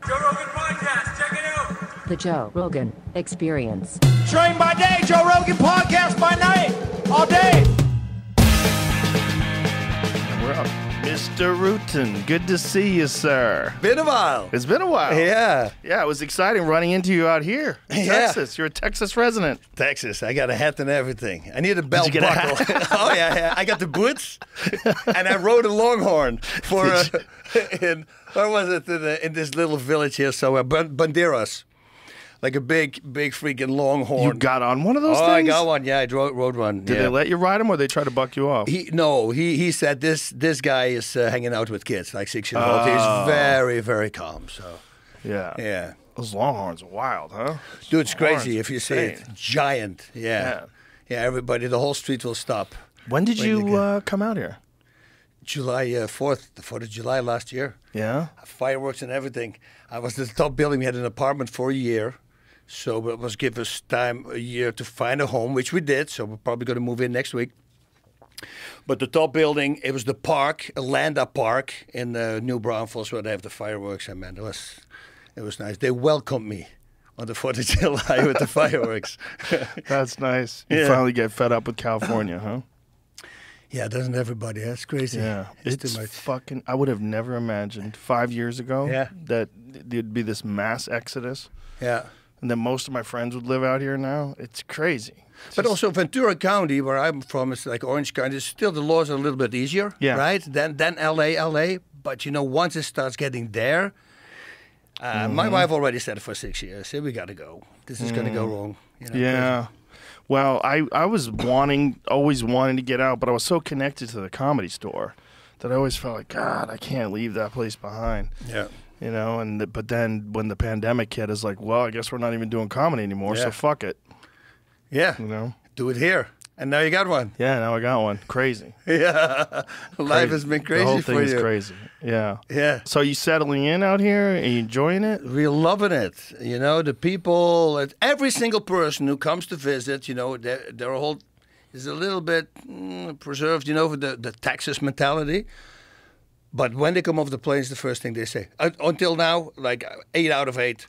Joe Rogan Podcast, check it out. The Joe Rogan Experience. Train by day, Joe Rogan Podcast by night, all day. We're up. Mr. Rutten, good to see you, sir. Been a while. It's been a while. Yeah. Yeah, it was exciting running into you out here in Texas. You're a Texas resident. Texas. I got a hat and everything. I need a belt Did you get a buckle. hat? Oh, yeah. I got the boots, and I rode a Longhorn for, where was it, in this little village here, so Banderas. Like a big freaking Longhorn. You got on one of those things? I got one. Yeah, I rode one. Did they let you ride them, or they try to buck you off? He said this guy is hanging out with kids, like 6 years old. He's very, very calm. So yeah. Those Longhorns are wild, huh? Dude, it's Longhorns crazy if you see it. insane. Giant. Yeah. Everybody, the whole street will stop. When did you come out here? July 4th, the 4th of July last year. Yeah? Fireworks and everything. I was at the top building. We had an apartment for a year. So it was give us time a year to find a home, which we did. So we're probably going to move in next week. But the top building, it was the park, Landa Park in New Braunfels, where they have the fireworks. And man, it was nice. They welcomed me on the 4th of July with the fireworks. That's nice. You finally get fed up with California, huh? Yeah, doesn't everybody? That's crazy. Yeah, it's too much. fucking. I would have never imagined 5 years ago that there'd be this mass exodus. Yeah. And then most of my friends would live out here now. It's crazy. But also Ventura County, where I'm from, it's like Orange County. Still, the laws are a little bit easier, right? Than LA. But once it starts getting there, my wife already said it for 6 years. Said we got to go. This is going to go wrong. Yeah. Well, I was always wanting to get out, but I was so connected to the Comedy Store that I always felt like, God, I can't leave that place behind. Yeah. But then when the pandemic hit, it's like, well, I guess we're not even doing comedy anymore, so fuck it. Yeah. Do it here. And now you got one. Yeah, now I got one. Crazy. Yeah. Life has been crazy for you. The whole thing is crazy. Yeah. Yeah. So you settling in out here? Are you enjoying it? We're loving it. The people, every single person who comes to visit, their whole is a little bit preserved, with the Texas mentality. But when they come off the planes, the first thing they say, until now, like 8 out of 8,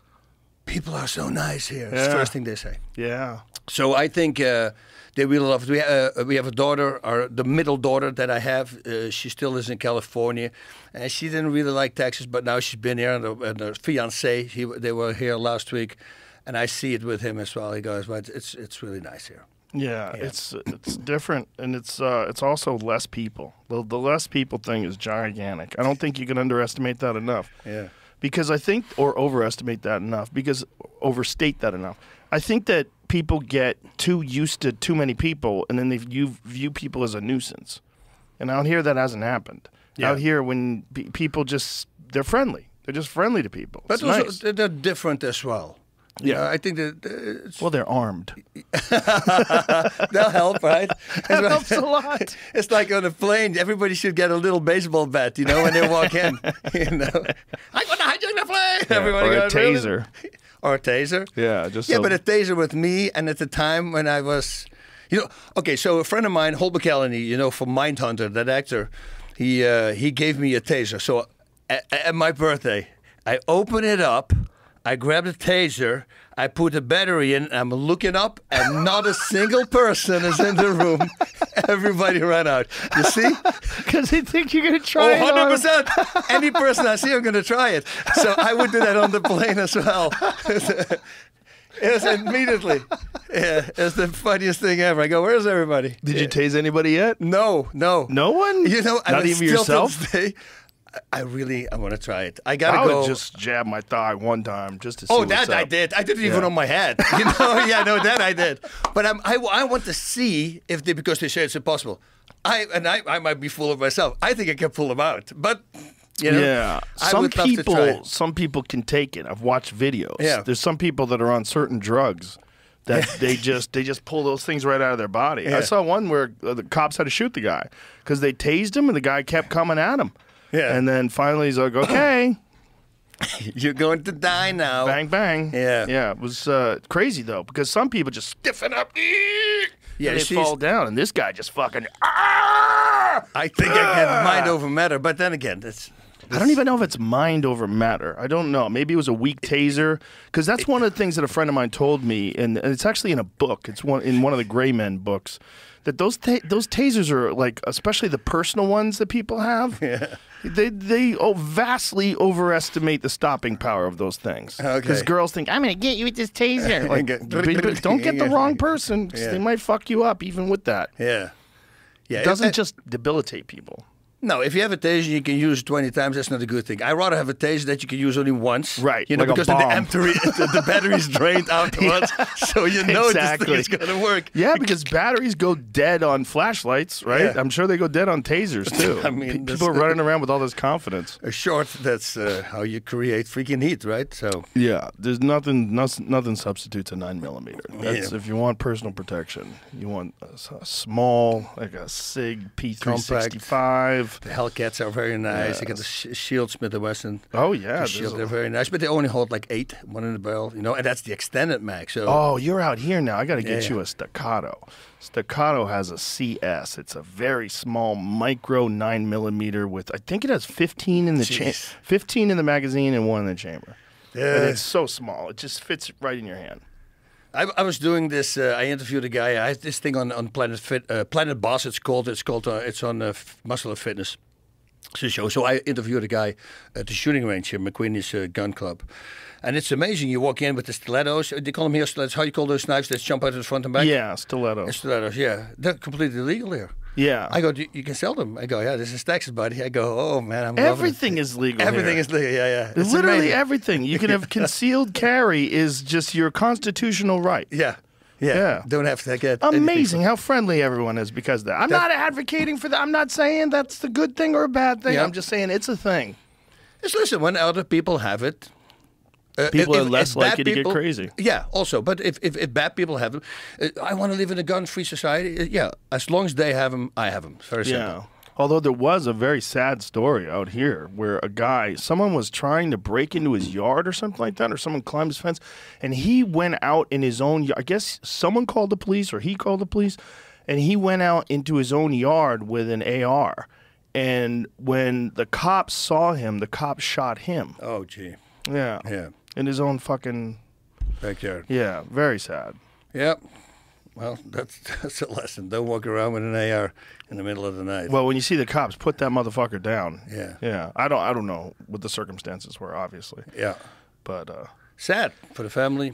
people are so nice here. It's the first thing they say. Yeah. So I think they really love it. We have a daughter, the middle daughter that I have. She still lives in California. And she didn't really like Texas, but now she's been here. And her fiancé, they were here last week. And I see it with him as well. He goes, well, it's really nice here. Yeah, it's different, and it's also less people. The less people thing is gigantic. I don't think you can underestimate that enough. Yeah. Because I think, or overestimate that enough, because overstate that enough. I think that people get too used to too many people, and then you view people as a nuisance. And out here, that hasn't happened. Yeah. Out here, when people they're friendly. They're just friendly to people. But it's also, nice. They're different as well. Yeah, I think that. Well, they're armed. They'll help, right? That helps a lot. It's like on a plane. Everybody should get a little baseball bat, when they walk in. I'm going to hijack the plane. Yeah, Everybody or a goes, taser. Really? Or a taser. Yeah, but a taser with me, and at the time when I was, okay. So a friend of mine, Holber Kelleny, from Mindhunter, that actor, he gave me a taser. So at my birthday, I open it up. I grabbed a taser, I put a battery in, I'm looking up, and not a single person is in the room. Everybody ran out. You see? Because they think you're going to try it. 100%. Any person I see, I'm going to try it. So I would do that on the plane as well. It was immediately. Yeah, it's the funniest thing ever. I go, where's everybody? Did you tase anybody yet? No. No one? Not even yourself? I want to try it. I gotta go. I would just jab my thigh one time just to see. That I did. I did it even on my head. That I did. But I want to see if because they say it's impossible. I might be full of myself. I think I can pull them out. But yeah, I would love to try it. Some people can take it. I've watched videos. Yeah. There's some people that are on certain drugs that they just pull those things right out of their body. Yeah. I saw one where the cops had to shoot the guy because they tased him and the guy kept coming at him. Yeah. And then finally he's like, okay. You're going to die now. Bang, bang. Yeah. Yeah, it was crazy, though, because some people just stiffen up. Yeah, they fall down, and this guy just fucking. I think I can mind over matter, but then again, I don't even know if it's mind over matter. I don't know. Maybe it was a weak taser, because that's one of the things that a friend of mine told me, and it's actually in a book. It's in one of the Gray Men books, that those tasers are like, especially the personal ones that people have. Yeah. They vastly overestimate the stopping power of those things. Okay. Because girls think, I'm going to get you with this taser. Like, don't get the wrong person, 'cause they might fuck you up even with that. Yeah. Yeah. It doesn't just debilitate people. No, if you have a taser you can use 20 times, that's not a good thing. I'd rather have a taser that you can use only once. Right, You know, like a because then bomb. the battery's drained afterwards, so you know Exactly. this thing is going to work. Yeah, because batteries go dead on flashlights, right? Yeah. I'm sure they go dead on tasers, too. I mean, people are running around with all this confidence. A short, that's how you create freaking heat, right? So Yeah, there's nothing substitutes a 9mm. That's if you want personal protection. You want a small, like a SIG P365. the Hellcats are very nice. You get the Shield Smith & Wesson. Oh, yeah. The Shield, they're very nice, but they only hold like 8, one in the barrel, you know, and that's the extended mag. So Oh, you're out here now. I got to get you a Staccato. Staccato has a CS. It's a very small micro 9mm with, I think it has 15 in the 15 in the magazine and 1 in the chamber. Yeah. And it's so small. It just fits right in your hand. I was doing this. I interviewed a guy. I had this thing on Planet Bas. It's called. It's on Muscle and Fitness. It's a show. So I interviewed a guy at the shooting range here, McQueen's Gun Club, and it's amazing. You walk in with the stilettos. They call them here stilettos. How do you call those knives that jump out of the front and back? Yeah, stilettos. Stilettos. Yeah, they're completely illegal here. Yeah. I go, you can sell them. I go, yeah, this is Texas, buddy. I go, oh man, I'm Everything loving it. is legal. Everything here. is legal. Yeah. It's Literally amazing. everything. You can have concealed carry is just your constitutional right. Yeah. Don't have to get Amazing how friendly everyone is because of that. I'm not advocating for that. I'm not saying that's the good thing or a bad thing. Yeah. I'm just saying it's a thing. Just listen, when other people have it, People are if less bad likely to get people- crazy. Yeah, also. But if bad people have them, I want to live in a gun-free society. Yeah, as long as they have them, I have them. It's very simple. Yeah. Although there was a very sad story out here where someone was trying to break into his yard or something like that, or someone climbed his fence, and he went out in his own yard. I guess someone called the police or he called the police, and he went out into his own yard with an AR. And when the cops saw him, the cops shot him. Oh, gee. Yeah. Yeah. In his own fucking... Backyard. Yeah, very sad. Yeah. Well, that's a lesson. Don't walk around with an AR in the middle of the night. Well, when you see the cops, put that motherfucker down. Yeah. Yeah. I don't know what the circumstances were, obviously. Yeah. But Sad for the family.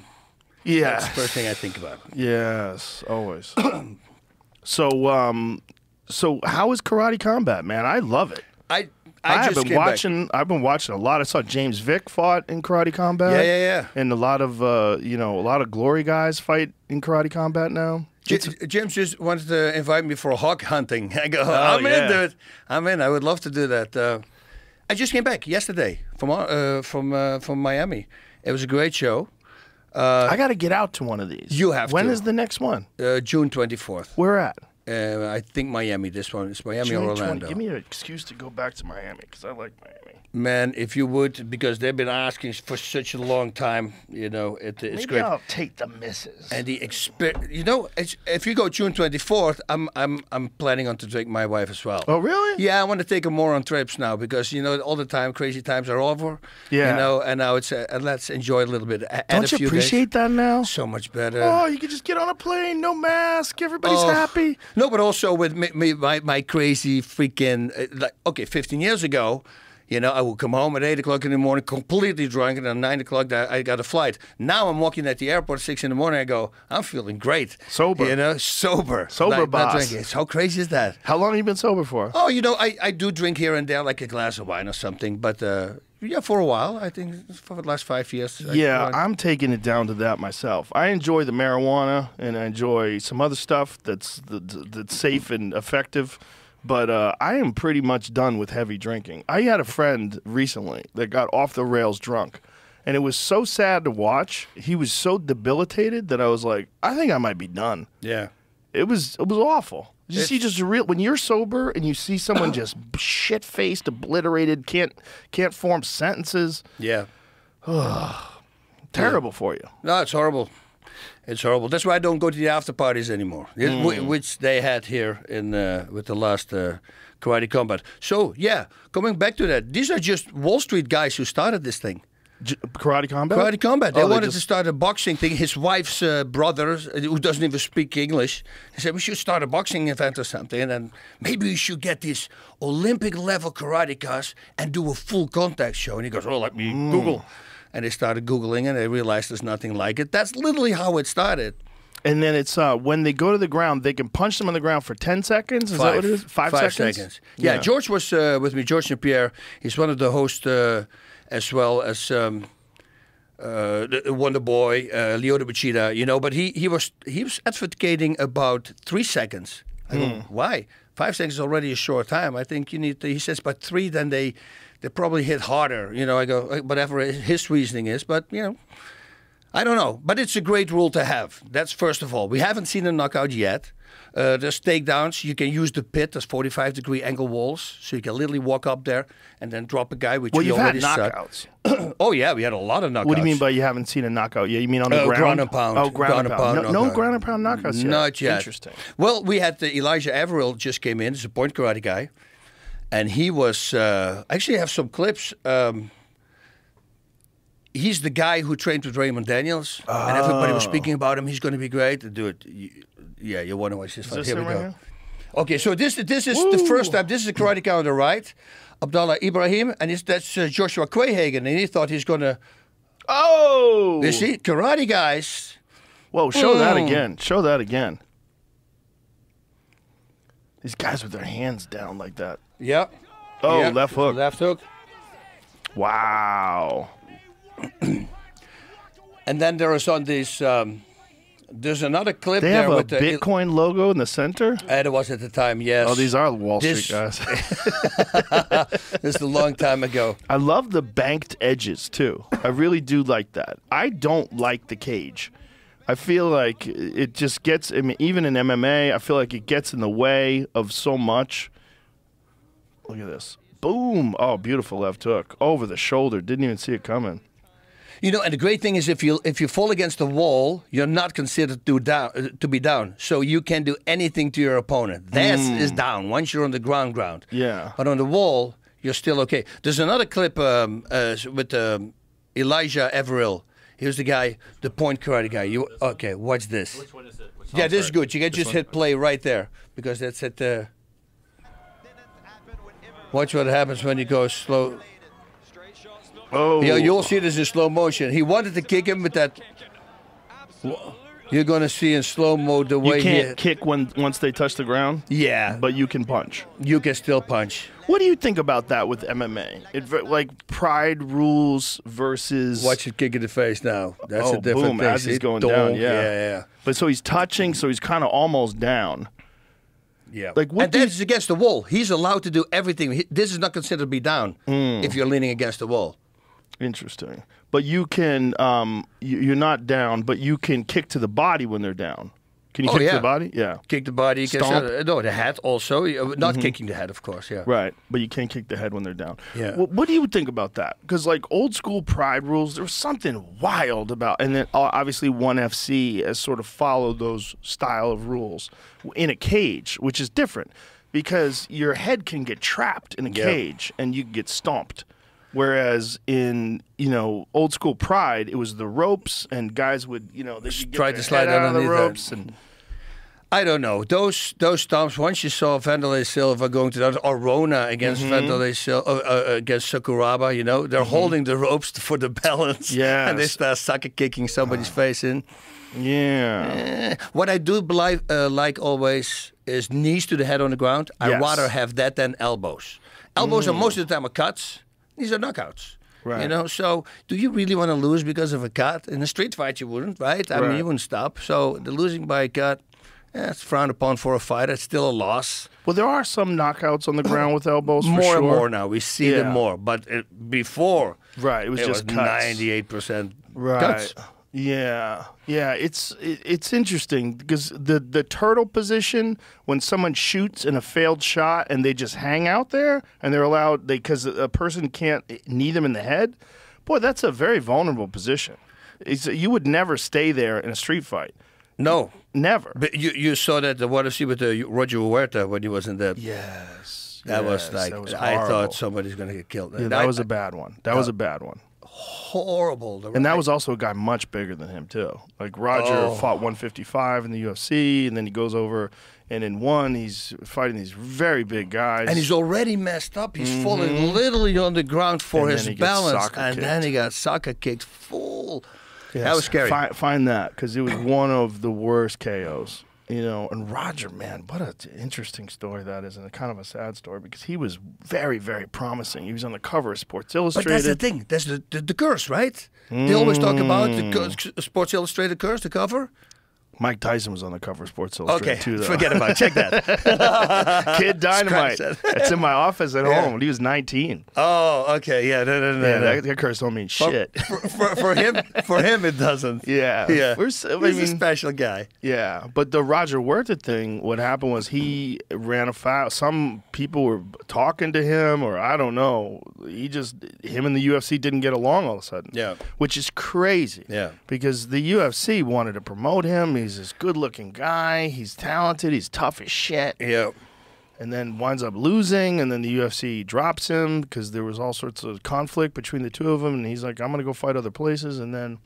yeah. That's the first thing I think about. Yes, always. So how is Karate Combat, man? I love it. I've been watching. I've been watching a lot. I saw James Vick fought in Karate Combat. Yeah. And a lot of a lot of glory guys fight in Karate Combat now. James just wanted to invite me for hog hunting. I go, Oh, I'm yeah. in, dude. I'm in. I would love to do that. I just came back yesterday from Miami. It was a great show. I got to get out to one of these. You have When to. is the next one? June 24th. Where at? I think Miami. This one is Miami June or 20. Orlando. Give me an excuse to go back to Miami because I like Miami. Man, if you would, because they've been asking for such a long time. You know, it's Maybe great. I'll take the misses. And the you know, if you go June 24th, I'm planning on to take my wife as well. Oh, really? Yeah, I want to take her more on trips now because you know all the time crazy times are over. Yeah. You know, and now it's let's enjoy a little bit. Add Don't a you few appreciate that now? days. So much better. Oh, you can just get on a plane, no mask, everybody's Oh. happy. No, but also with my crazy freaking like 15 years ago. You know, I would come home at 8 o'clock in the morning, completely drunk, and at 9 o'clock I got a flight. Now I'm walking at the airport at 6 in the morning. I go, I'm feeling great. Sober. You know, sober. Sober, Not boss. drinking. How crazy is that? How long have you been sober for? Oh, you know, I do drink here and there, like a glass of wine or something. But yeah, for a while. I think for the last 5 years. Yeah, I'm taking it down to that myself. I enjoy the marijuana and I enjoy some other stuff that's safe and effective. But I am pretty much done with heavy drinking. I had a friend recently that got off the rails drunk. And it was so sad to watch. He was so debilitated that I was like, I think I might be done. Yeah. It was awful. You see just when you're sober and you see someone just shit-faced, obliterated, can't form sentences. Yeah. Terrible for you. No, it's horrible. It's horrible. That's why I don't go to the after parties anymore, which they had here in with the last Karate Combat. So yeah, coming back to that, these are just Wall Street guys who started this thing. Karate Combat? Karate Combat. They Oh, wanted to start a boxing thing. His wife's brother, who doesn't even speak English, he said, we should start a boxing event or something. And then maybe we should get these Olympic-level karatecas and do a full contact show. And he goes, oh, let me Google. And they started Googling, and they realized there's nothing like it. That's literally how it started. And then it's when they go to the ground, they can punch them on the ground for 10 seconds? Is that what it is? 5 seconds? Yeah, George was with me, George St. Pierre. He's one of the hosts as well as the Wonder Boy, Lyoto Machida, you know. But he was advocating about 3 seconds. I go, why? 5 seconds is already a short time. I think you need. He says, but 3, then they probably hit harder. You know, I go, whatever his reasoning is, but you know, I don't know. But it's a great rule to have. That's first of all. We haven't seen a knockout yet. There's takedowns. You can use the pit. There's 45-degree angle walls, so you can literally walk up there and then drop a guy. Which well, we you've already had knockouts. Oh yeah, we had a lot of knockouts. What do you mean by you haven't seen a knockout yet? You mean on the ground? Ground and pound. Oh, ground and pound. No knockout. ground and pound knockouts yet. Not yet. Interesting. Well, we had Elijah Averill just came in. He's a point karate guy, and he was actually I have some clips. He's the guy who trained with Raymond Daniels, and everybody was speaking about him. He's going to be great. Do it. Yeah, you want to watch this fight. Here we go. Here? Okay, so this is the first time. This is a karate guy on the right, Abdallah Ibrahim, and that's Joshua Quayhagen, and he thought he's going to. Oh! You see, karate guys. Whoa, show that again. Show that again. These guys with their hands down like that. Yep. Oh, Yep. left hook. Left hook. Wow. And then there is on this. There's another clip They there have a with the Bitcoin logo in the center? It was at the time, yes. Oh, these are Wall Street This- guys. This is a long time ago. I love the banked edges, too. I really do like that. I don't like the cage. I feel like it just gets, I mean, even in MMA, I feel like it gets in the way of so much. Look at this. Boom. Oh, beautiful left hook. Over the shoulder. Didn't even see it coming. You know, and the great thing is if you fall against the wall, you're not considered to be down. So you can do anything to your opponent. That is down once you're on the ground. Yeah. But on the wall, you're still okay. There's another clip with Elijah Averill. Here's the guy, the point karate guy. Okay, watch this. Which one is it? Yeah, this is good. You can just hit play right there because that's at the. Watch what happens when you go slow. Oh. Yeah, you'll see this in slow motion. He wanted to kick him with that. You're going to see in slow mo the way You can't kick once they touch the ground, Yeah, but you can punch. you can still punch. What do you think about that with MMA? Like pride rules versus. Watch it kick in the face now. That's Oh, a different boom, thing. as he's See? going Dong. down, yeah. yeah. But so he's touching, so he's kind of almost down. Yeah. Like, what and do you- that's against the wall. He's allowed to do everything. This is not considered to be down if you're leaning against the wall. Interesting. But you can, you're not down, but you can kick to the body when they're down. Can you kick yeah. to the body? Yeah. Kick the body. You can Stomp. no, the head also. Not kicking the head, of course. Yeah. Right. But you can't kick the head when they're down. Yeah. What do you think about that? Because, like, old school pride rules, there was something wild about, and then obviously ONE FC has sort of followed those style of rules in a cage, which is different because your head can get trapped in a cage and you can get stomped. Whereas in, old school pride, it was the ropes and guys would, they could get Try their to slide head out of the underneath ropes. that. And I don't know. Those stomps, once you saw Vanderlei Silva going to that, or Rona against Vanderlei Silva, against Sakuraba, they're holding the ropes for the balance. Yes. And they start sucker kicking somebody's face in. yeah. What I do like always is knees to the head on the ground. I'd Yes. rather have that than elbows. Elbows are most of the time cuts. These are knockouts. Right. So do you really want to lose because of a cut? In a street fight, you wouldn't, right? I mean, Right. you wouldn't stop. So the losing by a cut, it's frowned upon for a fighter. It's still a loss. Well, there are some knockouts on the ground with elbows for More sure. and more now. We see them Yeah. more. But It before, was it just was cuts. 98% Right. cuts. Yeah. It's interesting because the turtle position when someone shoots in a failed shot and they just hang out there and they're allowed because a person can't knee them in the head. Boy, that's a very vulnerable position. You would never stay there in a street fight. No. Never. But you saw that the what see with Roger Huerta when he was in that. Yes. That was like, that was I horrible. thought somebody's going to get killed. Yeah, that was a bad one. That was a bad one. Horrible. And that was also a guy much bigger than him, too. Like, Roger fought 155 in the UFC, and then he goes over, and in one, he's fighting these very big guys. And he's already messed up. He's falling literally on the ground for And his then he gets balance. soccer And kicked. then he got soccer kicked full. Yes. That was scary. Find that, because it was one of the worst KOs. You know, and Roger, man, what an interesting story that is, and kind of a sad story, because he was very, very promising. He was on the cover of Sports Illustrated. But that's the thing. That's the curse, right? They always talk about the Sports Illustrated curse, the cover. Mike Tyson was on the cover of Sports Illustrated, too, though. Forget about it. Check that. Kid Dynamite. Scratch It's in my office at home when he was 19. Oh, okay. Yeah, no. That curse don't mean shit. For him, it doesn't. Yeah. Yeah. He's He's a special guy. Yeah, but the Roger Huerta thing, what happened was he ran afoul. Some people were talking to him, or I don't know. Him and the UFC didn't get along all of a sudden. Yeah. Which is crazy. Yeah. Because the UFC wanted to promote him. He's this good-looking guy. He's talented. He's tough as shit. Yeah. And then winds up losing, and then the UFC drops him because there was all sorts of conflict between the two of them. And he's like, I'm going to go fight other places. And then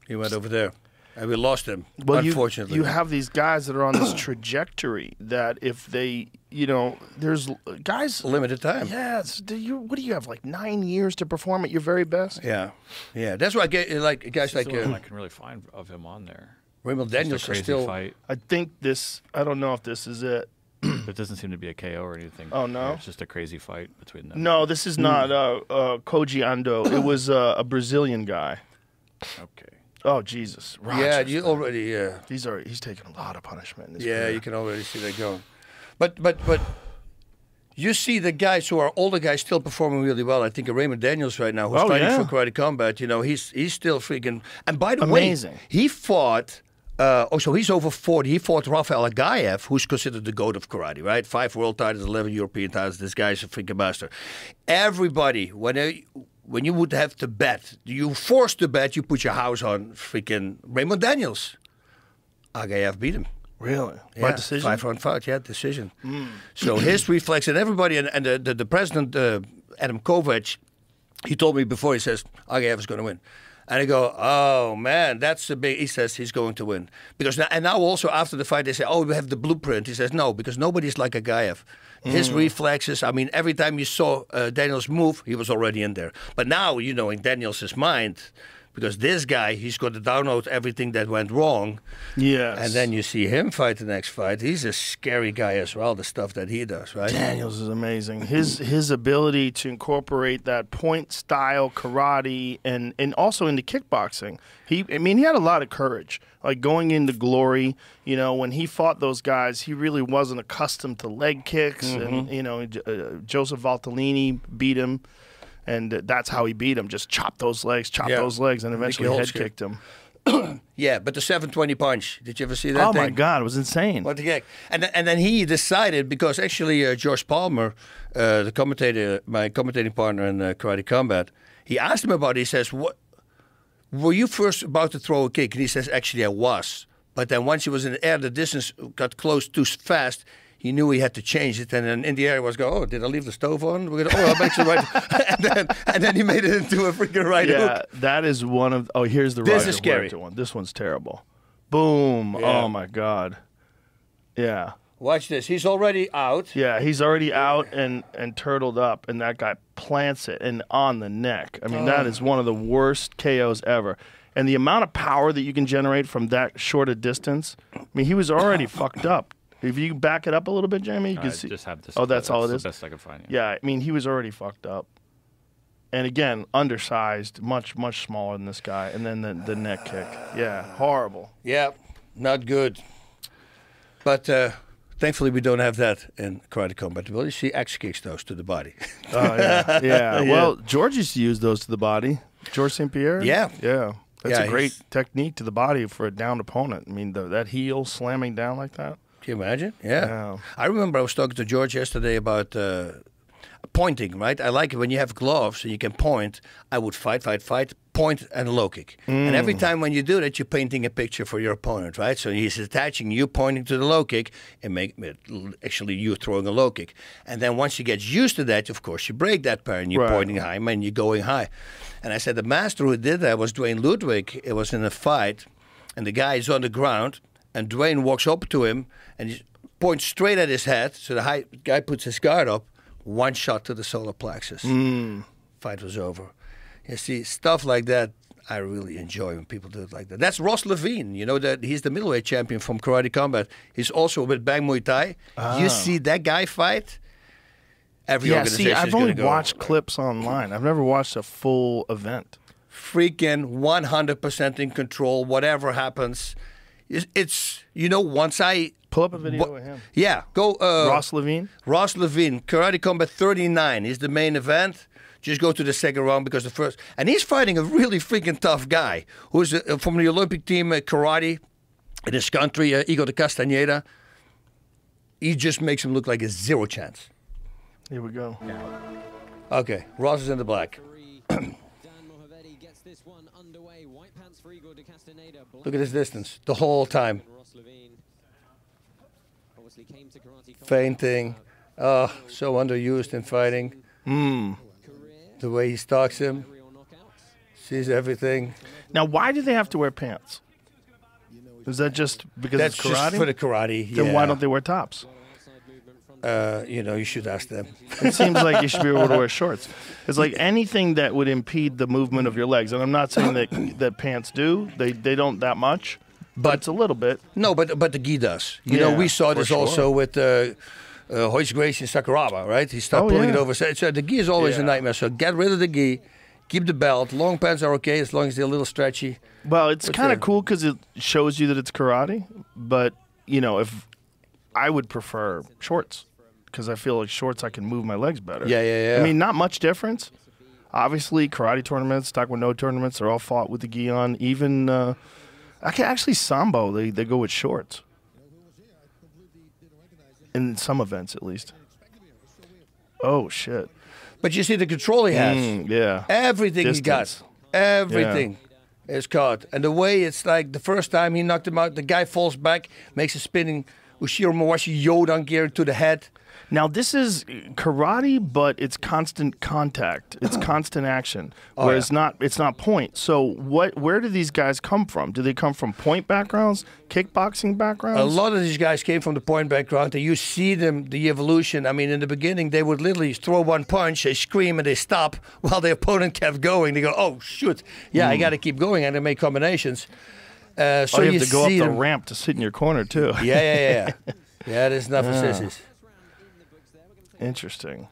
He went over there. And we lost him, well, unfortunately. you have these guys that are on this trajectory that if they, there's guys. Limited time. Yeah, what do you have, like 9 years to perform at your very best? Yeah. That's why I get like guys like I can really find of him on there. Raymond Just a Daniels is crazy still. fight. I think I don't know if this is it. It doesn't seem to be a KO or anything. Oh, no? It's just a crazy fight between them. No, this is not Koji Ando. It was a Brazilian guy. Okay. Oh, Jesus. Yeah, Rogers, you man. already. He's taken a lot of punishment in this Yeah, career. you can already see that going. But you see the guys who are older guys still performing really well. I think Raymond Daniels right now, who's fighting for Karate Combat. He's still freaking. And by the Amazing. way, he fought. So he's over 40. He fought Rafael Agaev, who's considered the GOAT of karate, right? 5 world titles, 11 European titles. This guy's a freaking master. Everybody, when you would have to bet, you forced to bet, you put your house on freaking Raymond Daniels. Agaev beat him. Really? Yeah, By decision? 5-round fight, decision. So his reflex, and everybody, and the president, Adam Kovac, he told me before, he says, Agaev is going to win. And I go, oh man, that's a big. He says he's going to win because now also after the fight they say, oh, we have the blueprint. He says no, because nobody's like Agaev. His reflexes. I mean, every time you saw Daniels move, he was already in there. But now in Daniels' mind, because this guy, he's got to download everything that went wrong. Yes. And then you see him fight the next fight. He's a scary guy as well. The stuff that he does, right? Daniels is amazing. His ability to incorporate that point style karate and also into kickboxing. He had a lot of courage. Like going into Glory, when he fought those guys, he really wasn't accustomed to leg kicks. And Joseph Valtellini beat him. And that's how he beat him. Just chop those legs, and eventually head kicked him. Yeah, but the 720 punch. Did you ever see that Oh, thing? my God. It was insane. What the heck? And then he decided, because actually George Palmer, the commentator, my commentating partner in Karate Combat, he asked him about it. He says, "What were you first about to throw a kick?" And he says, actually, I was. But then once he was in the air, the distance got close too fast. He knew he had to change it, and then in the air he was going, oh, did I leave the stove on? We're gonna, I'm actually right. and then he made it into a freaking right hook. That is one of. Oh, here's the This Roger is scary. Huerta one. This one's terrible. Boom! Yeah. Oh my God. Yeah, Watch this. He's already out. yeah. He's already out and turtled up, and that guy plants it and on the neck. I mean, that is one of the worst KOs ever. And the amount of power that you can generate from that short a distance. I mean, he was already fucked up. If you back it up a little bit, Jeremy, you can see. Just have this. Oh, that's all it is? The best I could find. Yeah, I mean, he was already fucked up. And again, undersized, much, much smaller than this guy. And then the neck kick. Yeah, horrible. Yeah, not good. But thankfully we don't have that in Karate Combat. Well, you see X kicks those to the body. Oh, yeah. Well, George used to use those to the body. George St. Pierre? Yeah. Yeah. That's Yeah, a great he's- technique to the body for a downed opponent. I mean, that heel slamming down like that. Can you imagine? Yeah. Yeah. I remember I was talking to George yesterday about. pointing, right? I like it when you have gloves and you can point. I would fight, point, and low kick. And every time when you do that, you're painting a picture for your opponent, right? So he's attaching you pointing to the low kick and actually you throwing a low kick. And then once he gets used to that, of course, you break that pair and you're pointing high and you're going high. And I said the master who did that was Dwayne Ludwig. It was in a fight, and the guy is on the ground, and Dwayne walks up to him and he points straight at his head. So the guy puts his guard up, one shot to the solar plexus. Fight was over. You see, stuff like that, I really enjoy when people do it like that. That's Ross Levine. You know that he's the middleweight champion from Karate Combat. He's also with Bang Muay Thai. You see that guy fight, every organization I've is only gonna go, watched clips online. I've never watched a full event. freaking 100% in control, whatever happens. It's once I... Pull up a video of him. Yeah, go... Ross Levine? Ross Levine, Karate Combat 39 is the main event. Just go to the second round because the first... And he's fighting a really freaking tough guy who's from the Olympic team karate in his country, Igor de Castañeda. He just makes him look like a zero chance. Here we go. Okay, Ross is in the black. Look at this distance the whole time. Feinting. Oh, so underused in fighting. The way he stalks him. Sees everything. Now, why do they have to wear pants? Is that just because That's it's karate? just for the karate. Then yeah. why don't they wear tops? You should ask them. It seems like you should be able to wear shorts. It's like anything that would impede the movement of your legs. And I'm not saying that pants do. They don't that much. But it's a little bit. No, but the gi does. You know, we saw this also with Royce Gracie and Sakuraba, right? He started pulling it over. So the gi is always a nightmare. So get rid of the gi. Keep the belt. Long pants are okay as long as they're a little stretchy. Well, it's kind of cool because it shows you that it's karate. But, if I would prefer shorts because I feel like shorts I can move my legs better. Yeah. I mean, not much difference. Obviously, karate tournaments, taekwondo tournaments, they're all fought with the gi on. Even... actually, Sambo, they go with shorts. In some events, at least. Oh, shit. But you see the control he has. Yeah. Everything Distance. he got. Everything is caught. And the way it's like the first time he knocked him out, the guy falls back, makes a spinning Ushiro Mawashi Yodan gear to the head. Now, this is karate, but it's constant contact. It's constant action. Whereas it's not point. So where do these guys come from? Do they come from point backgrounds, kickboxing backgrounds? A lot of these guys came from the point background. And you see them, the evolution. I mean, in the beginning, they would literally throw one punch, they scream, and they stop while the opponent kept going. They go, oh, shoot. Yeah, I got to keep going, and they make combinations. So you have to go up the them. ramp to sit in your corner, too. Yeah. Yeah, there's enough for sissies. Interesting.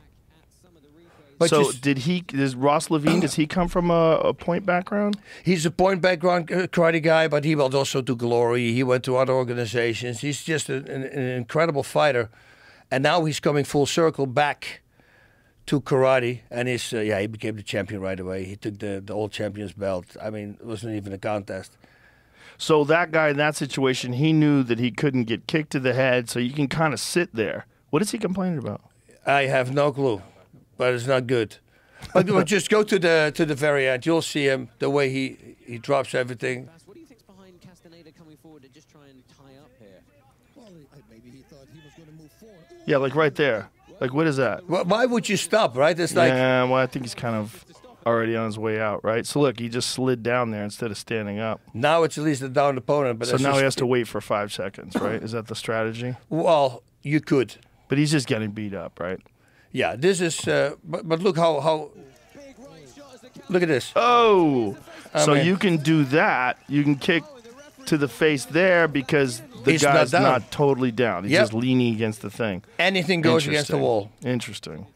But so does Ross Levine, does he come from a point background? He's a point background karate guy, but he went also to Glory. He went to other organizations. He's just an incredible fighter. And now he's coming full circle back to karate. And he became the champion right away. He took the old champion's belt. I mean, it wasn't even a contest. So that guy in that situation, he knew that he couldn't get kicked to the head, so you can kind of sit there. What is he complaining about? I have no clue, but it's not good. But just go to the very end. You'll see him, the way he drops everything. What do you think's behind Castaneda coming forward to just try and tie up here? Well, maybe he thought he was going to move forward. Yeah, like right there. Like, what is that? Why would you stop, right? It's like... Yeah, well, I think he's kind of already on his way out, right? So, look, he just slid down there instead of standing up. Now it's at least a downed opponent. But so now he has to wait for 5 seconds, right? Is that the strategy? Well, you could. But he's just getting beat up, right? Yeah, this is... but look how... Look at this. Oh! So you can do that. You can kick to the face there because the He's guy's not down. not totally down. He's just leaning against the thing. Anything goes against the wall. Interesting.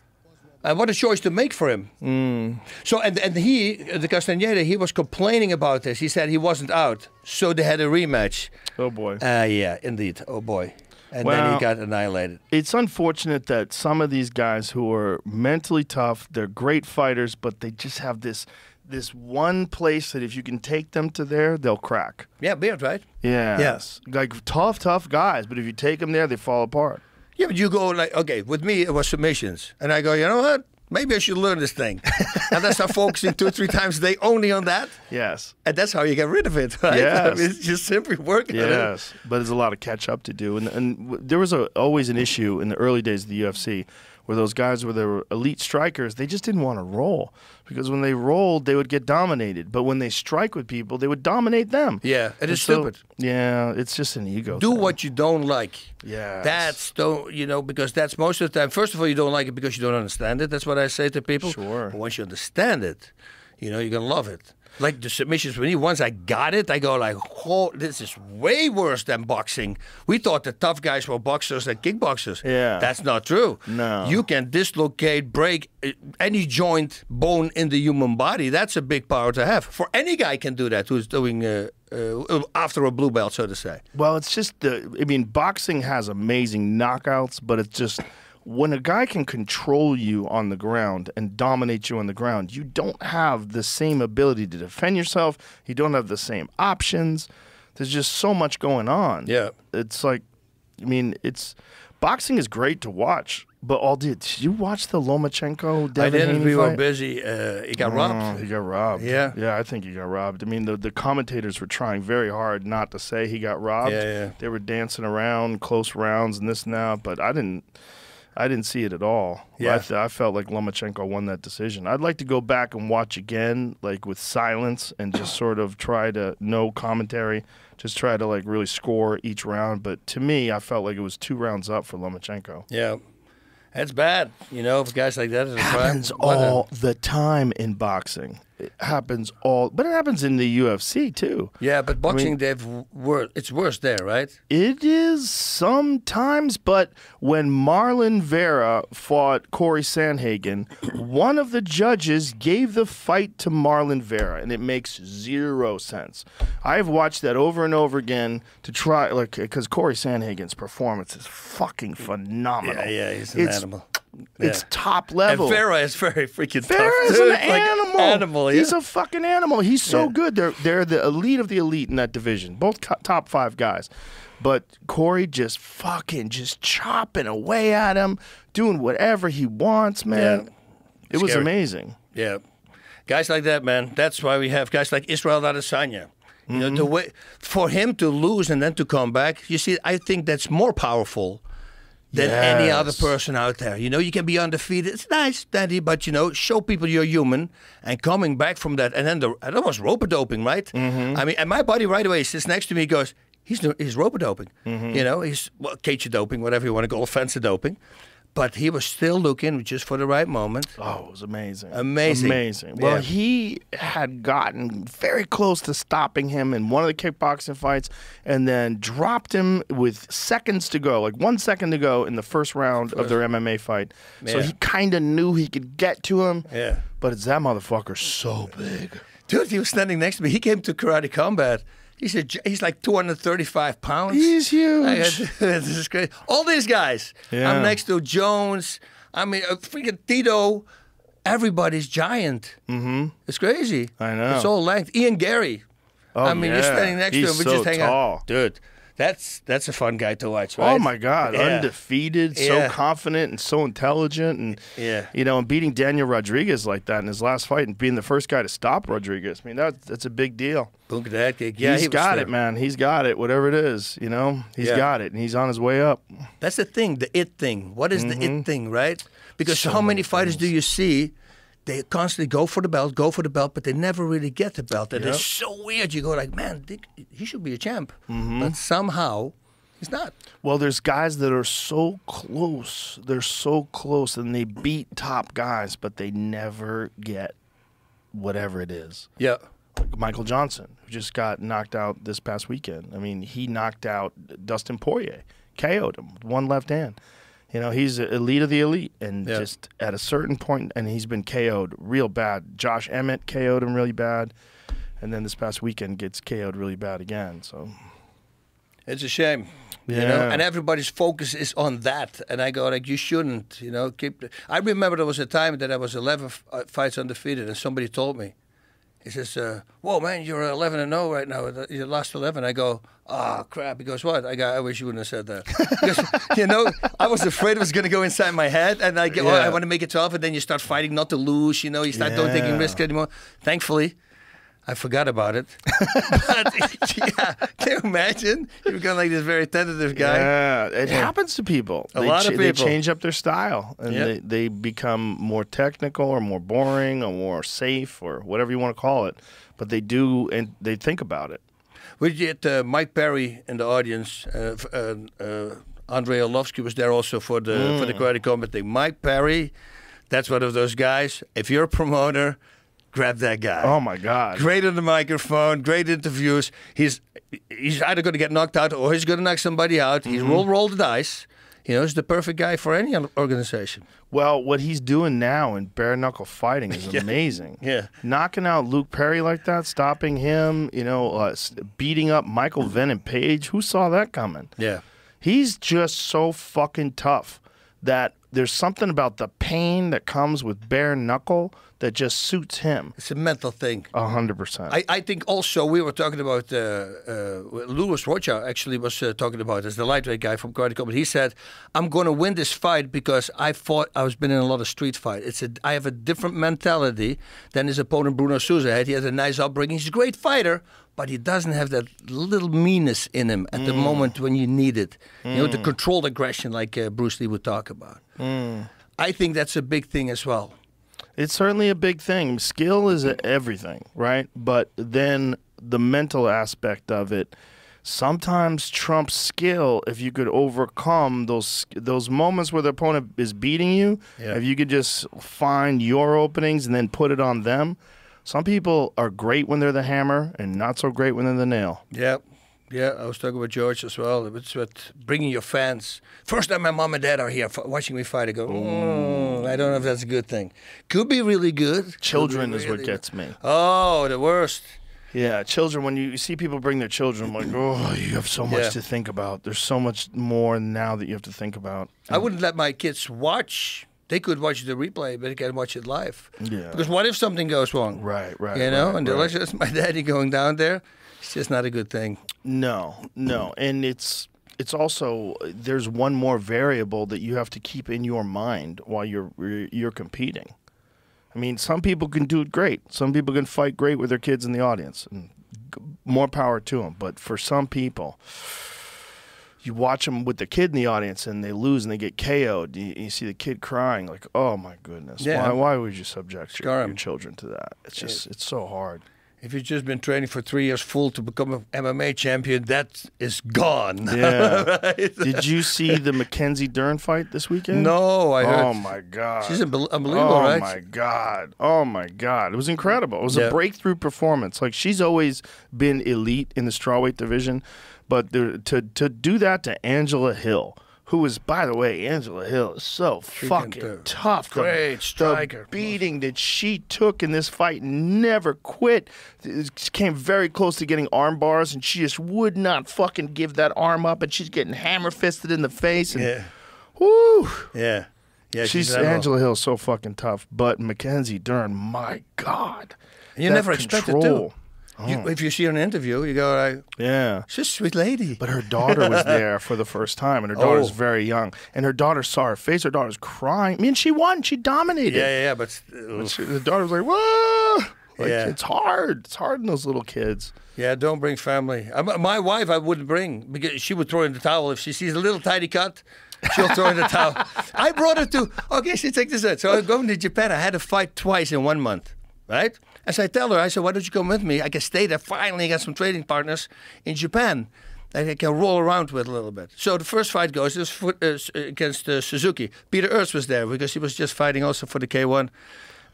And what a choice to make for him. So, and he, the Castañeda, he was complaining about this. He said he wasn't out. So they had a rematch. Oh, boy. Yeah, indeed. Oh, boy. And then he got annihilated. It's unfortunate that some of these guys who are mentally tough, they're great fighters, but they just have this one place that if you can take them to there, they'll crack. Yeah, Beard, right? Yeah. Yes. Like tough guys, but if you take them there, they fall apart. Yeah, but you go like, okay, with me it was submissions, and I go, you know what? Maybe I should learn this thing, and I start focusing 2-3 times a day only on that. Yes. And that's how you get rid of it, right? Yes. I mean, it's just simply working. Yes, but there's a lot of catch up to do, and there was always an issue in the early days of the UFC where those guys were the elite strikers. They just didn't want to roll because when they rolled, they would get dominated. But when they strike with people, they would dominate them. Yeah, it is so, stupid. Yeah, it's just an ego. Do thing. what you don't like. Yes. That's because that's most of the time. First of all, you don't like it because you don't understand it. That's what I say to people. Sure. But once you understand it, you're gonna love it. Like the submissions for me, once I got it, I go like, oh, this is way worse than boxing. We thought the tough guys were boxers and kickboxers. Yeah. That's not true. No. You can dislocate, break any joint, bone in the human body. That's a big power to have. For any guy can do that who's doing after a blue belt, so to say. Well, it's just boxing has amazing knockouts, but it's just when a guy can control you on the ground and dominate you on the ground, you don't have the same ability to defend yourself. You don't have the same options. There's just so much going on. Yeah. It's like, boxing is great to watch, but did you watch the Lomachenko Devin I didn't. Haney We were fight? busy. He got robbed. He got robbed. Yeah. Yeah, I think he got robbed. I mean, the commentators were trying very hard not to say he got robbed. Yeah. They were dancing around, close rounds and this and that, but I didn't see it at all. Yeah. I felt like Lomachenko won that decision. I'd like to go back and watch again, like with silence and just sort of try to, no commentary, just try to like really score each round. But to me, I felt like it was 2 rounds up for Lomachenko. Yeah. That's bad. For guys like that. Happens all the time in boxing. It happens but it happens in the UFC too. Yeah, but boxing, it's worse there, right? It is sometimes, but when Marlon Vera fought Corey Sandhagen, one of the judges gave the fight to Marlon Vera, and it makes 0 sense. I've watched that over and over again to try, because Corey Sandhagen's performance is fucking phenomenal. Yeah, he's an animal. It's top level. And Vera is very freaking tough. Vera is dude. an animal. Animal, yeah. He's a fucking animal. He's so good. They're the elite of the elite in that division. Both top 5 guys. But Corey just chopping away at him, doing whatever he wants, man. Yeah. It was Scary. amazing. Yeah. Guys like that, man. That's why we have guys like Israel Adesanya. The way for him to lose and then to come back, you see, I think that's more powerful than any other person out there. You can be undefeated. It's nice, Daddy, but, show people you're human. And coming back from that, and then that was rope-a-doping, right? I mean, and my buddy right away sits next to me, goes, he's rope-a-doping. He's cage doping, whatever you want to call it, fence doping. But he was still looking just for the right moment. Oh, it was amazing. Amazing. Well, he had gotten very close to stopping him in one of the kickboxing fights and then dropped him with seconds to go, like 1 second to go in the first round of their MMA fight. So he kind of knew he could get to him. Yeah. But it's that motherfucker so big. Dude, he was standing next to me. He came to Karate Combat. He's like 235 pounds. He's huge. This is great. All these guys. Yeah. I'm next to Jones. I mean, freaking Tito. Everybody's giant. Mm-hmm. It's crazy. I know. It's all length. Ian Gary. Oh, I mean, you're standing next to him. We so just hang tall. out. Dude, that's a fun guy to watch, right? Oh my God! Yeah. Undefeated, so Yeah. confident and so intelligent, and and beating Daniel Rodriguez like that in his last fight, and being the first guy to stop Rodriguez. I mean, that's a big deal. Look at that kick. Yeah, he's got it, man. He's got it. Whatever it is, he's got it, and he's on his way up. That's the thing, the it thing. What is the it thing, right? Because how many fighters do you see? They constantly go for the belt, but they never really get the belt. And it's so weird. You go like, man, he should be a champ. But somehow, he's not. Well, there's guys that are so close. They're so close, and they beat top guys, but they never get whatever it is. Yeah. Like Michael Johnson, who just got knocked out this past weekend. I mean, he knocked out Dustin Poirier, KO'd him with one left hand. He's the elite of the elite, and just at a certain point, and he's been KO'd real bad. Josh Emmett KO'd him really bad, and then this past weekend gets KO'd really bad again. So it's a shame. Yeah. And everybody's focus is on that. And I go like, you shouldn't, keep. I remember there was a time that I was 11 fights undefeated, and somebody told me, He says, "Whoa, man, you're 11-0 right now. You lost 11." I go, "Oh crap!" He goes, "What?" I go, "I wish you wouldn't have said that." Because, I was afraid it was going to go inside my head, and I go, "Oh, I want to make it 12," and then you start fighting not to lose. You start don't taking risks anymore. Thankfully, I forgot about it. But yeah, can you imagine? You become like this very tentative guy. Yeah, it happens to people. A lot of They people. change up their style, and they become more technical or more boring or more safe or whatever you want to call it. But they do, and they think about it. We had Mike Perry in the audience. Andrei Arlovsky was there also for the karate combat thing. Mike Perry, that's one of those guys. If you're a promoter, grab that guy. Oh my God! Great on the microphone, great interviews. He's either going to get knocked out or he's going to knock somebody out. He's roll the dice. He's the perfect guy for any organization. Well, what he's doing now in bare knuckle fighting is amazing. Yeah. Knocking out Luke Perry like that, stopping him. Beating up Michael Venom Page. Who saw that coming? Yeah. He's just so fucking tough that there's something about the pain that comes with bare knuckle that just suits him. It's a mental thing. 100%. I think also we were talking about Louis Rocha actually was talking about as the lightweight guy from Karate Combat. He said, "I'm going to win this fight because I was been in a lot of street fight. I have a different mentality than his opponent Bruno Souza had. He has a nice upbringing. He's a great fighter, but he doesn't have that little meanness in him at the moment when you need it. The controlled aggression like Bruce Lee would talk about. I think that's a big thing as well. It's certainly a big thing. Skill is everything, right? But then the mental aspect of it sometimes trumps skill. If you could overcome those moments where the opponent is beating you, if you could just find your openings and then put it on them. Some people are great when they're the hammer and not so great when they're the nail. Yeah, I was talking with George as well. It's with bringing your fans. First time my mom and dad are here watching me fight, I go, I don't know if that's a good thing. Could be really good. Children is what gets me. Oh, the worst. Yeah, children, when you see people bring their children, I'm like, oh, you have so much to think about. There's so much more now that you have to think about. I wouldn't let my kids watch. They could watch the replay, but they can't watch it live. Yeah. Because what if something goes wrong? Right. And there's my daddy going down there. It's just not a good thing. No. And it's also, there's one more variable that you have to keep in your mind while you're competing. I mean, some people can do it great. Some people can fight great with their kids in the audience. And more power to them. But for some people, you watch them with the kid in the audience and they lose and they get KO'd. You see the kid crying like, oh my goodness. Yeah. Why would you subject your children to that? It's just, it's so hard. If you've just been training for 3 years full to become an MMA champion, that is gone. Yeah. Right? Did you see the Mackenzie Dern fight this weekend? No, I heard. Oh, my God. She's unbelievable, right? Oh, my God. Oh, my God. It was incredible. It was a breakthrough performance. Like, she's always been elite in the strawweight division. But to do that to Angela Hill, who is, by the way, Angela Hill is so fucking tough. Great striker. The beating that she took in this fight, never quit. Came very close to getting arm bars, and she just would not fucking give that arm up, and she's getting hammer-fisted in the face. And, whoo. Yeah. She's Angela Hill's so fucking tough. But Mackenzie Dern, my God. You never expected to. If you see her in an interview, you go, like, yeah, she's a sweet lady. But her daughter was there for the first time, and her daughter's very young. And her daughter saw her face. Her daughter's crying. I mean, she won. She dominated. Yeah, but the daughter was like, whoa. Like, it's hard. It's hard in those little kids. Yeah, don't bring family. My wife I wouldn't bring because she would throw in the towel. If she sees a little tiny cut, she'll throw in the towel. I brought her to, okay, so take this out. So I'm going to Japan. I had to fight twice in 1 month, right? As I tell her, I said, why don't you come with me? I can stay there. Finally, I got some training partners in Japan that I can roll around with a little bit. So the first fight goes against Suzuki. Peter Earth was there because he was just fighting also for the K1.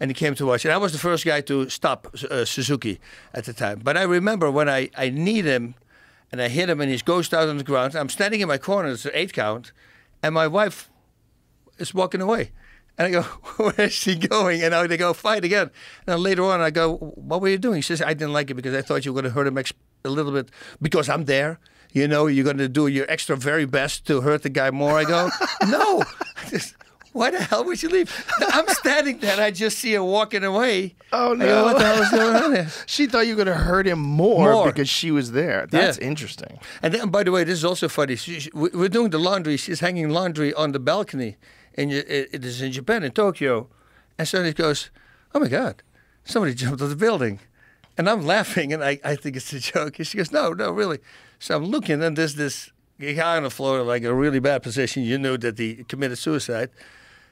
And he came to watch. And I was the first guy to stop Suzuki at the time. But I remember when I kneed him and I hit him and he goes down on the ground. I'm standing in my corner. It's an 8 count. And my wife is walking away. And I go, where is she going? And they go, fight again. And then later on, I go, what were you doing? She says, I didn't like it because I thought you were going to hurt him a little bit because I'm there. You know, you're going to do your extra very best to hurt the guy more. I go, no. Why the hell would you leave? I'm standing there and I just see her walking away. Oh, I go, no. what the hell is going on there? She thought you were going to hurt him more More. because she was there. That's interesting. And then, by the way, this is also funny. We're doing the laundry. She's hanging laundry on the balcony. It is in Japan, in Tokyo. And suddenly it goes, oh, my God, somebody jumped off the building. And I'm laughing, and I think it's a joke. And she goes, no, really. So I'm looking, and there's this guy on the floor, like a really bad position. You know that he committed suicide.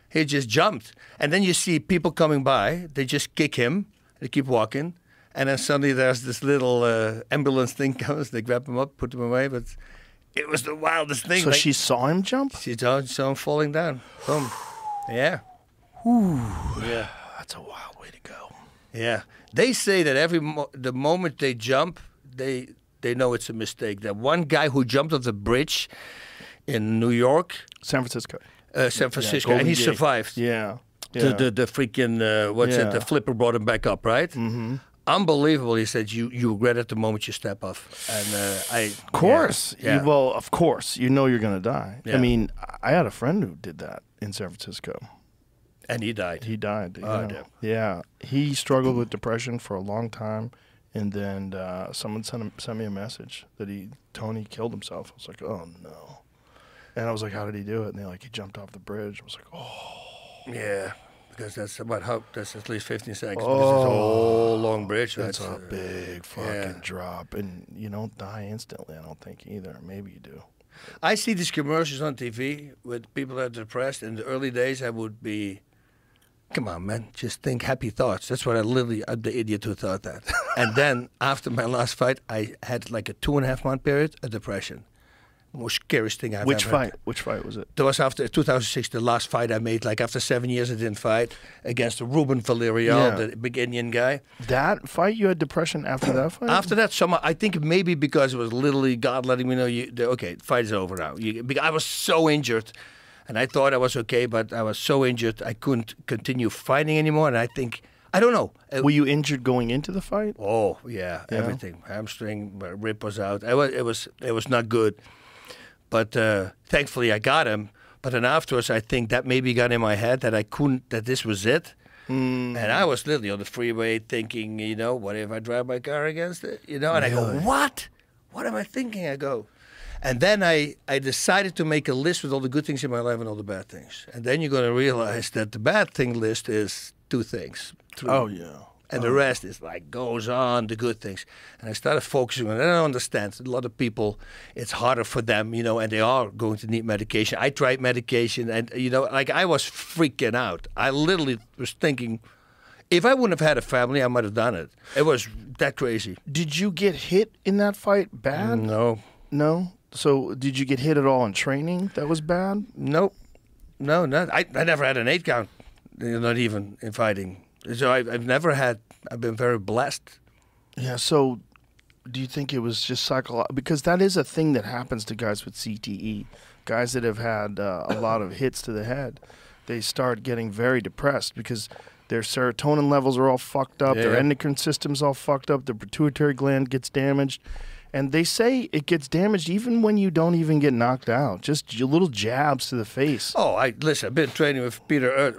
He just jumped. And then you see people coming by. They just kick him. They keep walking. And then suddenly there's this little ambulance thing comes. They grab him up, put him away. But it was the wildest thing. So she saw him jump? She saw him falling down. Boom. Yeah. Yeah. That's a wild way to go. Yeah. They say that the moment they jump, they know it's a mistake. That one guy who jumped off the bridge in New York, San Francisco. San Francisco, Golden and he Gate. survived. Yeah. The freaking the flipper brought him back up, right? Mm-hmm. Unbelievable. He said you regret it the moment you step off, and Of course. Yeah. Well, of course. You know you're going to die. Yeah. I mean, I had a friend who did that in San Francisco. And he died. He died. Oh, yeah. damn. Yeah. He struggled with depression for a long time, and then someone sent me a message that Tony killed himself. I was like, oh no. And I was like, how did he do it? And they're like, he jumped off the bridge. I was like, oh. Yeah, because that's that's at least 15 seconds. Because it's a whole long bridge. That's a big fucking drop, and you don't die instantly. I don't think either. Maybe you do. I see these commercials on TV with people that are depressed. In the early days, I would be, come on, man, just think happy thoughts. That's what I'm the idiot who thought that. And then after my last fight, I had like a 2.5 month period of depression. Most scariest thing I've ever had. Which fight was it? That was after 2006, the last fight I made. Like after 7 years, I didn't fight against Ruben Valerial, the big Indian guy. That fight, you had depression after that fight? After that, I think maybe because it was literally God letting me know, okay, the fight is over now. Because I was so injured, and I thought I was okay, but I was so injured I couldn't continue fighting anymore. And I think, I don't know. Were you injured going into the fight? Oh yeah, everything. Hamstring, my rib was out. It was not good. But thankfully I got him. But then afterwards, I think that maybe got in my head that this was it. And I was literally on the freeway thinking, what if I drive my car against it? And I go, what? What am I thinking? I go. And then I decided to make a list with all the good things in my life and all the bad things. And then you're going to realize that the bad thing list is 2 things. 3. Oh, yeah. And the rest is like goes on, the good things. And I started focusing on it. And I understand a lot of people, it's harder for them, and they are going to need medication. I tried medication and, like I was freaking out. I literally was thinking, if I wouldn't have had a family, I might have done it. It was that crazy. Did you get hit in that fight bad? No. No? So did you get hit at all in training that was bad? Nope. No, not. I never had an 8 count, not even in fighting. So I've been very blessed. Yeah, so do you think it was just psychological? Because that is a thing that happens to guys with CTE. Guys that have had a lot of hits to the head, they start getting very depressed because their serotonin levels are all fucked up, their endocrine system's all fucked up, their pituitary gland gets damaged. And they say it gets damaged even when you don't even get knocked out. Just little jabs to the face. Oh, listen, I've been training with Pedro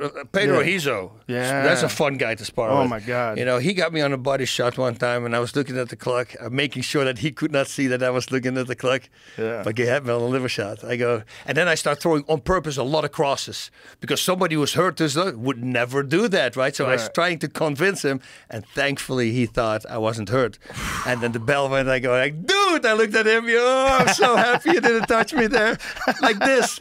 Hizo. Yeah. That's a fun guy to spar with. Oh, my God. He got me on a body shot one time, and I was looking at the clock, making sure that he could not see that I was looking at the clock. Yeah. But he had me on a liver shot. I go, and then I start throwing on purpose a lot of crosses because somebody who's hurt would never do that, right? So I was trying to convince him, and thankfully he thought I wasn't hurt. And then the bell went, I go, dude, I looked at him, I'm so happy you didn't touch me there. Like this.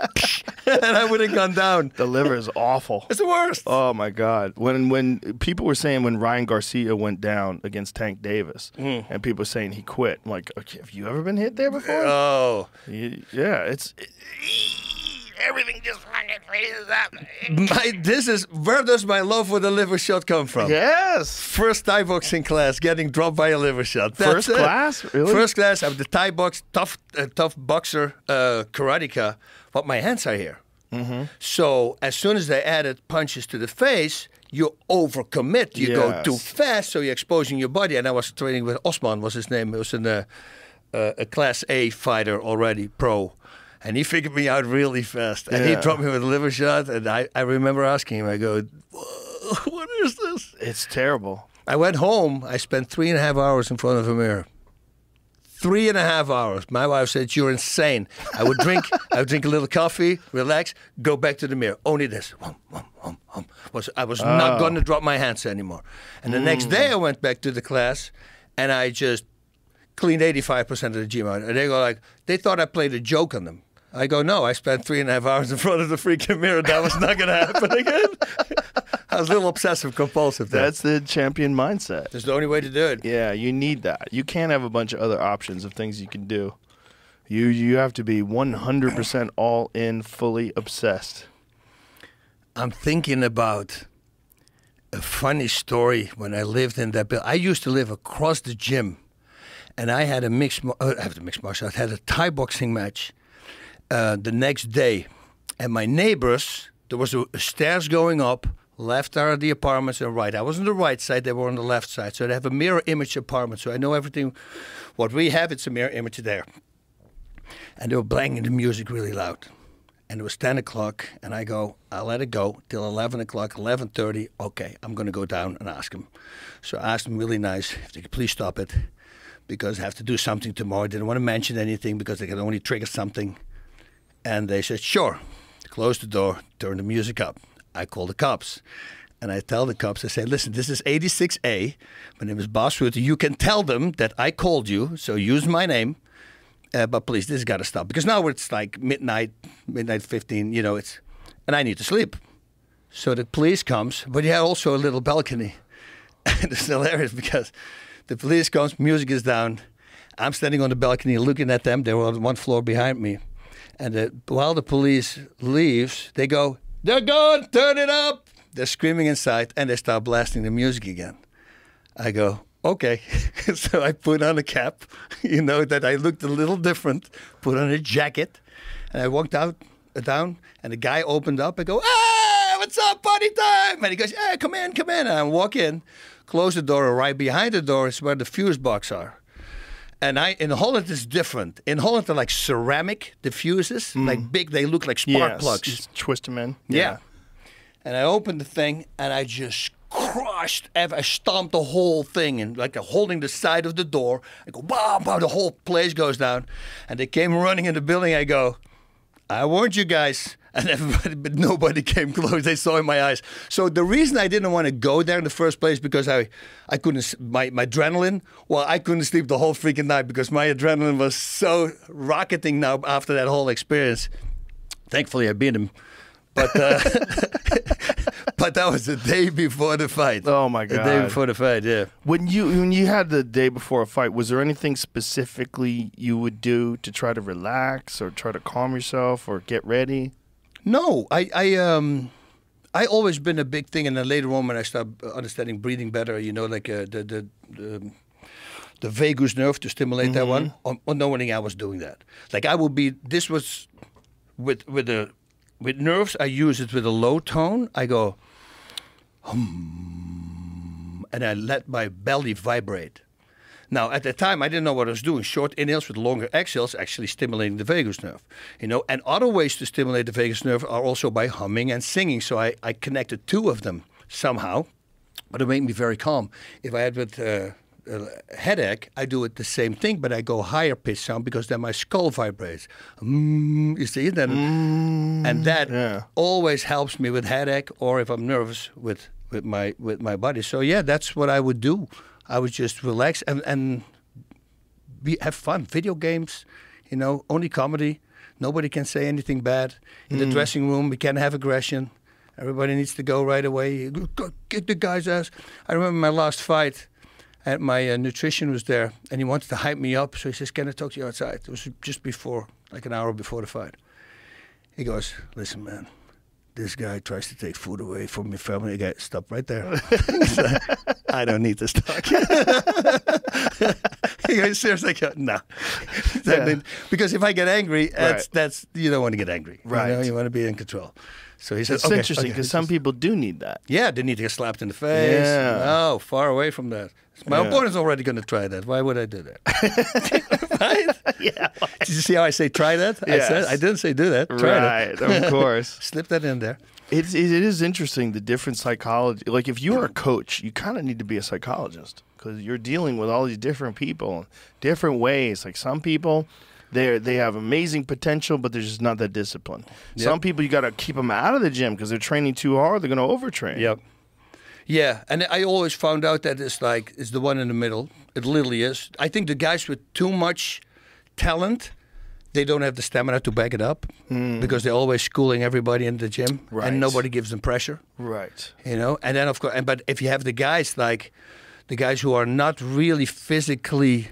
And I would have gone down. The liver is awful. It's the worst. Oh, my God. When people were saying when Ryan Garcia went down against Tank Davis, and people were saying he quit, I'm like, okay, have you ever been hit there before? Oh. Yeah, everything just fucking freezes up. Where does my love for the liver shot come from? Yes. First Thai boxing class, getting dropped by a liver shot. First class? Really? First class. I'm the Thai tough boxer, karateka, but my hands are here. Mm-hmm. So as soon as they added punches to the face, you overcommit. You go too fast, so you're exposing your body. And I was training with Osman, was his name. He was a Class A fighter already, pro. And he figured me out really fast. And he dropped me with a liver shot. And I remember asking him, I go, what is this? It's terrible. I went home. I spent 3.5 hours in front of a mirror. 3.5 hours. My wife said, "You're insane." I would drink a little coffee, relax, go back to the mirror. Only this. I was not going to drop my hands anymore. And the next day I went back to the class and I just cleaned 85% of the gym out. And they go like, they thought I played a joke on them. I go, no, I spent 3.5 hours in front of the freaking mirror. That was not going to happen again. I was a little obsessive compulsive there. That's the champion mindset. That's the only way to do it. Yeah, you need that. You can't have a bunch of other options of things you can do. You have to be 100% all in, fully obsessed. I'm thinking about a funny story when I lived in that building. I used to live across the gym, and I had a mixed martial art. I had a Thai boxing match the next day, and my neighbors, there was a stairs going up. Left are the apartments and right. I was on the right side, they were on the left side. So they have a mirror image apartment. So I know everything. What we have, it's a mirror image there. And they were banging the music really loud. And it was 10 o'clock, and I go, I'll let it go till 11 o'clock, 11:30. Okay, I'm going to go down and ask them. So I asked them really nice if they could please stop it because I have to do something tomorrow. I didn't want to mention anything because they could only trigger something. And they said, sure. Close the door, turn the music up. I call the cops. And I tell the cops, I say, listen, this is 86A. My name is Bas Rutten. You can tell them that I called you, so use my name. But please, this has got to stop. Because now it's like midnight 15, you know, and I need to sleep. So the police comes, but he had also a little balcony. And it's hilarious because the police comes, music is down. I'm standing on the balcony looking at them. They were on one floor behind me. And while the police leaves, they go, they're gone, turn it up. They're screaming inside, and they start blasting the music again. I go, okay. So I put on a cap, you know, that I looked a little different, put on a jacket, and I walked down, and the guy opened up. I go, ah, what's up, party time? And he goes, yeah, come in. And I walk in, close the door, and right behind the door is where the fuse box are. And in Holland, it's different. In Holland, they're like ceramic diffusers, like big. They look like spark plugs. Just twist them in. Yeah. And I opened the thing, and I just crushed. I stomped the whole thing, and like holding the side of the door. I go, wow, the whole place goes down. And they came running in the building. I go, I warned you guys. And everybody, but nobody came close. They saw in my eyes. So the reason I didn't want to go there in the first place because I couldn't, my adrenaline, well, I couldn't sleep the whole freaking night because my adrenaline was so rocketing now after that whole experience. Thankfully, I beat him. But but that was the day before the fight. Oh my God! The day before the fight, yeah. When you had the day before a fight, was there anything specifically you would do to try to relax or try to calm yourself or get ready? No, I always been a big thing, and then later on when I started understanding breathing better, you know, like the vagus nerve to stimulate that one. Unknowingly, I was doing that. Like I would be. This was with nerves. I use it with a low tone. I go, and I let my belly vibrate. Now, at the time, I didn't know what I was doing. Short inhales with longer exhales, actually stimulating the vagus nerve. You know, and other ways to stimulate the vagus nerve are also by humming and singing. So I connected two of them somehow, but it made me very calm. If I had a headache, I do it the same thing, but I go higher pitch sound because then my skull vibrates. You see, and that always helps me with headache or if I'm nervous with my body. So yeah, that's what I would do. I would just relax and have fun. Video games, you know, only comedy. Nobody can say anything bad. In the dressing room, we can't have aggression. Everybody needs to go right away. Kick the guy's ass. I remember my last fight, and my nutrition was there, and he wanted to hype me up. So he says, can I talk to you outside? It was just before, like an hour before the fight. He goes, listen, man. This guy tries to take food away from my family. I go, stop right there. I don't need this talk. He goes, seriously? I go, no. Because if I get angry, that's you don't want to get angry. Right. You know, you want to be in control. So he said, It's okay, interesting because some people do need that. Yeah, they need to get slapped in the face. Yeah. No, far away from that. My opponent's already going to try that. Why would I do that? Right? Yeah. Did you see how I say try that? Yes. I didn't say do that. Try Right, that. of course. Slip that in there. It is interesting, the different psychology. Like, if you're a coach, you kind of need to be a psychologist because you're dealing with all these different people, different ways. Like, some people, they have amazing potential, but they're just not that disciplined. Yep. Some people, you got to keep them out of the gym because they're training too hard. They're going to overtrain. Yep. Yeah, and I always found out that it's the one in the middle. It literally is. I think the guys with too much talent, they don't have the stamina to back it up because they're always schooling everybody in the gym, Right. and nobody gives them pressure. Right. You know, and then of course, but if you have the guys like the guys who are not really physically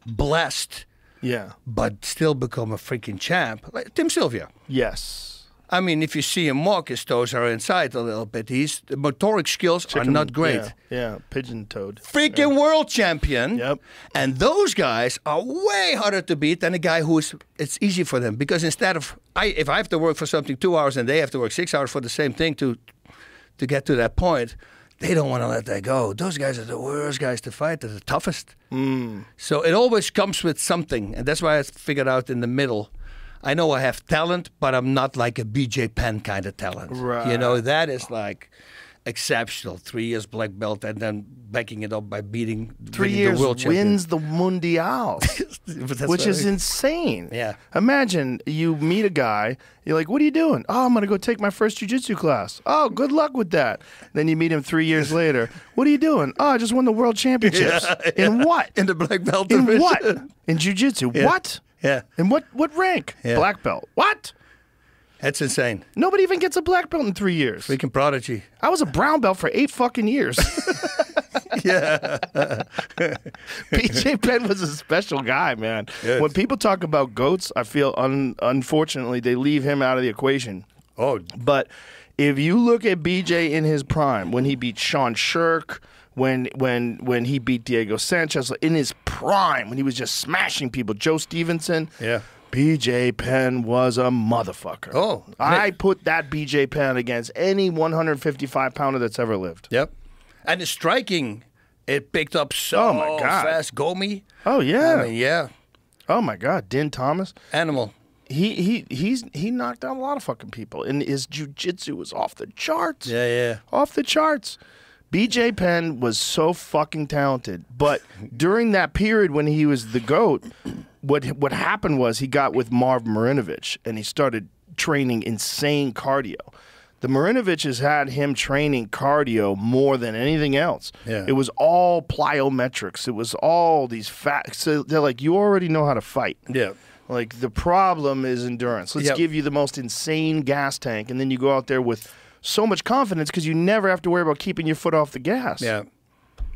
blessed, Yeah. but still become a freaking champ, like Tim Sylvia. Yes. I mean, if you see him walk, his toes are inside a little bit. The motoric skills are not great. Yeah. Pigeon-toed. Freaking world champion. Yep. And those guys are way harder to beat than a guy it's easy for them. Because instead of, if I have to work for something 2 hours and they have to work 6 hours for the same thing to get to that point, they don't want to let that go. Those guys are the worst guys to fight. They're the toughest. So it always comes with something. And that's why I figured out in the middle, I know I have talent, but I'm not like a BJ Penn kind of talent. Right. You know, that is like exceptional. 3 years black belt and then backing it up by beating 3 winning years the world champion. wins the Mundial, But that's which what is I- insane. Yeah. Imagine you meet a guy, you're like, what are you doing? Oh, I'm going to go take my first jiu-jitsu class. Oh, good luck with that. Then you meet him 3 years later. What are you doing? Oh, I just won the world championships. In what? in the black belt In division. what? In jiu-jitsu. Yeah. What? Yeah, And what rank? Yeah. Black belt. What? that's insane. Nobody even gets a black belt in 3 years. Freaking prodigy. I was a brown belt for 8 fucking years. Yeah. BJ Penn was a special guy, man. Yes. When people talk about GOATs, I feel unfortunately they leave him out of the equation. Oh, But if you look at BJ in his prime, when he beat Sean Shirk, when he beat Diego Sanchez, in his prime, when he was just smashing people, Joe Stevenson, yeah. BJ Penn was a motherfucker. Oh, I put that BJ Penn against any 155-pounder that's ever lived. Yep. And the striking, it picked up so Oh, my God. fast. Gomi. Oh yeah. I mean, yeah. Oh my God, Din Thomas. Animal. He knocked out a lot of fucking people, and his jiu-jitsu was off the charts. Yeah, yeah. Off the charts. BJ Penn was so fucking talented, but during that period when he was the GOAT, what happened was he got with Marv Marinovich, and he started training insane cardio. The Marinoviches had him training cardio more than anything else. Yeah. It was all plyometrics. It was all these facts. So they're like, you already know how to fight. Yeah. Like, the problem is endurance. Let's Yep. give you the most insane gas tank, and then you go out there with so much confidence because you never have to worry about keeping your foot off the gas. Yeah.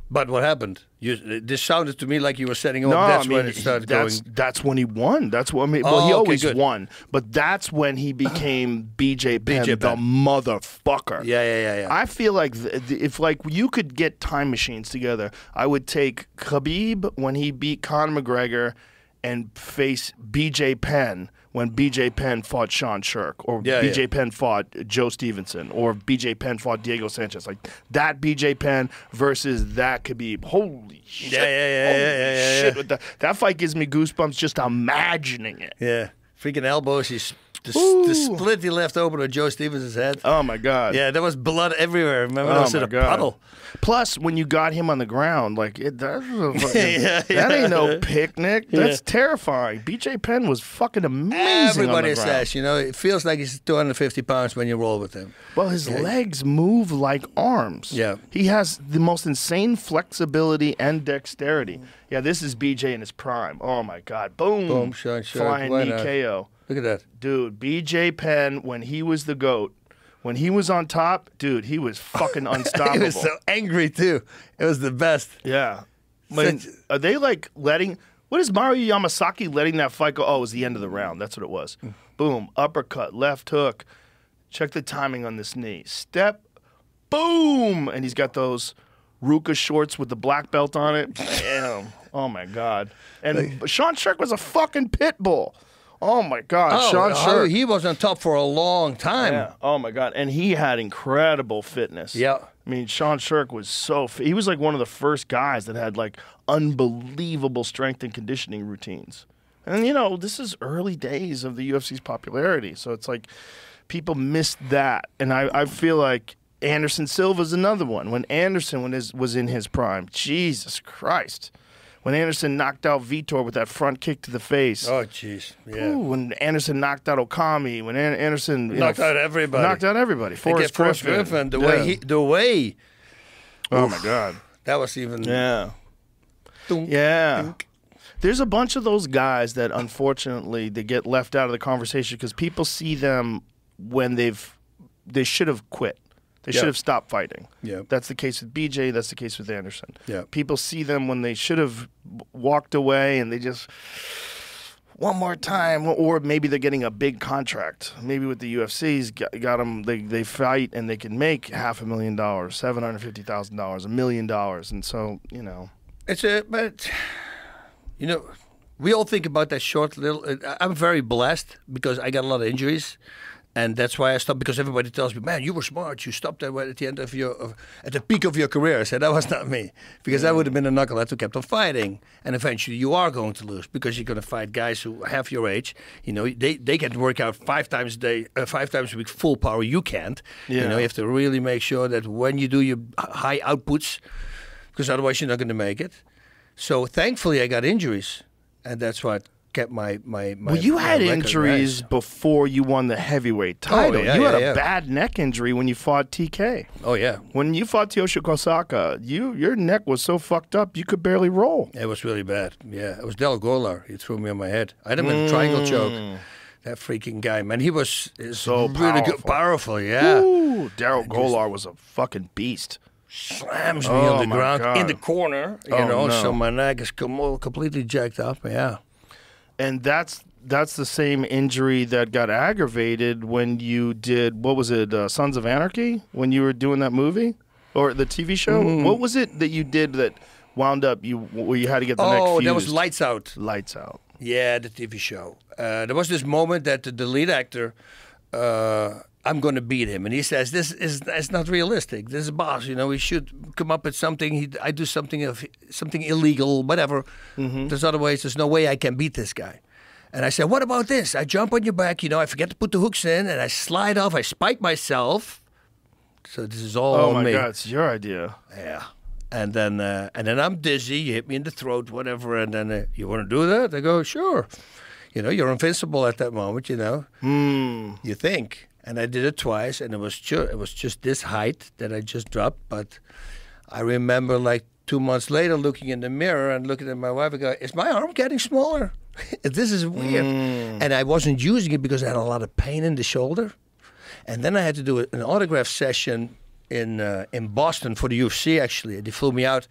But what happened? This sounded to me like you were setting him No, up. That's I mean, when it started going. that's when he won. That's what I mean. Oh, Well, he okay, always good. won, but that's when he became BJ Penn, BJ the Penn. motherfucker. Yeah. I feel like if like you could get time machines together, I would take Khabib when he beat Conor McGregor and face BJ Penn when BJ Penn fought Sean Shirk, or Yeah, BJ yeah. Penn fought Joe Stevenson, or BJ Penn fought Diego Sanchez. Like that BJ Penn versus that Khabib. Holy shit. Yeah. Shit. With that fight gives me goosebumps just imagining it. Yeah. Freaking elbows. The Ooh. split he left open with Joe Stevens' head. Oh my God. Yeah, there was blood everywhere. Remember, Oh there was my in a God. puddle. Plus, when you got him on the ground, like that Yeah. ain't no picnic. That's terrifying. BJ Penn was fucking amazing. Everybody on the ground. says, you know, it feels like he's 250 pounds when you roll with him. Well, his legs move like arms. Yeah. He has the most insane flexibility and dexterity. Yeah, this is BJ in his prime. Oh my God! Boom, Boom, Sean Sharp. flying Why knee not? KO. Look at that. Dude, BJ Penn, when he was the GOAT, when he was on top, dude, he was fucking unstoppable. He was so angry, too. It was the best. Yeah. When, are they like letting, what is Mario Yamasaki letting that fight go? Oh, it was the end of the round. That's what it was. Boom, uppercut, left hook. Check the timing on this knee. Step, boom. And he's got those Ruka shorts with the black belt on it. Damn. Oh, my God. And Sean Shirk was a fucking pit bull. Oh my God, Sean Sherk. He was on top for a long time. Yeah. Oh my God, and he had incredible fitness. Yeah. I mean, Sean Sherk was so fit. He was like one of the first guys that had like unbelievable strength and conditioning routines. And you know, this is early days of the UFC's popularity, so it's like people missed that. And I feel like Anderson Silva's another one. When Anderson was in his prime, Jesus Christ. When Anderson knocked out Vitor with that front kick to the face. Oh, jeez. Yeah. Ooh, when Anderson knocked out Okami. When Anderson knocked out everybody. Knocked out everybody. Forrest Griffin. The way. Oh my God. That was even. Yeah. Dunk, Yeah. dunk. There's a bunch of those guys that unfortunately they get left out of the conversation because people see them when they should have quit. They should have stopped fighting. Yeah. That's the case with BJ. That's the case with Anderson. Yeah. People see them when they should have walked away and they just one more time, or maybe they're getting a big contract. Maybe with the UFC's got them. They fight and they can make $500,000, $750,000, $1 million, and so you know. But you know, we all think about that short little. I'm very blessed because I got a lot of injuries. And that's why I stopped, because everybody tells me, man, you were smart. You stopped at the end of at the peak of your career. I said, that was not me. Because I would have been a knucklehead who kept on fighting. And eventually you are going to lose because you're going to fight guys who half your age. You know, they can work out 5 times a day, 5 times a week, full power. You can't. Yeah. You know, you have to really make sure that when you do your high outputs, because otherwise you're not going to make it. So thankfully I got injuries. And that's what kept my well, you had injuries before you won the heavyweight title. Yeah, you had yeah. a bad neck injury when you fought TK. Oh, yeah. When you fought Tyoshi Kosaka, your neck was so fucked up you could barely roll. It was really bad. Yeah, it was Del Golar. He threw me on my head. I had him in a triangle choke. That freaking guy, man. He was so really good, powerful. Yeah. Ooh, Daryl Golar was a fucking beast. Slams me on the ground God. in the corner. You know, so my neck is completely jacked up. Yeah. And that's the same injury that got aggravated when you did, what was it, Sons of Anarchy? When you were doing that movie? Or the TV show? What was it that you did that wound up, where you had to get the neck fused? Oh, that was Lights Out. Lights Out. Yeah, the TV show. There was this moment that the lead actor, I'm going to beat him. And he says, that's not realistic. This is Bas, you know, we should come up with something. I do something illegal, whatever. There's other ways. There's no way I can beat this guy. And I said, what about this? I jump on your back, you know, I forget to put the hooks in, and I slide off. I spike myself. So this is all Oh, on my me. God, it's your idea. Yeah. And then I'm dizzy. You hit me in the throat, whatever. And then you want to do that? I go, sure. You know, you're invincible at that moment, you know. You think. And I did it twice, and it was just this height that I just dropped. But I remember like 2 months later looking in the mirror and looking at my wife and go, is my arm getting smaller? This is weird. And I wasn't using it because I had a lot of pain in the shoulder. And then I had to do an autograph session in Boston for the UFC, actually. They flew me out.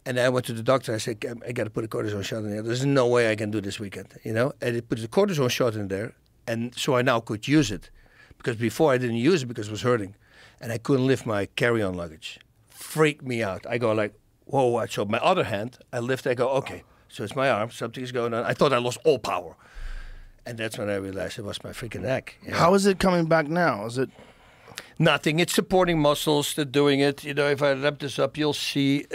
And I went to the doctor. I said, I got to put a cortisone shot in there. There's no way I can do this weekend, you know. And they put the cortisone shot in there. And so I now could use it. Because before I didn't use it because it was hurting. And I couldn't lift my carry-on luggage. Freaked me out. I go like, whoa, what? So my other hand, I lift, I go, okay. So it's my arm, something's going on. I thought I lost all power. And that's when I realized it was my freaking neck. Yeah. How is it coming back now? Is it? Nothing. It's supporting muscles. They're doing it. You know, if I wrap this up, you'll see.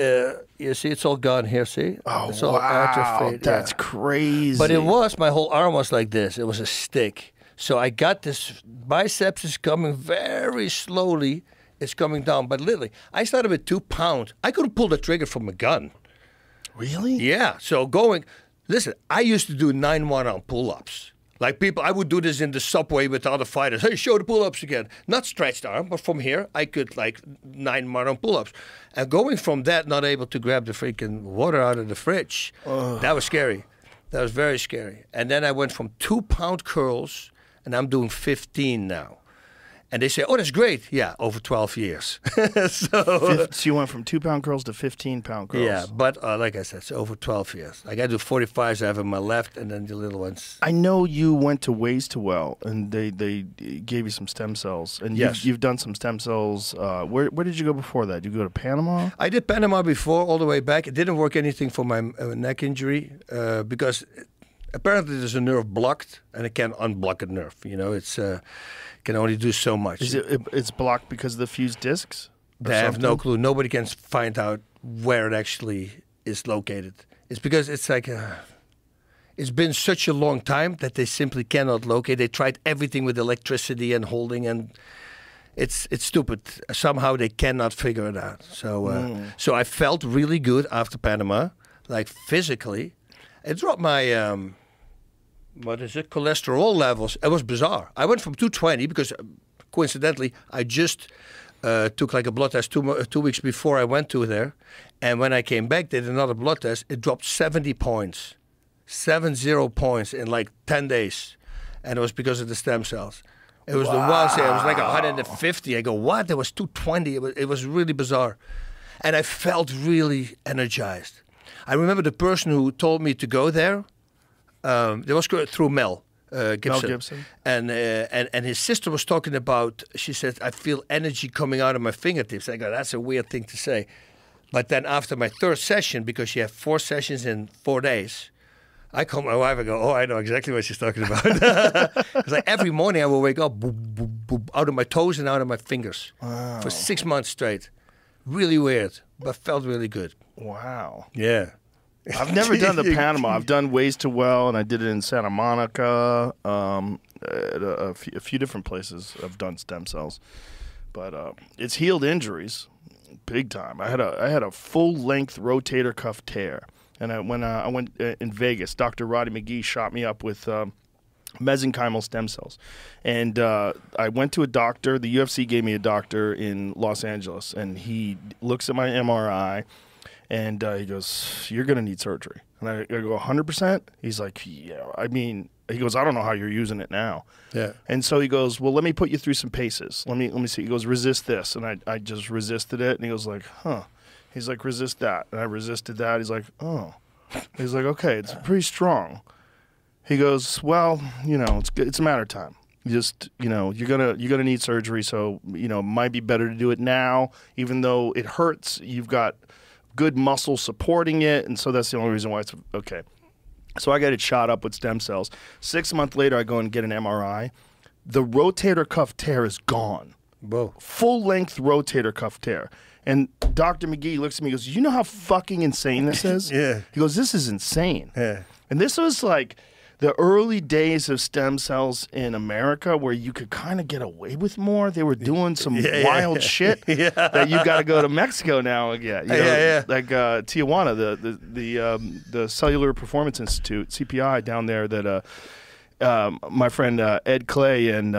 You see, it's all gone here. See? Oh, it's all wow. atrophied. That's Yeah. crazy. But it was, my whole arm was like this. It was a stick. So I got this, biceps is coming very slowly. It's coming down. But literally, I started with 2 pounds. I couldn't pull the trigger from a gun. Really? Yeah. So listen, I used to do 9 1-arm pull-ups. Like people, I would do this in the subway with other fighters. Hey, show the pull-ups again. Not stretched arm, but from here, I could like 9 1-arm pull-ups. And going from that, not able to grab the freaking water out of the fridge, that was scary. That was very scary. And then I went from 2-pound curls, and I'm doing 15 now. And they say, oh, that's great. Yeah, over 12 years. So you went from 2-pound curls to 15-pound curls. Yeah, but like I said, it's over 12 years. I got to do 45s. I have on my left, and then the little ones. I know you went to Ways to Well, and they gave you some stem cells. And yes. you've done some stem cells. Where did you go before that? Did you go to Panama? I did Panama before, all the way back. It didn't work anything for my neck injury because Apparently, there's a nerve blocked, and it can unblock a nerve. You know, it's can only do so much. It's blocked because of the fused discs? They have no clue. Nobody can find out where it actually is located. It's because it's like it's been such a long time that they simply cannot locate. They tried everything with electricity and holding, and it's stupid. Somehow they cannot figure it out. So I felt really good after Panama, like physically. It dropped my cholesterol levels. It was bizarre. I went from 220 because coincidentally I just took like a blood test 2 weeks before I went to there, and when I came back, did another blood test. It dropped 70 points, 70 points in like 10 days, and it was because of the stem cells. It was the wild thing. It was like 150. I go, what? It was 220. It was really bizarre, and I felt really energized. I remember the person who told me to go there. It was through Mel Gibson. And his sister was talking about. She said, "I feel energy coming out of my fingertips." I go, "That's a weird thing to say." But then after my third session, because she had 4 sessions in 4 days, I call my wife and go, "Oh, I know exactly what she's talking about." It's like every morning I will wake up, boop, boop, boop, out of my toes and out of my fingers for 6 months straight. Really weird, but felt really good. Wow. Yeah. I've never done the Panama. I've done Ways to Well, and I did it in Santa Monica. At a few different places I've done stem cells. But it's healed injuries big time. I had a full-length rotator cuff tear. And when I went in Vegas, Dr. Roddy McGee shot me up with mesenchymal stem cells. And I went to a doctor. The UFC gave me a doctor in Los Angeles, and he looks at my MRI, and he goes, "You're going to need surgery." And I go, 100%? He's like, "Yeah." I mean, he goes, "I don't know how you're using it now." Yeah. And so he goes, "Well, let me put you through some paces. Let me see." He goes, "Resist this." And I just resisted it. And he goes like, "Huh." He's like, "Resist that." And I resisted that. He's like, "Oh." He's like, "Okay, it's pretty strong." He goes, "Well, you know, it's a matter of time. Just, you know, you're gonna need surgery, so, you know, it might be better to do it now, even though it hurts. You've got good muscle supporting it, and so that's the only reason why it's okay." So I got it shot up with stem cells. 6 months later, I go and get an MRI. The rotator cuff tear is gone. Whoa. Full-length rotator cuff tear. And Dr. McGee looks at me and goes, "You know how fucking insane this is?" Yeah. He goes, "This is insane." Yeah. And this was like the early days of stem cells in America, where you could kind of get away with more. They were doing some wild shit that you got to go to Mexico now again. You know, like Tijuana, the Cellular Performance Institute, CPI down there. That my friend Ed Clay and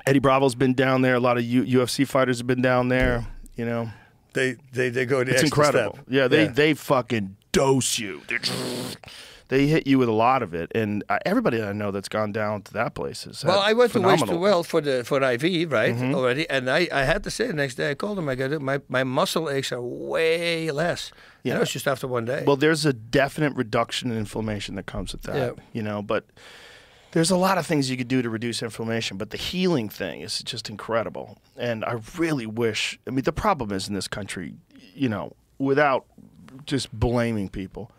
Eddie Bravo's been down there. A lot of UFC fighters have been down there. You know, They go the it's extra incredible. step. Yeah, they fucking dose you. They hit you with a lot of it, and everybody I know that's gone down to that place is Well, I went phenomenal. to Ways to Well for IV, right, already, and I had to say the next day I called him. I go, my muscle aches are way less. Yeah, and it was just after 1 day. Well, there's a definite reduction in inflammation that comes with that. Yeah. You know, but there's a lot of things you could do to reduce inflammation, but the healing thing is just incredible. And I really wish. I mean, the problem is in this country, you know, without just blaming people,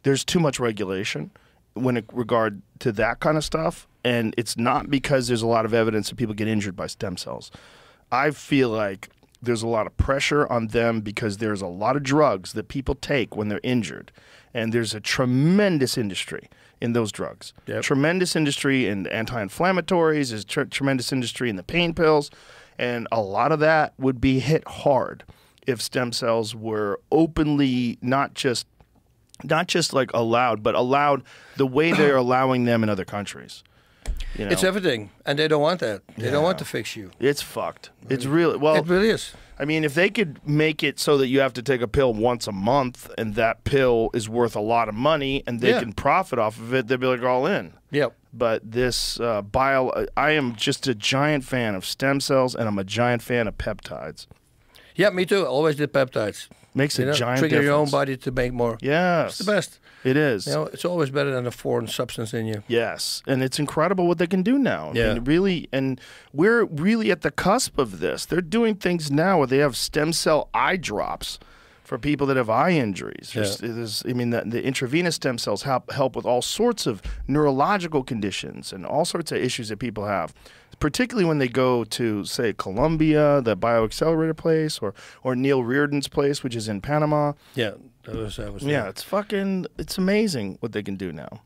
there's too much regulation when it regard to that kind of stuff, and it's not because there's a lot of evidence that people get injured by stem cells. I feel like there's a lot of pressure on them because there's a lot of drugs that people take when they're injured, and there's a tremendous industry in those drugs. Yep. Tremendous industry in anti-inflammatories, there's tremendous industry in the pain pills, and a lot of that would be hit hard if stem cells were openly not just like allowed, but allowed the way they're allowing them in other countries. You know? It's everything, and they don't want that. They don't want to fix you. It's fucked. It's really well. It really is. I mean, if they could make it so that you have to take a pill once a month, and that pill is worth a lot of money, and they can profit off of it, they'd be like all in. Yep. But this I am just a giant fan of stem cells, and I'm a giant fan of peptides. Yeah, me too. Always did peptides. Makes a giant trigger difference. your own body to make more. Yes. It's the best. It is. You know, it's always better than a foreign substance in you. Yes, and it's incredible what they can do now. Yeah. I mean, really, and we're really at the cusp of this. They're doing things now where they have stem cell eye drops for people that have eye injuries. Yeah. I mean, the intravenous stem cells help with all sorts of neurological conditions and all sorts of issues that people have, particularly when they go to, say, Colombia, the bioaccelerator place, or Neil Reardon's place, which is in Panama. Yeah, that was Yeah, it's amazing what they can do now.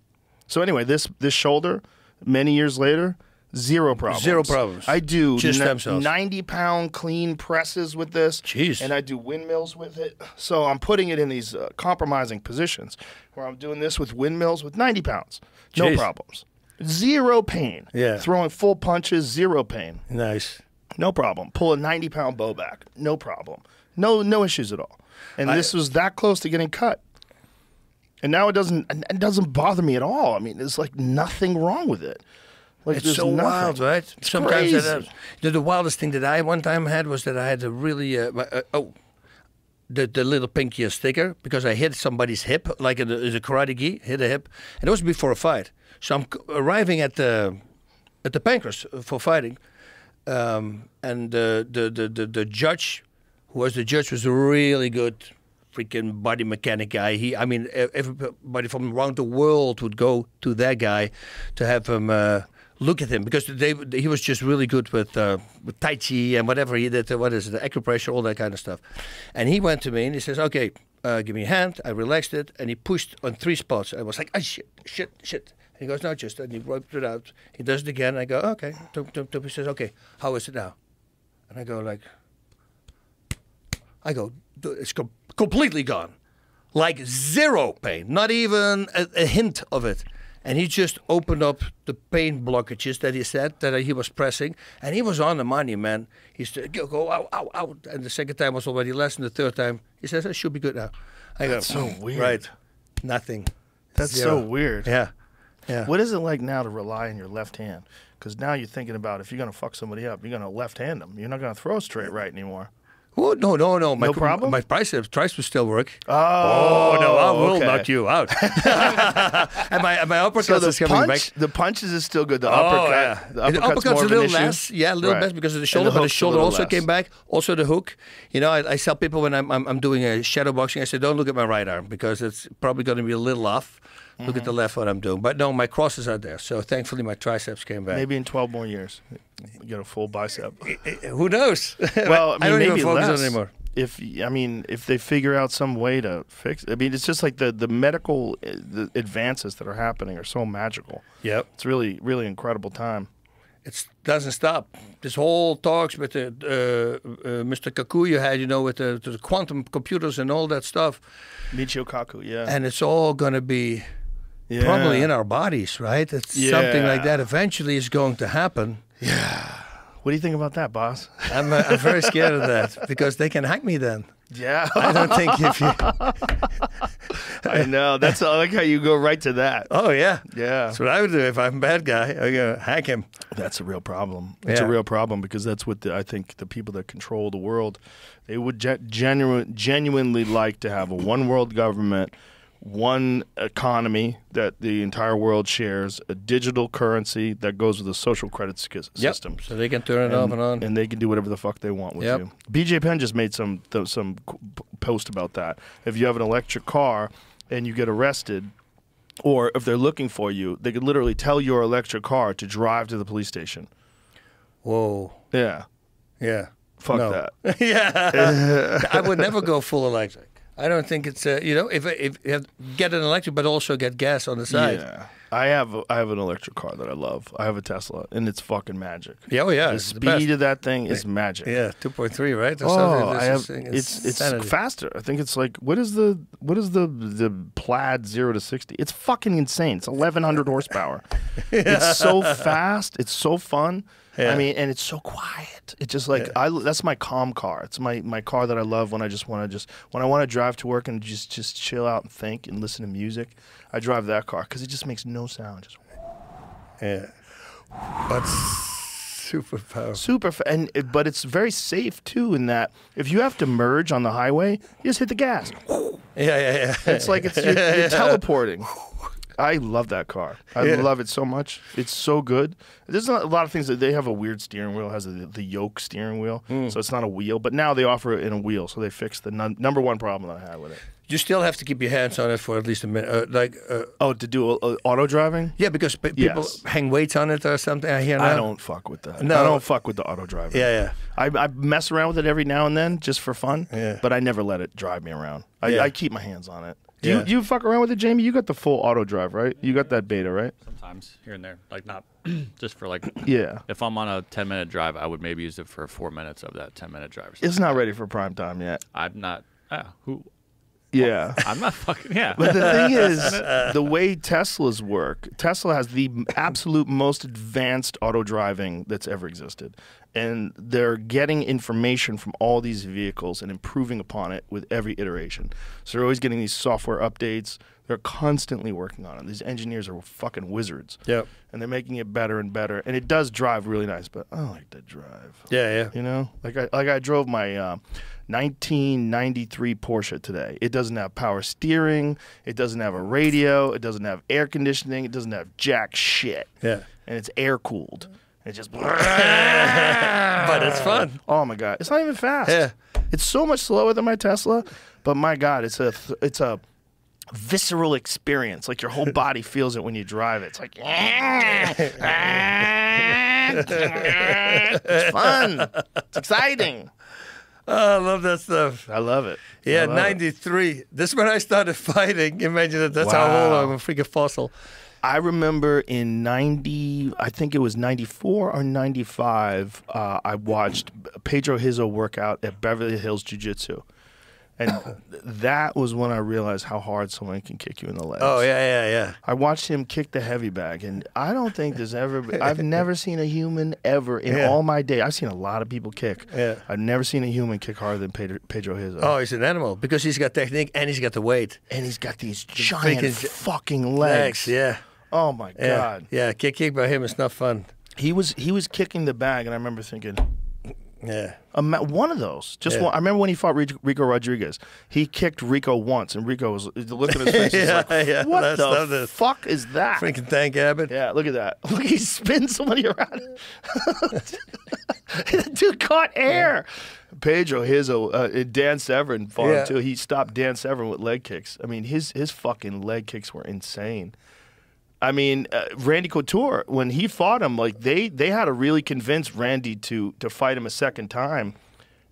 So anyway, this shoulder, many years later, zero problems. Zero problems. I do Just stem cells. 90-pound clean presses with this. Jeez. And I do windmills with it. So I'm putting it in these compromising positions where I'm doing this with windmills with 90 pounds. No Jeez. problems. Zero pain. Yeah. Throwing full punches, zero pain. Nice. No problem. Pull a 90-pound bow back. No problem. No issues at all. And this was that close to getting cut. And now it doesn't bother me at all. I mean, there's like nothing wrong with it. Like, It's there's so nothing. wild, right? It's Sometimes crazy. the wildest thing that I one time had was that I had a really the little pinky sticker because I hit somebody's hip, like in a karate gi, hit a hip, and it was before a fight. So I'm arriving at the pancras for fighting, and the judge, who was the judge, was a really good freaking body mechanic guy. Everybody from around the world would go to that guy to have him look at him because he was just really good with Tai Chi and whatever he did. What is it? The acupressure, all that kind of stuff. And he went to me and he says, "Okay, give me a hand." I relaxed it and he pushed on 3 spots. I was like, "Oh shit." And he goes, "No, just," and he wiped it out. He does it again. I go, "Okay." He says, "Okay, how is it now?" And I go it's completely gone. Like zero pain, not even a hint of it. And he just opened up the pain blockages that he said that he was pressing. And he was on the money, man. He said, go, ow, ow, ow. And the second time was already less. And the third time, he says, "I should be good now." I go, That's so weird. Right. Nothing. That's Zero. so weird. Yeah. Yeah. What is it like now to rely on your left hand? Because now you're thinking about if you're going to fuck somebody up, you're going to left hand them. You're not going to throw straight right anymore. Oh, no. No problem? My triceps still work. Oh, no, I will okay. knock you out. and my uppercuts So is coming back. the punches is still good. The Oh, uppercut, yeah. the uppercut's more a of an little issue. less. Yeah, a little Right. less because of the And shoulder, but the hook's a shoulder little also less. came back. Also the hook. You know, I tell people when I'm doing a shadow boxing, I say, don't look at my right arm because it's probably going to be a little off. Look at the left what I'm doing. But no, my crosses are there. So thankfully my triceps came back. Maybe in 12 more years, you get a full bicep. Who knows? Well, I mean, don't maybe even focus on less. it anymore. If they figure out some way to fix it. I mean, it's just like the medical the advances that are happening are so magical. Yep. It's really, really incredible time. It doesn't stop. This whole talks with the Mr. Kaku you had, with the quantum computers and all that stuff. Michio Kaku, yeah. And it's all going to be Yeah. probably in our bodies, right? It's something like that eventually is going to happen. What do you think about that, boss? I'm very scared of that because they can hack me then. Yeah. I don't think if you... I know. I like how you go right to that. Oh, yeah. Yeah. That's what I would do if I'm a bad guy. I go hack him. That's a real problem. It's Yeah. a real problem because that's what I think the people that control the world, they would genuinely like to have a one world government, one economy that the entire world shares, a digital currency that goes with a social credit system. So they can turn it off and on. And they can do whatever the fuck they want with Yep. you. BJ Penn just made some post about that. If you have an electric car and you get arrested, or if they're looking for you, they could literally tell your electric car to drive to the police station. Whoa. Yeah. Yeah. Fuck No. that. Yeah. I would never go full electric. I don't think it's if you have, get an electric but also get gas on the side. Yeah. I have an electric car that I love. I have a Tesla, and it's fucking magic. Yeah, oh yeah. The It's the best. speed of that thing is magic. Yeah, 2.3, right? Or Oh, something. I have. It's It's insanity. faster. I think it's like what is the Plaid 0 to 60? It's fucking insane. It's 1,100 horsepower. It's so fast. It's so fun. Yeah. I mean, and it's so quiet. It's just like that's my calm car. It's my car that I love when I want to drive to work and just chill out and think and listen to music. I drive that car because it just makes no sound. Just Yeah. But super powerful. but it's very safe too in that if you have to merge on the highway, you just hit the gas. Yeah. It's like you're teleporting. I love that car. I love it so much. It's so good. There's not a lot of things that they have a weird steering wheel. It has the yoke steering wheel, so it's not a wheel. But now they offer it in a wheel, so they fixed the number one problem that I had with it. You still have to keep your hands on it for at least a minute. To do auto driving? Yeah, because people hang weights on it or something. I hear now. I don't fuck with that. No. I don't fuck with the auto driving. Yeah. I mess around with it every now and then just for fun, but I never let it drive me around. I keep my hands on it. Do you fuck around with it, Jamie? You got the full auto drive, right? You got that beta, right? Sometimes here and there, like not just for like. Yeah. If I'm on a 10-minute drive, I would maybe use it for 4 minutes of that 10-minute drive. It's not ready for prime time yet. I'm not. Who? Yeah. I'm not fucking. Yeah. But the thing is, the way Teslas work, Tesla has the absolute most advanced auto driving that's ever existed. And they're getting information from all these vehicles and improving upon it with every iteration. So they're always getting these software updates. They're constantly working on it. These engineers are fucking wizards. Yep. And they're making it better and better. And it does drive really nice, but I don't like that drive. Yeah. You know? Like I drove my 1993 Porsche today. It doesn't have power steering. It doesn't have a radio. It doesn't have air conditioning. It doesn't have jack shit. Yeah. And it's air cooled. It just. But it's fun. Oh my god, it's not even fast. Yeah. It's so much slower than my Tesla, but my god, it's a visceral experience. Like your whole body feels it when you drive it. It's like it's fun. It's exciting. Oh, I love that stuff. I love it. Yeah, love 93. This is when I started fighting. Imagine that. That's how old I'm, a freaking fossil. I remember in 90, I think it was 94 or 95, I watched Pedro Hizzo work out at Beverly Hills Jiu-Jitsu. And that was when I realized how hard someone can kick you in the legs. Oh, yeah. I watched him kick the heavy bag, and I don't think I've never seen a human ever in all my day. I've seen a lot of people kick. Yeah. I've never seen a human kick harder than Pedro Hizzo. Oh, he's an animal because he's got technique and he's got the weight. And he's got these giant fucking legs. Yeah. Oh, my God. Yeah, kick by him is not fun. He was kicking the bag, and I remember thinking... Yeah. One of those. One. I remember when he fought Rico Rodriguez. He kicked Rico once, and Rico was looking at his face. Like, what the fuck is that? Freaking Tank Abbott. Yeah, look at that. Look, he spins somebody around. Dude caught air. Pedro Hizzo, Dan Severn fought him too. He stopped Dan Severn with leg kicks. I mean, his fucking leg kicks were insane. I mean, Randy Couture, when he fought him, like they had to really convince Randy to fight him a second time,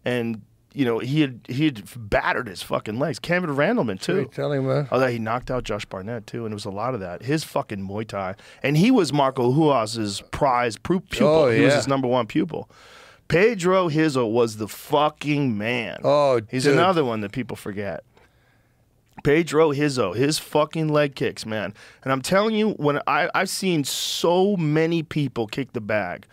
and you know he had battered his fucking legs. Cameron Randleman too. Tell him, man. Oh, he knocked out Josh Barnett too, and it was a lot of that. His fucking Muay Thai, and he was Marco Huas's prize pupil. Oh, He was his #1 pupil. Pedro Hizzo was the fucking man. Oh, he's dude. another one that people forget. Pedro Hizzo, his fucking leg kicks, man. And I'm telling you, when I've seen so many people kick the bag.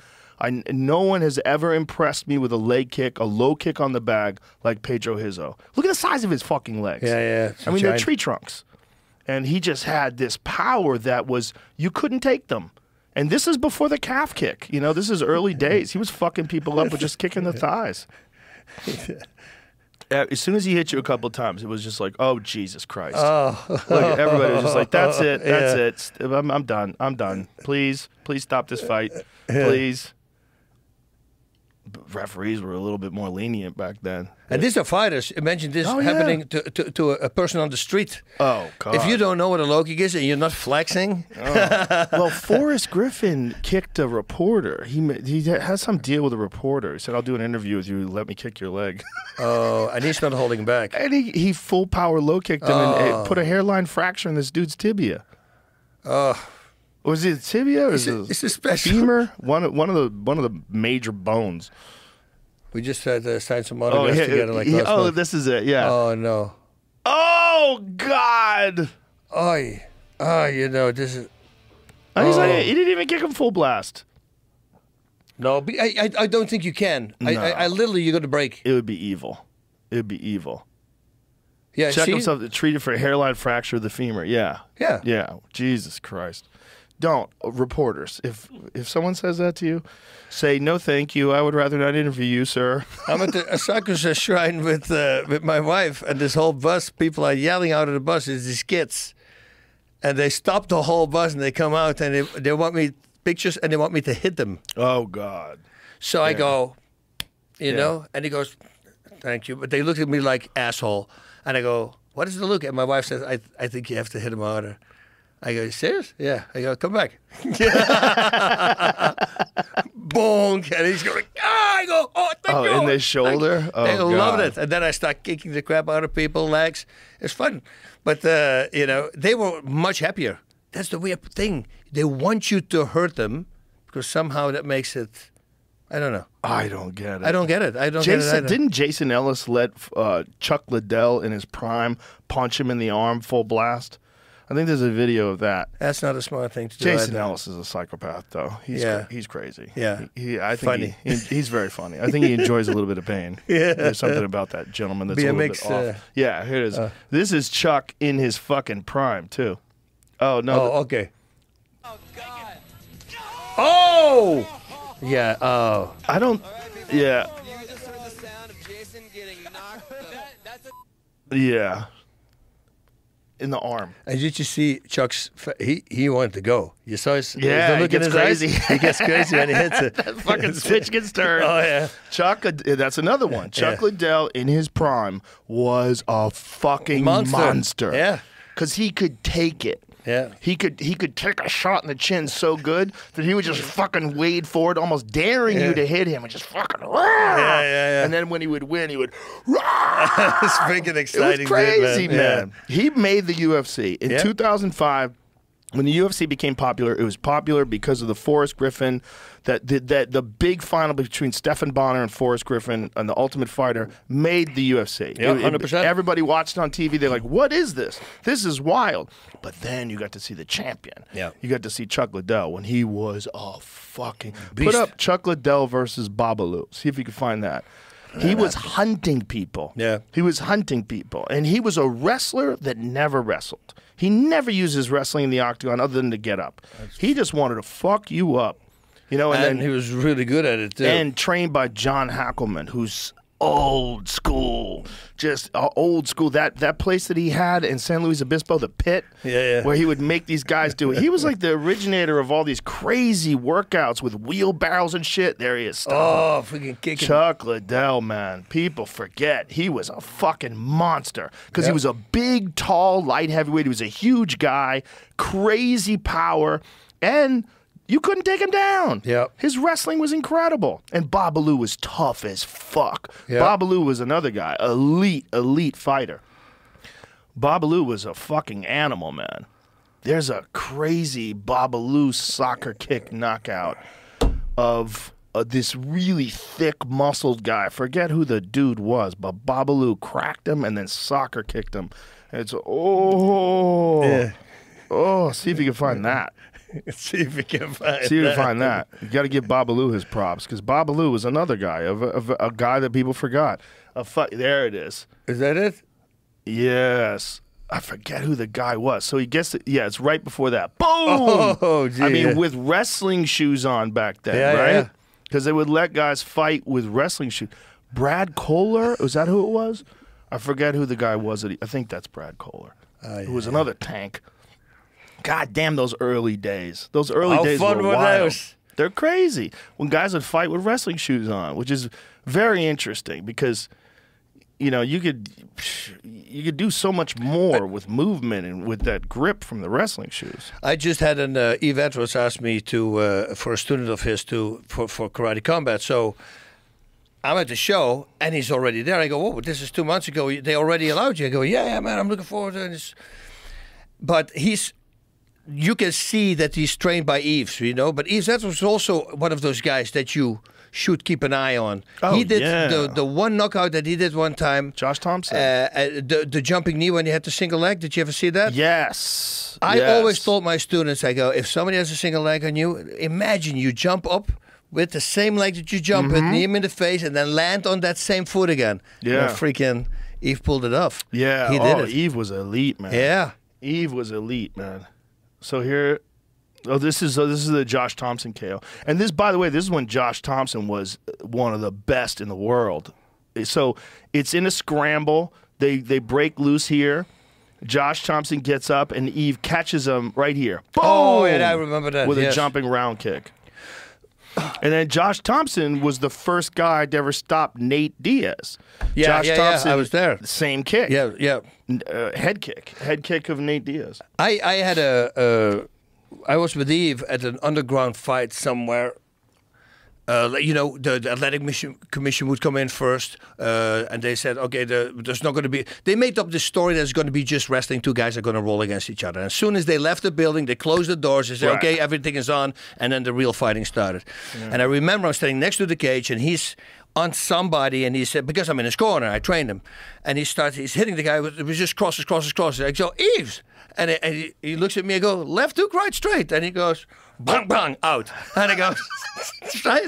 No one has ever impressed me with a leg kick, a low kick on the bag like Pedro Hizzo. Look at the size of his fucking legs. Yeah. I mean, they're tree trunks. And he just had this power that was, you couldn't take them. And this is before the calf kick. You know, this is early days. He was fucking people up with just kicking the thighs. As soon as he hit you a couple of times, it was just like, oh, Jesus Christ. Oh. Look, everybody was just like, that's it. That's it. I'm done. I'm done. Please stop this fight. Please. Referees were a little bit more lenient back then. And these are fighters. Imagine this happening to a person on the street. Oh, God. If you don't know what a low kick is and you're not flexing. Oh. Well, Forrest Griffin kicked a reporter. He has some deal with a reporter. He said, I'll do an interview with you. Let me kick your leg. Oh, and he's not holding back. And he full power low kicked him and put a hairline fracture in this dude's tibia. Oh. Was it tibia or It's a special femur? One of the major bones. We just had to sign some autographs together like last month. This is it. Yeah. Oh no. Oh God. Oh, you know this is. He didn't even kick him full blast. No, I don't think you can. No. I literally you're gonna break. It would be evil. It would be evil. Yeah. Check himself treated for a hairline fracture of the femur. Yeah. Yeah. Yeah. Jesus Christ. Don't, reporters, if someone says that to you, say, no thank you, I would rather not interview you, sir. I'm at the Asakusa shrine with my wife, and this whole bus, people are yelling out of the bus, it's these kids. And they stop the whole bus and they come out and they want me pictures and they want me to hit them. Oh, God. So I go, you know, and he goes, thank you. But they look at me like asshole. And I go, what is the look? And my wife says, I think you have to hit him harder. I go, serious? Yeah. I go, come back. Bonk. And he's going, I go, thank you. Oh, in the shoulder? Oh, they God. loved it. And then I start kicking the crap out of people's legs. It's fun. But, you know, they were much happier. That's the weird thing. They want you to hurt them because somehow that makes it, I don't know. I don't get it. I don't get it. I don't get it either. Didn't Jason Ellis let Chuck Liddell in his prime punch him in the arm full blast? I think there's a video of that. That's not a smart thing to do. Jason Ellis is a psychopath, though. He's crazy. Yeah. I think Funny. He's very funny. I think he enjoys a little bit of pain. Yeah. There's something about that gentleman that's a little bit off. Yeah, here it is. This is Chuck in his fucking prime, too. Oh, no. Oh, okay. Oh, God. Oh! Yeah, oh. I don't... Yeah. You just heard the sound of Jason getting knocked. Yeah. In the arm. And did you see Chuck's... He wanted to go. You saw his... Yeah, the look he in gets his crazy. eyes? He gets crazy when he hits it. That fucking switch gets turned. Oh, yeah. Chuck, that's another one. Chuck Liddell in his prime was a fucking monster. Yeah. Because he could take it. Yeah. He could take a shot in the chin so good that he would just fucking wade forward, almost daring you to hit him, and just fucking yeah. And then when he would win, he would It's freaking exciting. It was crazy, dude, man. He made the UFC. In Yeah. 2005, when the UFC became popular, it was popular because of the Forrest Griffin, that the big final between Stephan Bonner and Forrest Griffin and the Ultimate Fighter made the UFC. Yeah, 100%. Everybody watched on TV. They're like, what is this? This is wild. But then you got to see the champion. Yeah. You got to see Chuck Liddell when he was a fucking... Beast. Put up Chuck Liddell versus Babalu. See if you can find that. He was hunting people. Yeah. He was hunting people. And he was a wrestler that never wrestled. He never used his wrestling in the octagon other than to get up. He just wanted to fuck you up. You know, And then he was really good at it, too. and trained by John Hackelman, who's old school, just old school. That place that he had in San Luis Obispo, the pit, where he would make these guys do it. He was like the originator of all these crazy workouts with wheelbarrows and shit. There he is. Oh, freaking kicking. Chuck Liddell, man. People forget he was a fucking monster because he was a big, tall, light heavyweight. He was a huge guy, crazy power, and you couldn't take him down. Yep. His wrestling was incredible. And Babalu was tough as fuck. Yep. Babalu was another guy, elite fighter. Babalu was a fucking animal, man. There's a crazy Babalu soccer kick knockout of this really thick, muscled guy. I forget who the dude was, but Babalu cracked him and then soccer kicked him. And it's, see if you can find that. See if you can find See if you can find that. You got to give Babalu his props because Babalu was another guy, of a guy that people forgot. There it is. Is that it? Yes. I forget who the guy was. So he gets it. Yeah, it's right before that. Boom! Oh, gee. I mean, with wrestling shoes on back then, Yeah, right? yeah. Because they would let guys fight with wrestling shoes. Brad Kohler? Was that who it was? I forget who the guy was. I think that's Brad Kohler. Who was another tank. God damn, those early days. Those early days fun were were wild. those? They're crazy. When guys would fight with wrestling shoes on, which is very interesting because, you know, you could do so much more with movement and with that grip from the wrestling shoes. I just had an Yvette was asked me to for a student of his for karate combat. So I'm at the show and he's already there. I go, oh, this is 2 months ago. They already allowed you. I go, yeah, man. I'm looking forward to this. But you can see that he's trained by Yves, you know. But Yves, that was also one of those guys that you should keep an eye on. Oh, he did yeah. the one knockout that he did one time. Josh Thompson. The jumping knee when he had the single leg. Did you ever see that? Yes. I always told my students, I go, if somebody has a single leg on you, imagine you jump up with the same leg that you jump with, knee him in the face, and then land on that same foot again. Yeah. And freaking Yves pulled it off. Yeah. He did it. Yves was elite, man. Yeah. Yves was elite, man. So here, this is the Josh Thompson KO. And this, by the way, this is when Josh Thompson was one of the best in the world. So it's in a scramble. They break loose here. Josh Thompson gets up, and Eve catches him right here. Boom! Oh, yeah, I remember that. With yes. a jumping round kick. And then Josh Thompson was the first guy to ever stop Nate Diaz. Yeah, Josh Thompson, I was there. Same kick. Yeah. Head kick of Nate Diaz. I had I was with Eve at an underground fight somewhere. The athletic commission would come in first, and they said, okay, there's not going to be... They made up this story that's going to be just wrestling. Two guys are going to roll against each other. And as soon as they left the building, they closed the doors. They said, Right. okay, everything is on. And then the real fighting started. Yeah. And I remember I'm standing next to the cage, and he's on somebody, and he said, because I'm in his corner, I trained him. And he's hitting the guy. It was just crosses. I go, Eves! And he looks at me and goes, left hook, right straight. And he goes, bang, bang, out. And I go,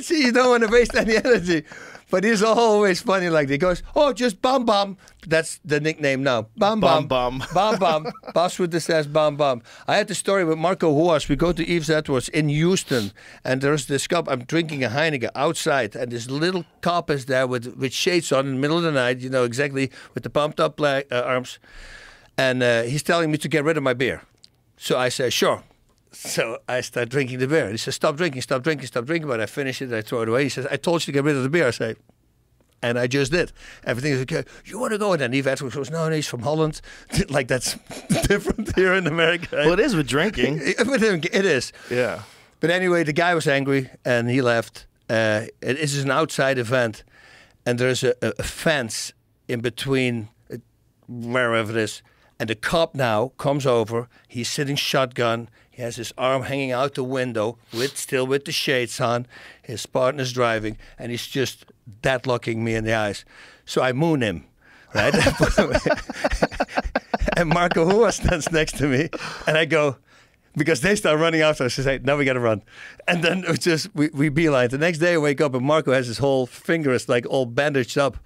see, you don't want to waste any energy. But he's always funny like that. He goes, oh, just bam, bam. That's the nickname now. Bam, bam. Bam, Bam, bam. Bas Rutten says bam, bam. I had the story with Marco Huas. We go to Yves Edwards in Houston. And there's this cup. I'm drinking a Heineken outside. And this little cop is there with shades on in the middle of the night, exactly, with the pumped up arms. And he's telling me to get rid of my beer. So I say, sure. So I start drinking the beer. He says, stop drinking. But I finish it, I throw it away. He says, I told you to get rid of the beer. I say, and I just did. Everything is okay. You want to go? And then Eve Edwards goes, no, he's from Holland. Like, that's different here in America. Well, it is with drinking. It is. Yeah. But anyway, the guy was angry, and he left. It is an outside event, and there's a fence in between wherever it is. And the cop now comes over. He's sitting shotgun. He has his arm hanging out the window, still with the shades on. His partner's driving, and he's just deadlocking me in the eyes. So I moon him, right? And Marco Hua stands next to me, and I go, because they start running after us. I say, now we got to run. And then it's just, we beeline. The next day I wake up, and Marco has his whole finger is like all bandaged up.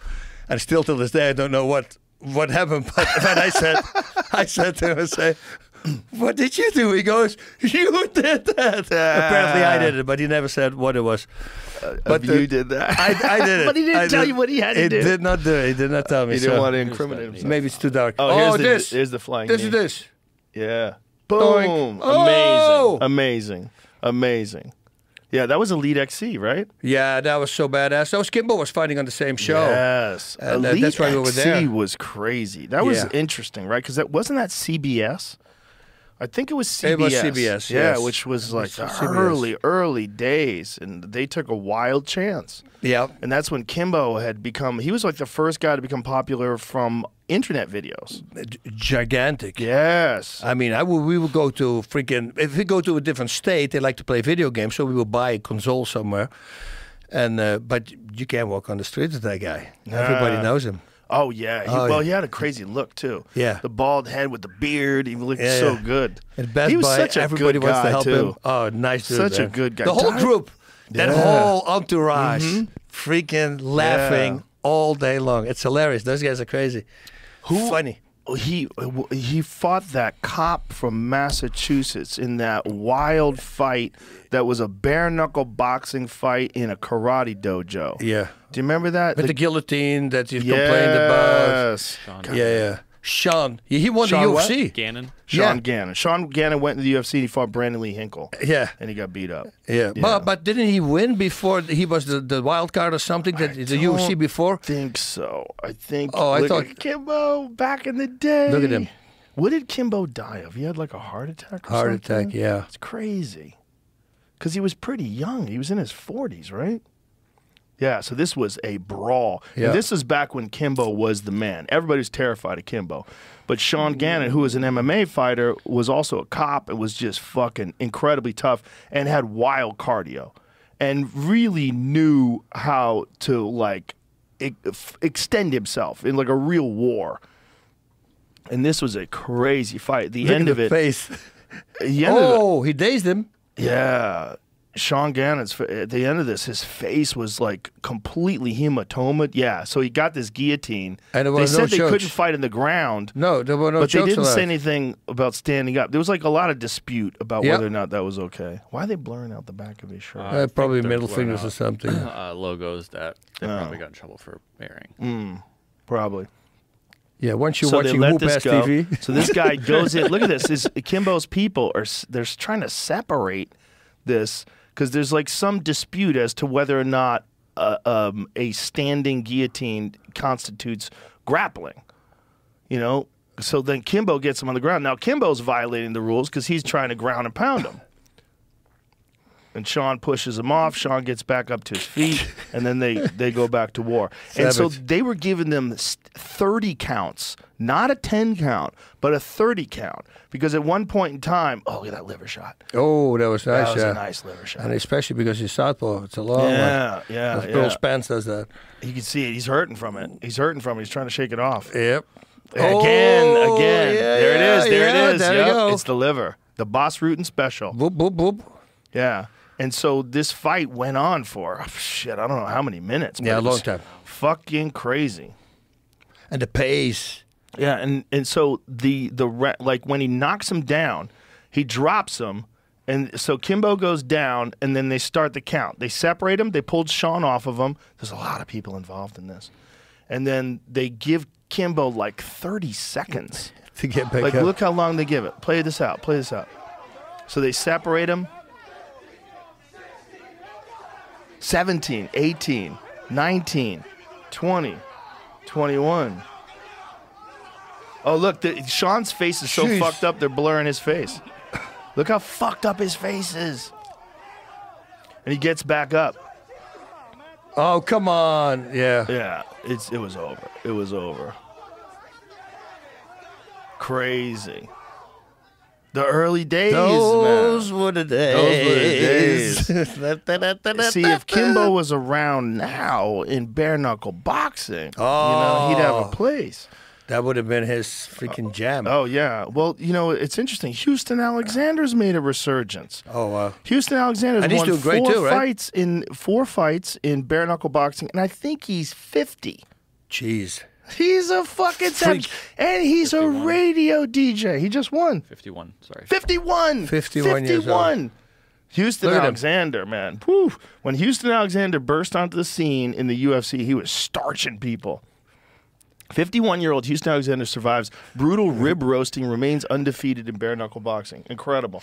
And still till this day, I don't know what happened, but I said to him, I say, what did you do? He goes, you did that. Apparently I did it, but he never said what it was. But you did that. I did it. But he didn't tell you what he had to do. He did not do it. He did not tell me. He didn't want to incriminate himself. Maybe it's too dark. Oh, here's here's the flying This knee. is this. Yeah. Doink. Boom. Oh! Amazing. Yeah, that was Elite XC, right? Yeah, that was so badass. That was Kimbo was fighting on the same show. Yes. And Elite that's why we were there. XC was crazy. That was interesting, right? Because wasn't that CBS? I think it was CBS. It was CBS, yeah, yes. which was like the CBS. early days, and they took a wild chance. Yeah. And that's when Kimbo had become, he was like the first guy to become popular from internet videos. Gigantic. Yes. I mean, we would go to freaking, if we go to a different state, they like to play video games, so we would buy a console somewhere. And but you can't walk on the street with that guy. Everybody knows him. Oh, yeah. He had a crazy look, too. Yeah. The bald head with the beard. He looked so good. And Best he was Buy, such a everybody good wants guy, to help too. him. Oh, nice dude. Such a man. good guy. The whole group, that whole entourage, Mhm. freaking laughing all day long. It's hilarious. Those guys are crazy. Funny. He fought that cop from Massachusetts in that wild fight that was a bare-knuckle boxing fight in a karate dojo. Yeah. Do you remember that? With the guillotine that you've complained about. Yes. Yeah. Sean. He won Sean the what? UFC. Gannon. Sean Gannon. Sean Gannon went to the UFC and he fought Brandon Lee Hinkle. Yeah. And he got beat up. Yeah. But didn't he win before he was the wild card or something? The UFC before? I think so. I think. Oh, I look thought at Kimbo back in the day. Look at him. What did Kimbo die of? He had like a heart attack or Heart something? attack, yeah. It's crazy. Because he was pretty young. He was in his 40s, right? Yeah, so this was a brawl. Yeah. And this is back when Kimbo was the man. Everybody was terrified of Kimbo. But Sean Gannon, who was an MMA fighter, was also a cop and was just fucking incredibly tough and had wild cardio and really knew how to, like, extend himself in, like, a real war. And this was a crazy fight. The Look end at of the it. face. The end of it. He dazed him. Yeah. Sean Gannon's, at the end of this, his face was like completely hematoma. Yeah, so he got this guillotine. And there they was said no they chokes. couldn't fight in the ground. No, there were no but chokes they didn't allowed. say anything about standing up. There was like a lot of dispute about Yep. whether or not that was okay. Why are they blurring out the back of his shirt? Probably they're middle blurring fingers or out, something. logos that they probably got in trouble for airing. Probably. Yeah, once you're So they watching let Whoop this Ass go. TV. So this guy goes in. Look at this. Kimbo's people they're trying to separate this because there's like some dispute as to whether or not a standing guillotine constitutes grappling. You know, so then Kimbo gets him on the ground. Now Kimbo's violating the rules because he's trying to ground and pound him. And Sean pushes him off. Sean gets back up to his feet, and then they go back to war. And so they were giving them 30 counts, not a 10 count, but a 30 count. Because at one point in time, oh, look at that liver shot. Oh, that was nice. That was yeah. a nice liver shot. And especially because he's southpaw, it's a long one. Yeah. Bill Spence does that. You can see it. He's hurting from it. He's trying to shake it off. Yep. Again. Yeah, there it is. There it is. There Yep. you go. It's the liver. The Bas Rutten special. Boop, boop, boop. Yeah. And so this fight went on for, shit, I don't know how many minutes. But Yeah, a it long was time. Fucking crazy. And the pace. Yeah, and so like when he knocks him down, he drops him, and so Kimbo goes down, and then they start the count. They separate him. They pulled Sean off of him. There's a lot of people involved in this. And then they give Kimbo like 30 seconds. To get back Like, up. look how long they give it. Play this out. So they separate him. 17, 18, 19, 20, 21. Oh, look, Sean's face is so Jeez. fucked up, they're blurring his face. Look how fucked up his face is. And he gets back up. Oh, come on. Yeah. Yeah, it was over. It was over. Crazy. The early days, Those man. were the days. See, if Kimbo was around now in bare knuckle boxing, he'd have a place. That would have been his freaking jam. Oh yeah. Well, it's interesting. Houston Alexander's made a resurgence. Oh wow. Houston Alexander's And he's won doing great too, right? four fights in bare knuckle boxing, and I think he's 50. Jeez. He's a fucking savage, and he's 51. a radio DJ. He just won. 51, sorry. 51. 51 years old. Houston Look at him. Alexander, man. Whew. When Houston Alexander burst onto the scene in the UFC, he was starching people. 51-year-old Houston Alexander survives brutal rib roasting, remains undefeated in bare knuckle boxing. Incredible.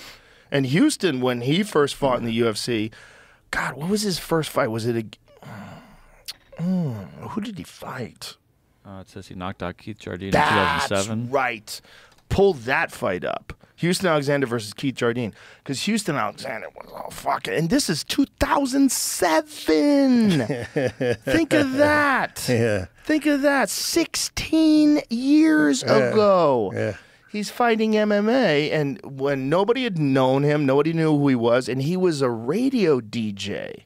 And Houston, when he first fought in the UFC, God, what was his first fight? Was it who did he fight? It says he knocked out Keith Jardine in That's 2007. right. Pull that fight up. Houston Alexander versus Keith Jardine. Because Houston Alexander was all fucking... And this is 2007. Think of that. Yeah. Think of that. 16 years ago. Yeah. He's fighting MMA, and when nobody had known him, nobody knew who he was, and he was a radio DJ.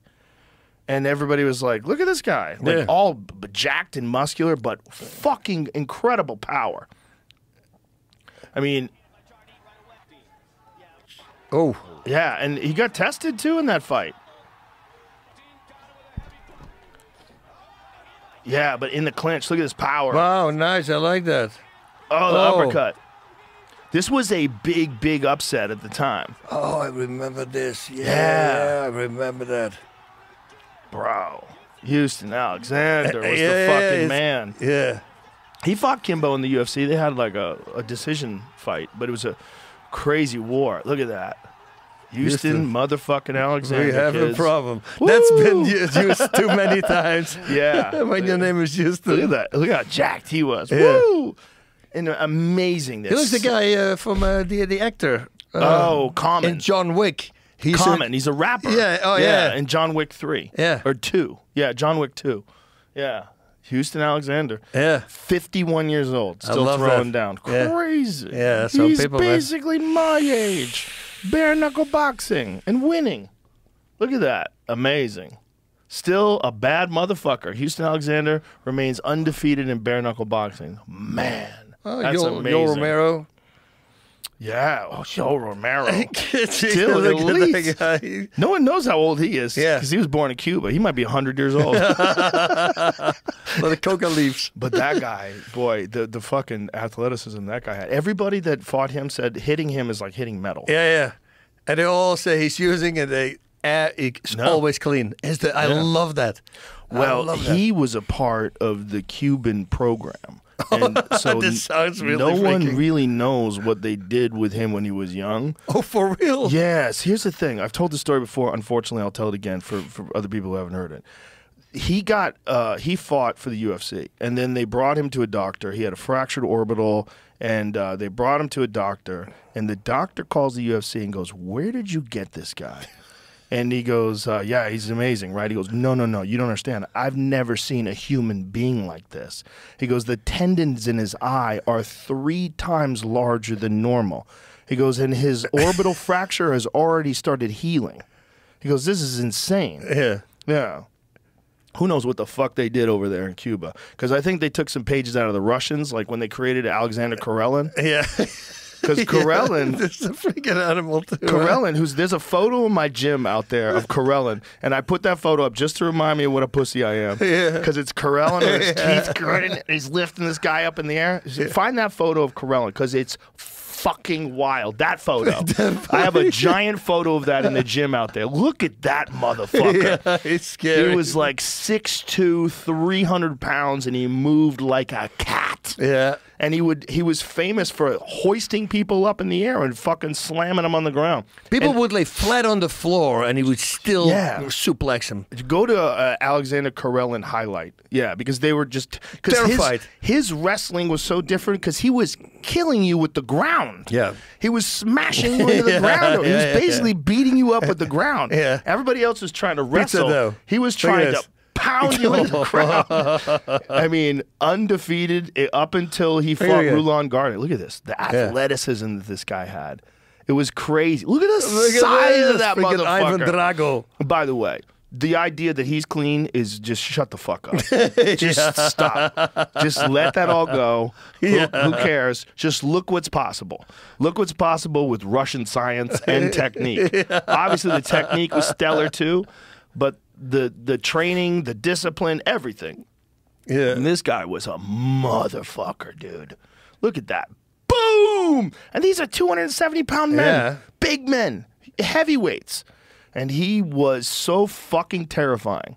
And everybody was like, look at this guy. Like, all jacked and muscular, but fucking incredible power. I mean... Oh. Yeah, and he got tested, too, in that fight. Yeah, but in the clinch, look at his power. Wow, nice. I like that. Oh, the uppercut. This was a big, big upset at the time. Oh, I remember this. Yeah, I remember that. Bro, Houston Alexander was the Yeah, fucking man. Yeah. He fought Kimbo in the UFC. They had like a decision fight, but it was a crazy war. Look at that. Houston motherfucking Alexander. We have kids. a problem. Woo! That's been used too many times. Yeah. When your name is Houston. Look at that. Look how jacked he was. Yeah. Woo! And amazing. He looks the guy from the actor. Common. In John Wick. He's Common. He's a rapper. Yeah, oh, yeah. In John Wick 3. Yeah. Or 2. Yeah, John Wick 2. Yeah. Houston Alexander. Yeah. 51 years old. I Still love throwing that. down. Yeah. Crazy. Yeah, some He's people, man. basically my age. Bare knuckle boxing and winning. Look at that. Amazing. Still a bad motherfucker. Houston Alexander remains undefeated in bare knuckle boxing. Man. That's amazing. Yo Romero. Yeah. Oh, Joe Romero. Still Look at that elite. Guy. No one knows how old he is. Yeah. Because he was born in Cuba. He might be 100 years old. Well, the coca leaves. But that guy, boy, the fucking athleticism that guy had. Everybody that fought him said hitting him is like hitting metal. Yeah. And they all say he's using it. It's always clean. I love that. Well, he was a part of the Cuban program. And so This sounds really no one freaking- really knows what they did with him when he was young. Oh, for real? Yes. Here's the thing. I've told the story before. Unfortunately, I'll tell it again for other people who haven't heard it. He fought for the UFC, and then they brought him to a doctor. He had a fractured orbital, and they brought him to a doctor, and the doctor calls the UFC and goes, "Where did you get this guy?" And he goes, "Yeah, he's amazing, right?" He goes, No, you don't understand. I've never seen a human being like this." He goes, "The tendons in his eye are 3 times larger than normal." He goes, "And his orbital fracture has already started healing." He goes, "This is insane." Yeah. Who knows what the fuck they did over there in Cuba? Because I think they took some pages out of the Russians, like when they created Alexander Karelin. Yeah. Because Karelin, This is a freaking animal too. Karelin, there's a photo in my gym out there of Karelin, and I put that photo up just to remind me of what a pussy I am. Yeah. Because it's Karelin with his teeth gritting, and he's lifting this guy up in the air. Find that photo of Karelin, because it's fucking wild. That photo. I have a giant photo of that in the gym out there. Look at that motherfucker. Yeah, it's scary. He was like 6'2", 300 pounds, and he moved like a cat. Yeah. And he was famous for hoisting people up in the air and fucking slamming them on the ground. People would lay flat on the floor, and he would still Yeah. suplex him. Go to Alexander Karelin highlight. Yeah, because they were just Terrified. His wrestling was so different because he was killing you with the ground. Yeah. He was smashing you into the ground. He was basically beating you up with the ground. Yeah. Everybody else was trying to wrestle. though. He was Look at trying this. to pound you into the ground. I mean, undefeated up until he fought at Rulon Gardner. Look at this. The athleticism that this guy had. It was crazy. Look at the size of that freaking Ivan motherfucker. Drago. By the way, the idea that he's clean is just shut the fuck up. Just stop. Just let that all go. Who cares? Just look what's possible. Look what's possible with Russian science and technique. Obviously, the technique was stellar too, but the training, the discipline, everything. Yeah. And this guy was a motherfucker, dude. Look at that. Boom! And these are 270-pound men. Yeah. Big men. Heavyweights. And he was so fucking terrifying.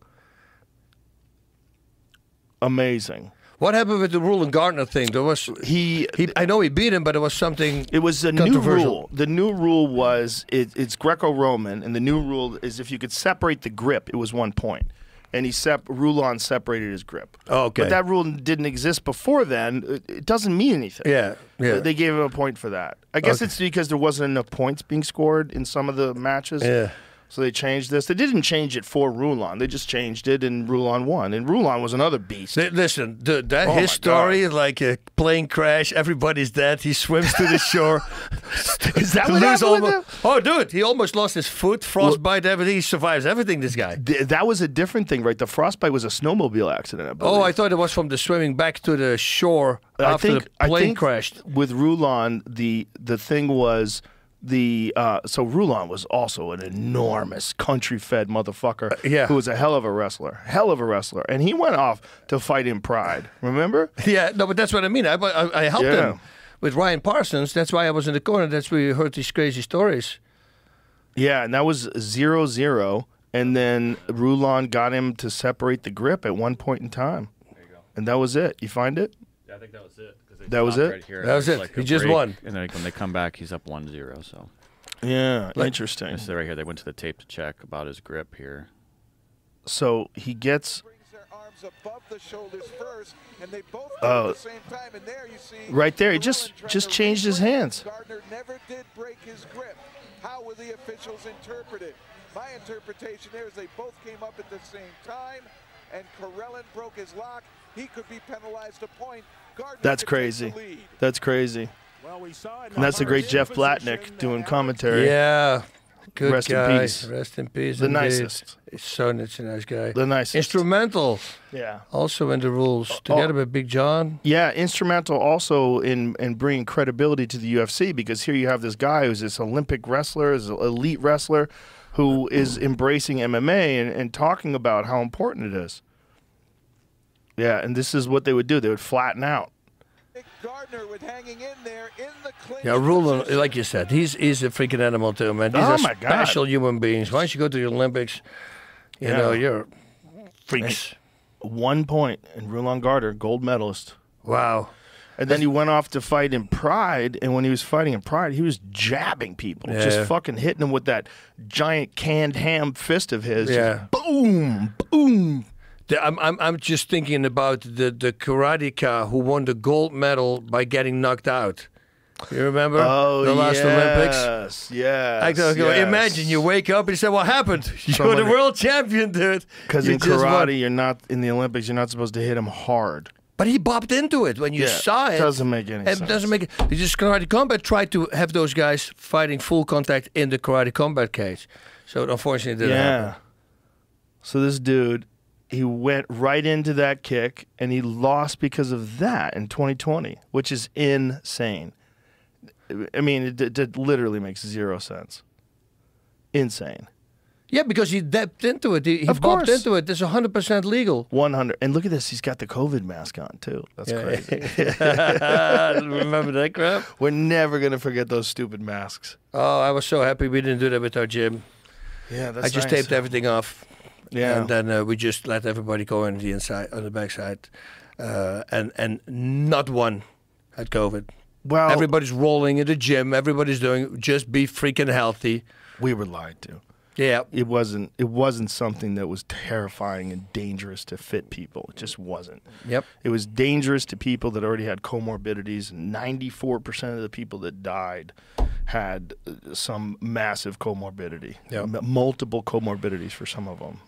Amazing. What happened with the Rulon Gardner thing? There was I know he beat him, but there was something. It was a new controversial. rule. The new rule was it's Greco-Roman, and the new rule is if you could separate the grip, it was 1 point. And Rulon separated his grip. Oh, okay. But that rule didn't exist before then. It doesn't mean anything. Yeah. They gave him a point for that. I guess it's because there wasn't enough points being scored in some of the matches. Yeah. So they changed this. They didn't change it for Rulon. They just changed it, and Rulon won. And Rulon was another beast. Listen, his my story, like a plane crash, everybody's dead. He swims to the shore. Is that what happened with him? Oh, dude, he almost lost his foot, frostbite, everything. He survives everything, this guy. That was a different thing, right? The frostbite was a snowmobile accident, I believe. Oh, I thought it was from the swimming back to the shore after the plane crashed. With Rulon, the thing was so Rulon was also an enormous country-fed motherfucker who was a hell of a wrestler, and he went off to fight in Pride. Remember? Yeah, no, but that's what I mean. I helped him with Ryan Parsons. That's why I was in the corner. That's where you heard these crazy stories. Yeah, and that was 0-0, and then Rulon got him to separate the grip at one point in time. There you go. And that was it. You find it? Yeah, I think that was it. That was it? Right here. That was it. Like He a just break, won. And then when they come back, he's up 1-0. So Yeah, interesting. so right here, they went to the tape to check about his grip here. So he gets above the shoulders first, and they both at the same time. And there you see right there. He just changed his hands. Gardner never did break his grip. How will the officials interpret it? My interpretation there is they both came up at the same time, and Karelin broke his lock. He could be penalized a point. Gardner That's could take crazy. the lead. That's crazy. And that's the great Jeff Blatnick doing commentary. Yeah. Good Rest in guy. peace. Rest in peace. The indeed. nicest. He's so nice, a nice guy. The nicest. Instrumental. Yeah. Also in the rules. Together with Big John. Yeah, instrumental also in bringing credibility to the UFC, because here you have this guy who's this Olympic wrestler, is an elite wrestler, who is embracing MMA and talking about how important it is. Yeah, and this is what they would do. They would flatten out. Gardner with hanging in there in the clinch. Yeah, Rulon, like you said, he's a freaking animal too, man. These are my God. special human beings. Once you go to the Olympics, you know, you're freaks. 1 point, and Rulon Gardner, gold medalist. Wow. And then he went off to fight in Pride, and when he was fighting in Pride, he was jabbing people, just fucking hitting them with that giant canned ham fist of his. Yeah. Just boom, boom. I'm just thinking about the karateka who won the gold medal by getting knocked out. You remember the last Olympics? Yes, Imagine you wake up and you say, "What happened? You're the world champion, dude." Because in karate, you're not in the Olympics. You're not supposed to hit him hard. But he bopped into it when you saw it. It doesn't make any sense. It doesn't make it. He just Karate Combat tried to have those guys fighting full contact in the Karate Combat cage. So unfortunately, it didn't happen. So this dude, he went right into that kick, and he lost because of that in 2020, which is insane. I mean, it literally makes zero sense. Insane. Yeah, because he dipped into it. He bopped into it. It's 100% legal. 100. And look at this. He's got the COVID mask on, too. That's crazy. Remember that crap? We're never going to forget those stupid masks. Oh, I was so happy we didn't do that with our gym. Yeah, that's I just taped everything off. Yeah. And then we just let everybody go on the inside, on the backside. And not one had COVID. Well, everybody's rolling in the gym. Everybody's doing, just be freaking healthy. We were lied to. Yeah, it wasn't something that was terrifying and dangerous to fit people. It just wasn't. Yep. It was dangerous to people that already had comorbidities. 94% of the people that died had some massive comorbidity. Yep. Multiple comorbidities for some of them.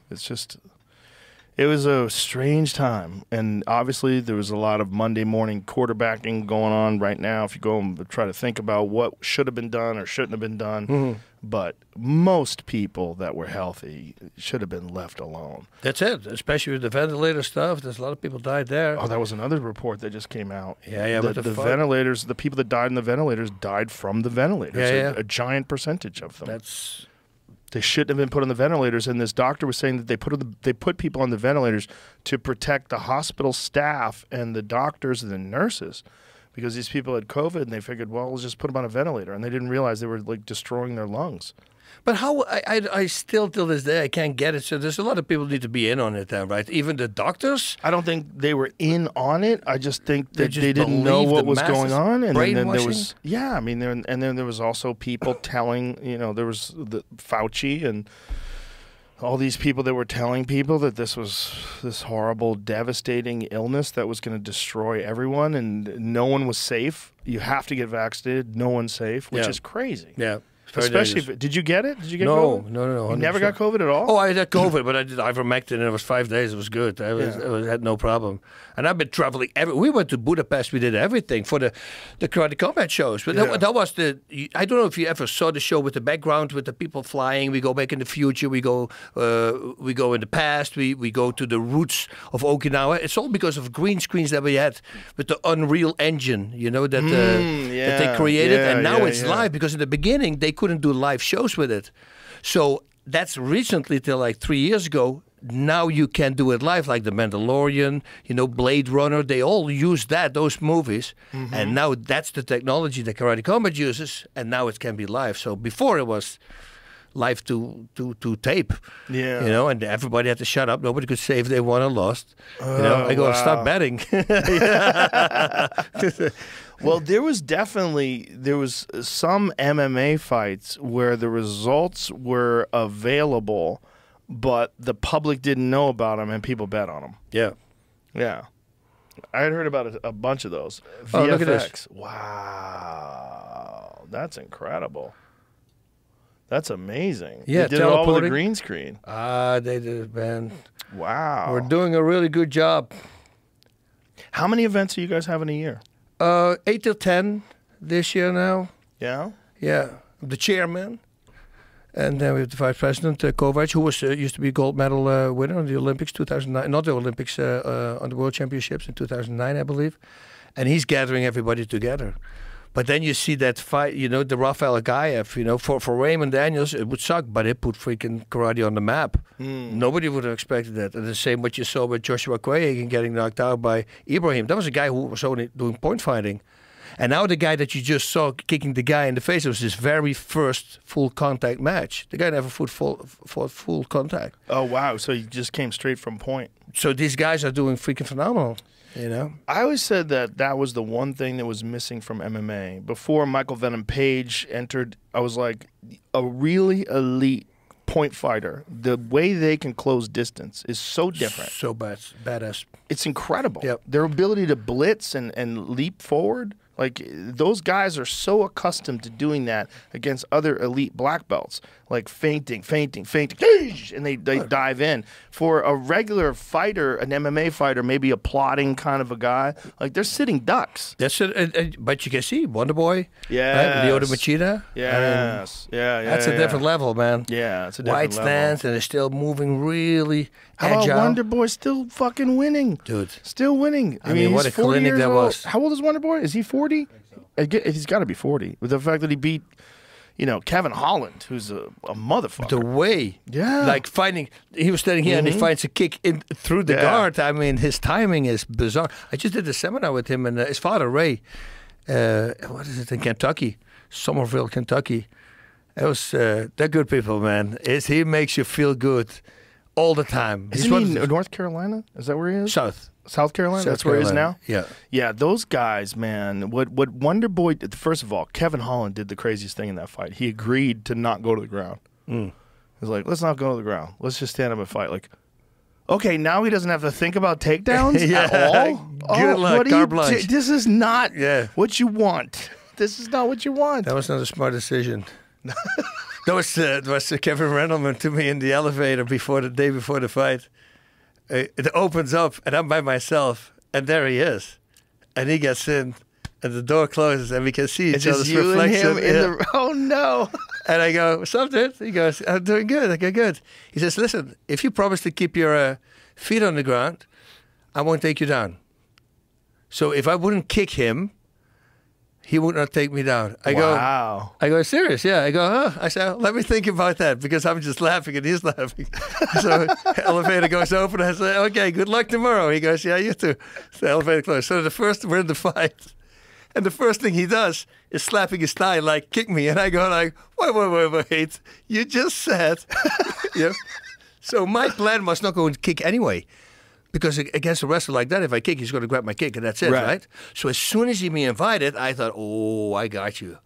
It was a strange time, and obviously there was a lot of Monday morning quarterbacking going on right now. If you go and try to think about what should have been done or shouldn't have been done, but most people that were healthy should have been left alone. That's it, especially with the ventilator stuff. There's a lot of people died there. Oh, that was another report that just came out. Yeah, the ventilators, the people that died in the ventilators died from the ventilators. A giant percentage of them. They shouldn't have been put on the ventilators, and this doctor was saying that they put people on the ventilators to protect the hospital staff and the doctors and the nurses, because these people had COVID, and they figured, well, let's just put them on a ventilator, and they didn't realize they were like destroying their lungs. But how, I still, till this day, I can't get it. So there's a lot of people who need to be in on it then, right? Even the doctors? I don't think they were in on it. I just think that they didn't know what was going on. And then there was, and then there was also people telling, there was the Fauci and all these people that were telling people that this was this horrible, devastating illness that was going to destroy everyone, and no one was safe. You have to get vaccinated. No one's safe, which is crazy. Yeah. Especially did you get it? Did you get COVID? No. You never got COVID at all? Oh, I had COVID, but I did ivermectin, and it was 5 days. It was good. I had no problem. And I've been traveling. We went to Budapest. We did everything for the Karate Combat shows. But that was I don't know if you ever saw the show with the background, with the people flying. We go back in the future. We go in the past. We go to the roots of Okinawa. It's all because of green screens that we had with the Unreal Engine, that they created. And now it's live, because in the beginning, they couldn't do live shows with it. So that's recently, till like 3 years ago. Now you can do it live, like The Mandalorian, Blade Runner. They all use those movies. And now that's the technology that Karate Combat uses, and now it can be live. So before it was live to tape. Yeah. And everybody had to shut up. Nobody could say if they won or lost. I go, stop betting. Well, there was some MMA fights where the results were available, but the public didn't know about them, and people bet on them. Yeah. Yeah. I had heard about a bunch of those. Oh, look at this. Wow. That's incredible. That's amazing. Yeah, they did it all with a green screen. They did it, man. Wow. We're doing a really good job. How many events do you guys have in a year? 8 to 10 this year now. Yeah? Yeah. I'm the chairman. And then we have the vice president, Kovac, who was used to be gold medal winner on the Olympics 2009. Not the Olympics, on the World Championships in 2009, I believe. And he's gathering everybody together. But then you see that fight, the Rafael Agaev, for Raymond Daniels, it would suck, but it put freaking karate on the map. Nobody would have expected that. And the same what you saw with Joshua Quaye getting knocked out by Ibrahim. That was a guy who was only doing point fighting. And now the guy that you just saw kicking the guy in the face, it was his very first full contact match. The guy never fought full contact. Oh, wow. So he just came straight from point. So these guys are doing freaking phenomenal. You know, I always said that was the one thing that was missing from MMA. Before Michael Venom Page entered, I was like, a really elite point fighter, the way they can close distance is so different. So badass. It's incredible. Yep. Their ability to blitz and leap forward. Like, those guys are so accustomed to doing that against other elite black belts, like feinting, and they dive in. For a regular fighter, an MMA fighter, maybe a plotting kind of a guy, like, they're sitting ducks. That's it. But you can see Wonder Boy, yeah, Lyoto Machida. Yes, That's a different level, man. Yeah, it's a different Wide level. stance, and they're still moving really How about agile. Wonder Boy still fucking winning? Dude. Still winning. I mean, what he's a 40 clinic years that old. was. How old is Wonder Boy? Is he 40? He's got to be 40. With the fact that he beat, Kevin Holland, who's a motherfucker. The way, Yeah. like finding, he was standing here and he finds a kick in through the Yeah. guard. I mean, his timing is bizarre. I just did a seminar with him and his father Ray. What is it in Kentucky, Somerville, Kentucky? It was they're good people, man. He makes you feel good all the time. Isn't he in North Carolina? Is that where he is? South Carolina? South That's where he is now? Carolina. Yeah. Yeah, those guys, man. What Wonder Boy did, first of all, Kevin Holland did the craziest thing in that fight. He agreed to not go to the ground. He's like, let's not go to the ground. Let's just stand up and fight. Like, okay, now he doesn't have to think about takedowns at all? Good luck, what carte blanche. This is not Yeah. what you want. This is not what you want. That was not a smart decision. That was Kevin Randleman to me in the elevator the day before the fight. It opens up, and I'm by myself, and there he is. And he gets in, and the door closes, and we can see It's each other's just you and reflection. him in the... Oh, no. And I go, what's up, dude? He goes, I'm doing good. I go, good. He says, listen, if you promise to keep your feet on the ground, I won't take you down. So if I wouldn't kick him, he would not take me down. Wow. I go, serious? Yeah. I go, huh? I said, let me think about that because I'm just laughing and he's laughing. So elevator goes open. I say, okay, good luck tomorrow. He goes, yeah, you too. So the elevator closed. So we're in the fight. And the first thing he does is slapping his thigh like, kick me. And I go like, wait. You just said. Yeah. So my plan was not going to kick anyway. Because against a wrestler like that, if I kick, he's going to grab my kick, and that's it, right? So as soon as he me invited, I thought, oh, I got you.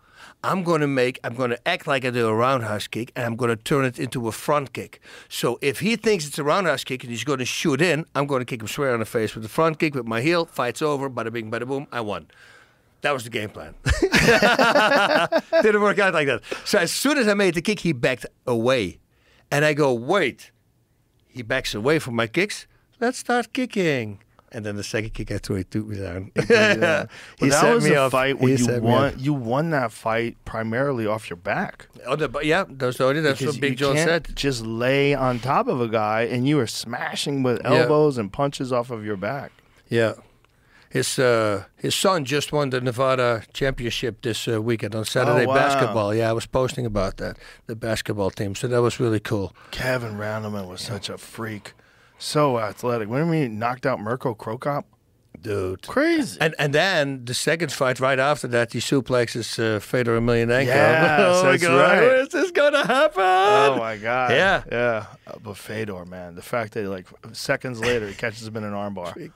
I'm going to act like I do a roundhouse kick, and I'm going to turn it into a front kick. So if he thinks it's a roundhouse kick and he's going to shoot in, I'm going to kick him square on the face with the front kick, with my heel, fight's over, bada bing, bada boom, I won. That was the game plan. Didn't work out like that. So as soon as I made the kick, he backed away. And I go, wait. He backs away from my kicks. Let's start kicking. And then the second kick I threw, he took me down. Well, that was a fight where you won that fight primarily off your back. That's what Big John said. Just lay on top of a guy and you were smashing with elbows and punches off of your back. Yeah. His son just won the Nevada championship this weekend on Saturday basketball. Yeah, I was posting about that, the basketball team. So that was really cool. Kevin Randleman was such a freak. So athletic. When he knocked out Mirko Krokop? Dude. Crazy. And then the second fight right after that, he suplexes Fedor Emelianenko. Yes, that's right. Where is this going to happen? Oh, my God. Yeah. Yeah. But Fedor, man, the fact that, like, seconds later, he catches him in an armbar.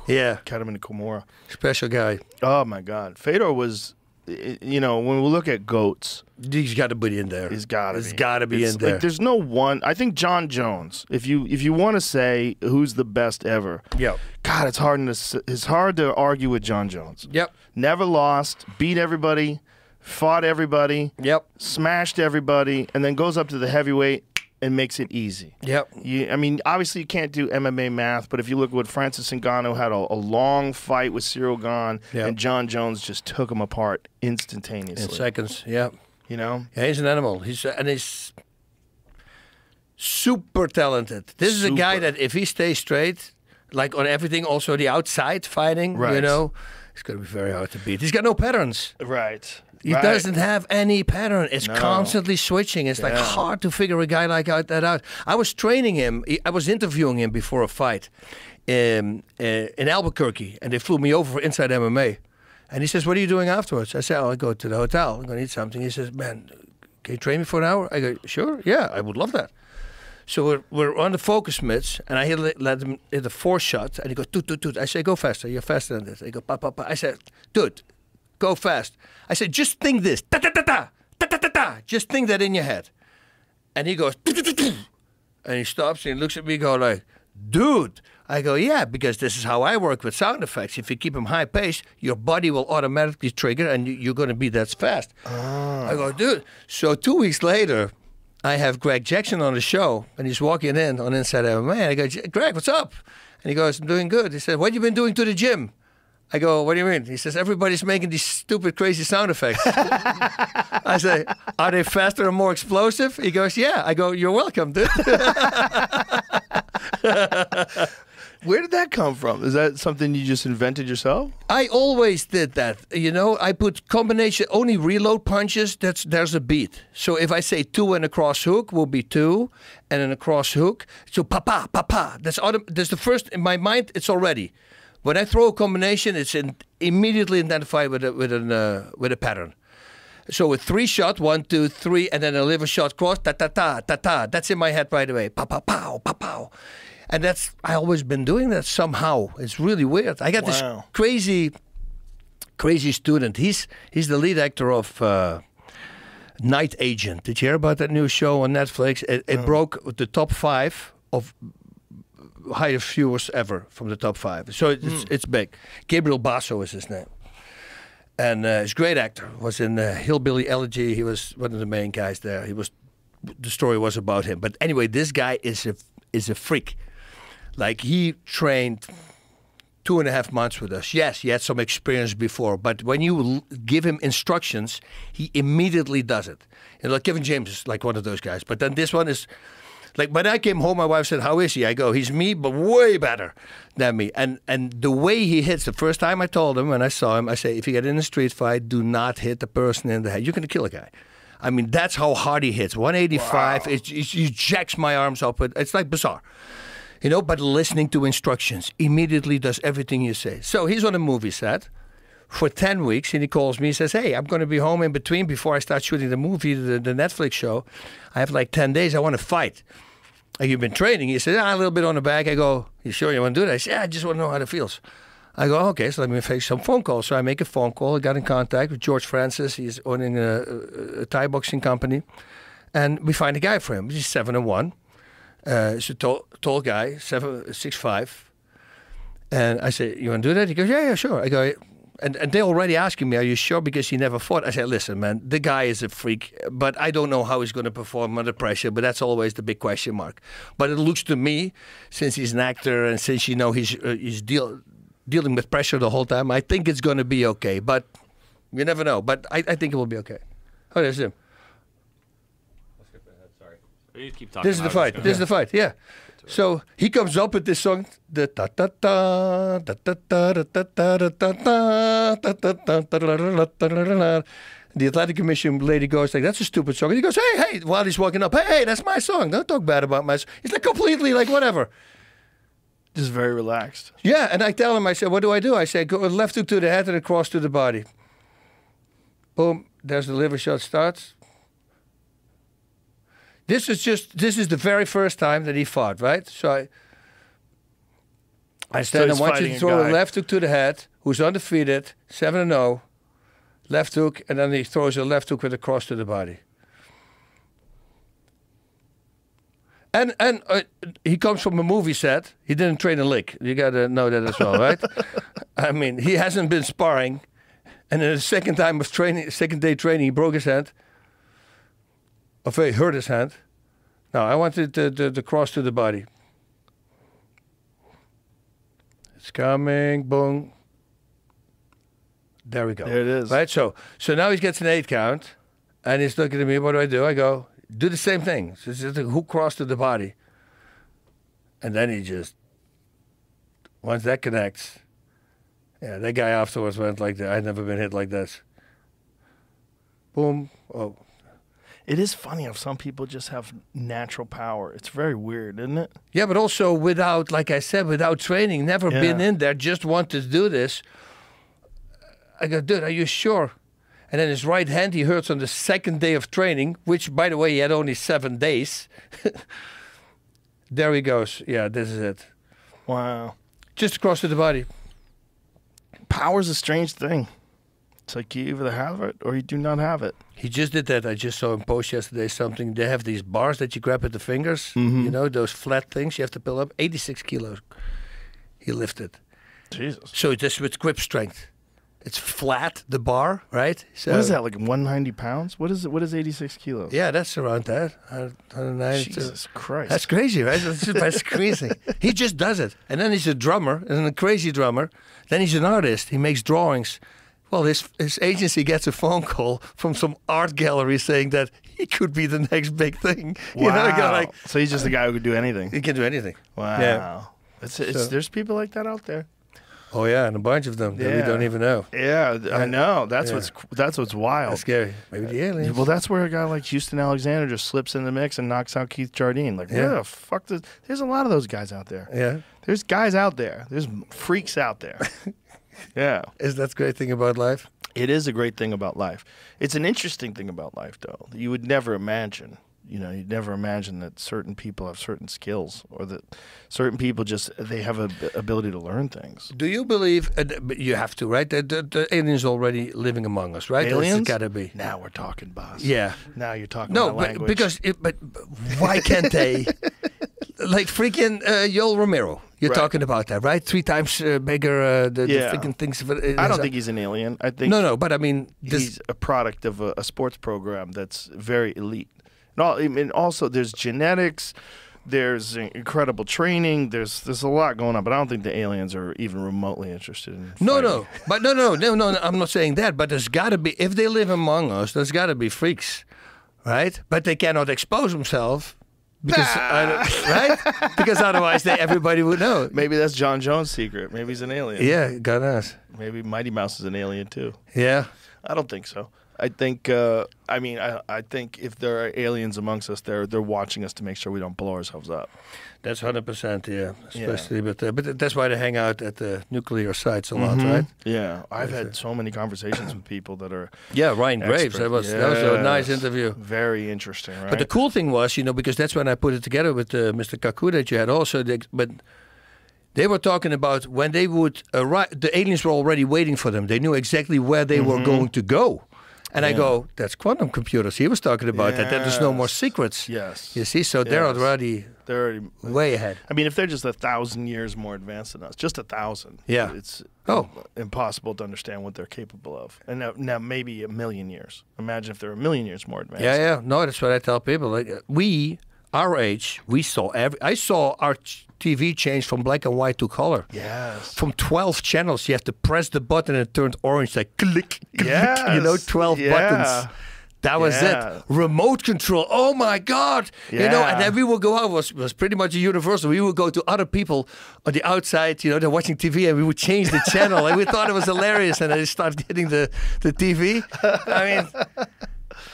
Yeah. Cut him into Kimura. Special guy. Oh, my God. Fedor was, when we look at GOATs. He's got to be in there. He's got to be. He's got to be in there. Like, there's no one. I think John Jones, if you want to say who's the best ever. Yep. God, it's hard to argue with John Jones. Yep. Never lost, beat everybody, fought everybody. Yep. Smashed everybody, and then goes up to the heavyweight and makes it easy. Yep. I mean, obviously you can't do MMA math, but if you look at what Francis Ngannou had a long fight with Cyril Gane, and John Jones just took him apart instantaneously. In seconds, yeah. You know? Yeah, he's an animal. He's super talented. This is a guy that if he stays straight, like on everything, also the outside fighting, right. it's going to be very hard to beat. He's got no patterns. Right. He doesn't have any pattern. It's constantly switching. It's like hard to figure a guy like that out. I was training him. I was interviewing him before a fight in Albuquerque, and they flew me over for Inside MMA. And he says, what are you doing afterwards? I said, I go to the hotel. I'm going to eat something. He says, man, can you train me for an hour? I go, sure. Yeah, I would love that. So we're on the focus mitts, and I let him hit a 4-shot, and he goes, dude. I say, go faster. You're faster than this. He goes, pa. I said, dude, go fast. I said, just think this. Ta-ta-ta-ta. Ta-ta-ta-ta. Just think that in your head. And he goes, and he stops and he looks at me and go like, dude. I go, yeah, because this is how I work with sound effects. If you keep them high pace, your body will automatically trigger and you're going to be that fast. I go, dude. So 2 weeks later, I have Greg Jackson on the show, and he's walking in on Inside MMA. I go, Greg, what's up? And he goes, I'm doing good. He said, what have you been doing to the gym? I go, what do you mean? He says, everybody's making these stupid, crazy sound effects. I say, are they faster and more explosive? He goes, yeah. I go, you're welcome, dude. Where did that come from? Is that something you just invented yourself? I always did that. You know, I put combination, only reload punches, there's a beat. So if I say 2 and a cross hook, will be 2, and then a cross hook. So pa. That's the first, in my mind, it's already. When I throw a combination, it's immediately identified with a pattern. So with 3-shot, 1, 2, 3, and then a liver shot cross, ta. That's in my head right away. Pa pow. And I always been doing that somehow. It's really weird. I got this crazy student. He's the lead actor of Night Agent. Did you hear about that new show on Netflix? It broke the top 5 of highest viewers ever from the top 5. So it's big. Gabriel Basso is his name. And he's a great actor. Was in Hillbilly Elegy. He was one of the main guys there. The story was about him. But anyway, this guy is a freak. Like, he trained 2.5 months with us. Yes, he had some experience before, but when you give him instructions, he immediately does it. And like Kevin James is like one of those guys. But then this one is like, when I came home, my wife said, how is he? I go, he's me, but way better than me. And the way he hits, the first time I told him, when I saw him, I say, if you get in a street fight, do not hit the person in the head. You're going to kill a guy. I mean, that's how hard he hits. 185, he jacks my arms up. It's like bizarre. You know, but listening to instructions immediately does everything you say. So he's on a movie set for 10 weeks, and he calls me. He says, hey, I'm going to be home in between before I start shooting the movie, the Netflix show. I have like 10 days. I want to fight. Have you been training? He says, a little bit on the back. I go, you sure you want to do that? I say, I just want to know how it feels. I go, okay, so let me make some phone calls. So I make a phone call. I got in contact with George Francis. He's owning a Thai boxing company. And we find a guy for him. He's 7'1". He's a tall guy, 6'5". And I say, you want to do that? He goes, yeah, sure. I go, and they're already asking me, are you sure? Because he never fought. I said, listen, man, the guy is a freak, but I don't know how he's going to perform under pressure, but that's always the big question mark. But it looks to me, since he's an actor and since you know he's dealing with pressure the whole time, I think it's going to be okay. But you never know. But I think it will be okay. Oh, there's him. You keep talking. This is the fight. This is the fight. Yeah. So he comes up with this song. The ta ta ta ta ta ta ta ta ta ta ta. The Athletic Commission lady goes like, "That's a stupid song." And he goes, "Hey!" While he's walking up, "Hey, that's my song. Don't talk bad about my song." He's like completely like whatever. Just very relaxed. Yeah, and I tell him, I said, "What do?" I say, "Go left hook to the head and a cross to the body." Boom. There's the liver shot starts. This is the very first time that he fought, right? So I stand and want you to throw a left hook to the head, who's undefeated, 7-0, left hook, and then he throws a left hook with a cross to the body. And he comes from a movie set. He didn't train a lick. You got to know that as well, right? I mean, he hasn't been sparring. And in the second day training, he broke his hand. Or he hurt his hand. Now, I wanted the cross to the body. It's coming, boom. There we go. There it is. Right, so now he gets an 8 count, and he's looking at me, what do? I go, do the same thing. So it's just a hook cross to the body. And then he just, once that connects, yeah, that guy afterwards went like that. I'd never been hit like this. Boom. Oh. It is funny how some people just have natural power. It's very weird, isn't it? Yeah, but also without, like I said, without training, never been in there, just wanted to do this. I go, dude, are you sure? And then his right hand, he hurts on the second day of training, which, by the way, he had only 7 days. There he goes. Yeah, this is it. Wow. Just across to the body. Power's a strange thing. It's like you either have it or you do not have it. He just did that. I just saw him post yesterday something. They have these bars that you grab with the fingers. You know, those flat things you have to pull up. 86 kilos he lifted. Jesus. So it's just with grip strength. It's flat, the bar, right? So, What is that, like 190 pounds? What is it? What is 86 kilos? Yeah, that's around that. 190. Jesus Christ. That's crazy, right? That's crazy. He just does it. And then he's a drummer, and a crazy drummer. Then he's an artist. He makes drawings. Well, his agency gets a phone call from some art gallery saying that he could be the next big thing. Wow. You know, like, so he's just a guy who could do anything. he can do anything. Wow. Yeah. There's people like that out there. Oh yeah, and a bunch of them that we don't even know. Yeah, I know. That's what's wild. That's scary. Maybe the aliens. Well, that's where a guy like Houston Alexander just slips in the mix and knocks out Keith Jardine. Like, where the fuck there's a lot of those guys out there. Yeah. There's guys out there. There's freaks out there. Yeah. Is that the great thing about life? It is a great thing about life. It's an interesting thing about life, though. You would never imagine. You know, you'd never imagine that certain people have certain skills, or that certain people they have a ability to learn things. Do you believe? But you have to, right? The aliens already living among us, right? Aliens? It's gotta be. Now we're talking, boss. Yeah. Now you're talking. No, about language. but why can't they? Like freaking Joel Romero. You're talking about that, right? 3 times bigger. The freaking things. I don't think he's an alien. I think no. But I mean, he's a product of a sports program that's very elite. No, I mean, also there's genetics, there's incredible training, there's a lot going on, but I don't think the aliens are even remotely interested in No, I'm not saying that, but there's got to be, if they live among us, there's got to be freaks, right? But they cannot expose themselves. Because, right? Because otherwise everybody would know. Maybe that's John Jones' secret. Maybe he's an alien. Yeah, God knows. Maybe Mighty Mouse is an alien too. Yeah. I don't think so. I think, I think if there are aliens amongst us, they're watching us to make sure we don't blow ourselves up. That's 100%, yeah. Especially, but that's why they hang out at the nuclear sites a lot, right? Yeah, I've had so many conversations with people that are Ryan Graves. That was a nice interview. Very interesting, right? But the cool thing was, because that's when I put it together with Mr. Kaku that you had also, but they were talking about when they would arrive, the aliens were already waiting for them. They knew exactly where they were going to go. And I go, that's quantum computers. He was talking about that there's no more secrets. Yes. You see, so they're already way ahead. I mean, if they're just 1,000 years more advanced than us, just 1,000. Yeah. It's impossible to understand what they're capable of. And now maybe 1,000,000 years. Imagine if they're 1,000,000 years more advanced. Yeah. No, that's what I tell people. Like our age, I saw our TV change from black and white to color. Yes. From 12 channels, you have to press the button and it turned orange, like click, click, yes. 12 buttons. That was it. Remote control. Oh my God. And then we would go out, was pretty much a universal. We would go to other people on the outside, they're watching TV and we would change the channel. And we thought it was hilarious. And I started getting the TV. I mean,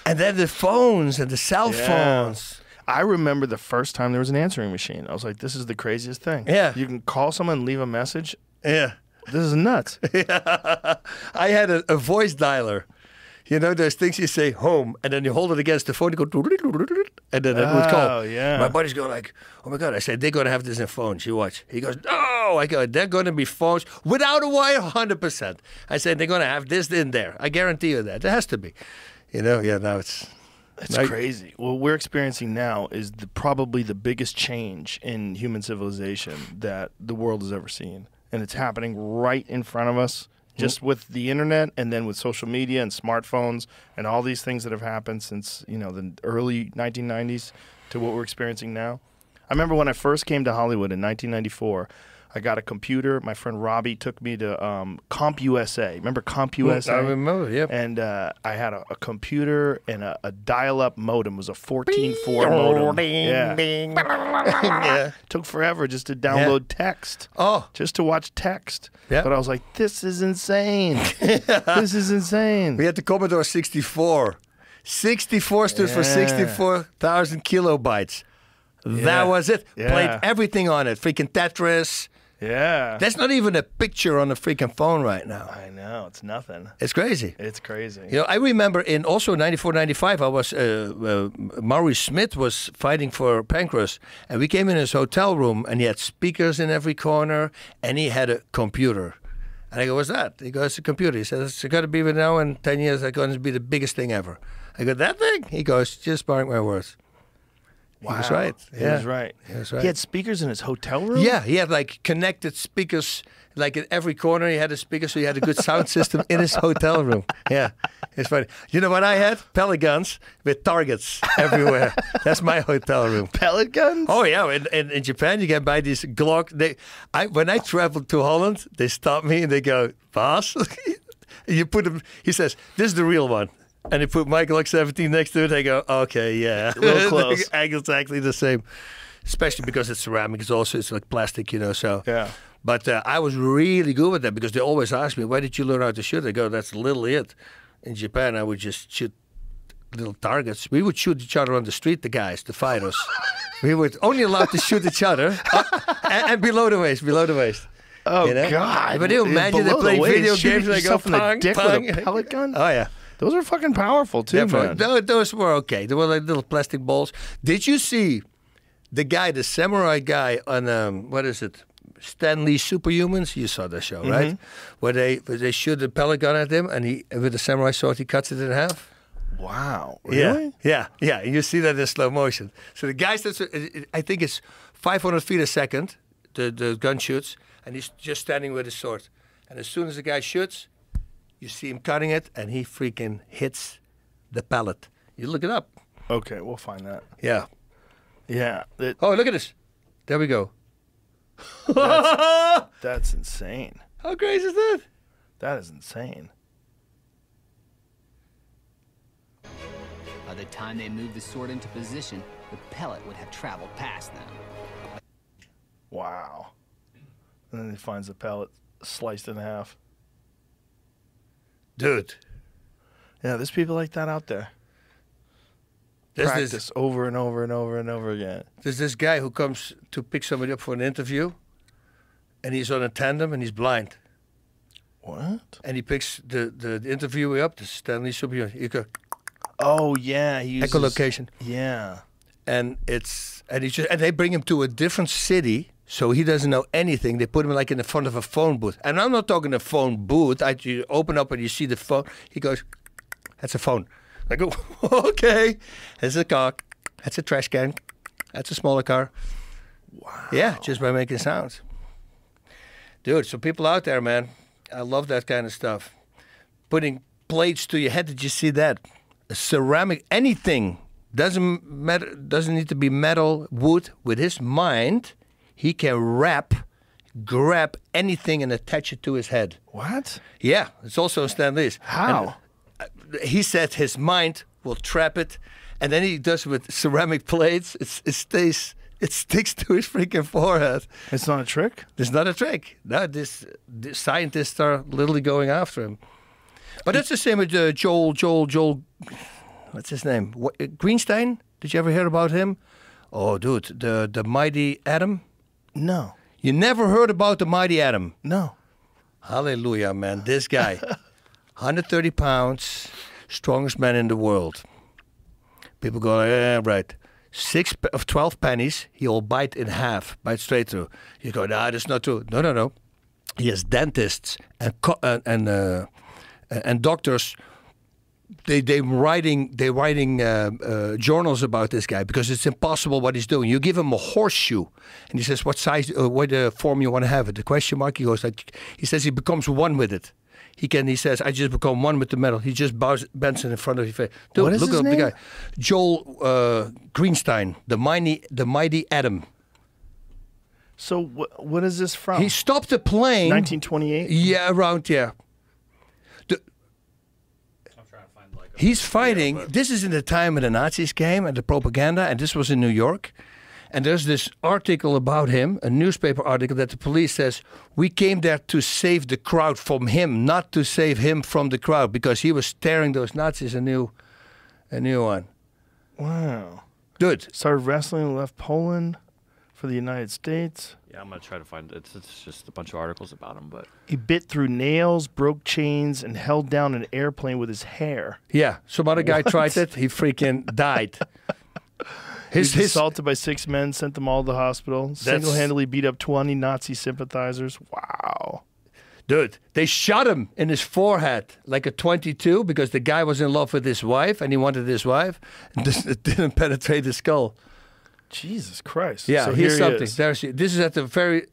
and then the phones and the cell phones. I remember the first time there was an answering machine. I was like, this is the craziest thing. Yeah. You can call someone and leave a message. Yeah. This is nuts. I had a voice dialer. Those things you say home, and then you hold it against the phone, you go, and then it would call. Oh, yeah. My buddies go like, oh my God. I said, they're going to have this in phones. You watch. He goes, no. I go, they're going to be phones without a wire, 100%. I said, they're going to have this in there. I guarantee you that. It has to be. Now it's... It's crazy. What we're experiencing now is probably the biggest change in human civilization that the world has ever seen. And it's happening right in front of us, just with the internet and then with social media and smartphones and all these things that have happened since, the early 1990s to what we're experiencing now. I remember when I first came to Hollywood in 1994, I got a computer. My friend Robbie took me to CompUSA. Remember CompUSA? I remember, yep. And I had a computer and a dial-up modem. It was a 14.4 modem. Yeah. Took forever just to download text. Oh. Just to watch text. Yeah. But I was like, this is insane. This is insane. We had the Commodore 64. 64 stood for 64,000 kilobytes. That was it. Yeah. Played everything on it. Freaking Tetris. Yeah. There's not even a picture on the freaking phone right now. I know. It's nothing. It's crazy. It's crazy. You know, I remember in also 94, 95, I was, Maurice Smith was fighting for Pancras, and we came in his hotel room, and he had speakers in every corner, and he had a computer. And I go, what's that? He goes, it's a computer. He says, it's going to be now in 10 years, it's going to be the biggest thing ever. I go, that thing? He goes, just mark my words. Wow. He was right. He was right. He was right. He had speakers in his hotel room? Yeah, he had like connected speakers, like in every corner he had a speaker, so he had a good sound system in his hotel room. Yeah, it's funny. You know what I had? Pellet guns with targets everywhere. That's my hotel room. Pellet guns? Oh yeah, in Japan you can buy these Glock. When I traveled to Holland, they stop me and they go, Bas, you put them. He says, this is the real one. And they put my Glock 17 next to it. I go, okay, yeah. A little close. Exactly the same. Especially because it's ceramic. It's like plastic, you know. So Yeah. But I was really good with that because they always ask me, why did you learn how to shoot? I go, that's literally it. In Japan, I would just shoot little targets. We would shoot each other on the street, the guys, the fighters. We were only allowed to shoot each other and below the waist, Oh, you know? God. But you imagine they Below play the waist, video shooting games and they go, yourself in the pong, dick pong. with a pellet gun? Oh, yeah. Those are fucking powerful, too, man. Those were okay. They were like little plastic balls. Did you see the guy, the samurai guy on, what is it? Stanley Superhumans? You saw the show, right? Where they shoot a pellet gun at him and he, with a samurai sword, he cuts it in half. Wow. Really? Yeah. You see that in slow motion. So the guy says, I think it's 500 feet a second, the gun shoots, and he's just standing with his sword. And as soon as the guy shoots, you see him cutting it, and he freaking hits the pellet. You look it up. Okay, we'll find that. Yeah. Yeah. Oh, look at this. There we go. That's insane. How crazy is that? That is insane. By the time they moved the sword into position, the pellet would have traveled past them. Wow. And then he finds the pellet sliced in half. Dude. Yeah, there's people like that out there. Practice over and over and over and over again. There's this guy who comes to pick somebody up for an interview, and he's on a tandem, and he's blind. What? And he picks the interviewee up, the Stanley Superhumans. You go, oh, yeah. He uses, echolocation. Yeah. And they bring him to a different city, so he doesn't know anything. They put him like in the front of a phone booth. And I'm not talking a phone booth. You open up and you see the phone. He goes, that's a phone. I go, okay. That's a car. That's a trash can. That's a smaller car. Wow. Yeah, just by making sounds. Dude, so people out there, man, I love that kind of stuff. Putting plates to your head. Did you see that? A ceramic, anything. Doesn't matter. Doesn't need to be metal, wood. With his mind, he can grab anything and attach it to his head. What? Yeah, it's also Stan Lee's. How? And he said his mind will trap it, and then he does with ceramic plates. It sticks to his freaking forehead. It's not a trick? It's not a trick. No, this scientists are literally going after him. But that's the same with Joel. What's his name? Greenstein? Did you ever hear about him? Oh, dude, the mighty Atom. No. You never heard about the mighty Atom? No. Hallelujah, man. This guy, 130 pounds, strongest man in the world. People go, yeah, right. 12 pennies, he'll bite in half, bite straight through. You go, nah, that's not true. No. He has dentists and doctors. They're writing journals about this guy because it's impossible what he's doing. You give him a horseshoe, and he says, "What size, what form you want to have it?" The question mark. He goes like, he says he becomes one with it. He says, "I just become one with the metal." He just bends it in front of your face. Dude, what is look his up name? the guy, Joel Greenstein, the mighty Atom. So what is this from? He stopped the plane. 1928. Yeah, around yeah. He's fighting. This is in the time when the Nazis came and the propaganda, and this was in New York. And there's this article about him, a newspaper article, that the police says, we came there to save the crowd from him, not to save him from the crowd, because he was tearing those Nazis a new one. Wow. Dude. Started wrestling, left Poland for the United States. Yeah, I'm gonna try to find it. It's just a bunch of articles about him, but He bit through nails, broke chains, and held down an airplane with his hair. Yeah, some other guy tried it. He freaking died. He was assaulted by 6 men, sent them all to the hospital. Single-handedly beat up 20 Nazi sympathizers. Wow. Dude, they shot him in his forehead like a 22 because the guy was in love with his wife and he wanted his wife. And it didn't penetrate the skull. Jesus Christ. Yeah, so here's here he something. is. This is at the very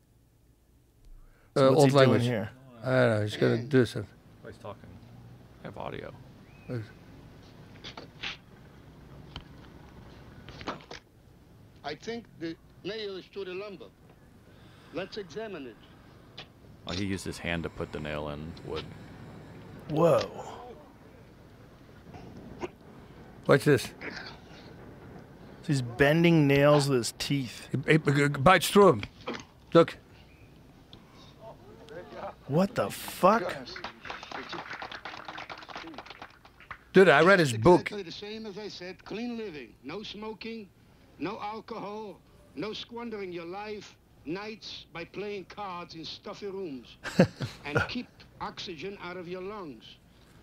So what's old he language. doing here? I don't know. He's going to do something. he's talking. I have audio. I think the nail is to the lumber. Let's examine it. Oh, he used his hand to put the nail in wood. Whoa. Watch this. So he's bending nails with his teeth. He bites through him. Look. What the fuck? Dude, I read his book. Exactly the same as I said. Clean living. No smoking. No alcohol. No squandering your life. Nights by playing cards in stuffy rooms. And keep oxygen out of your lungs.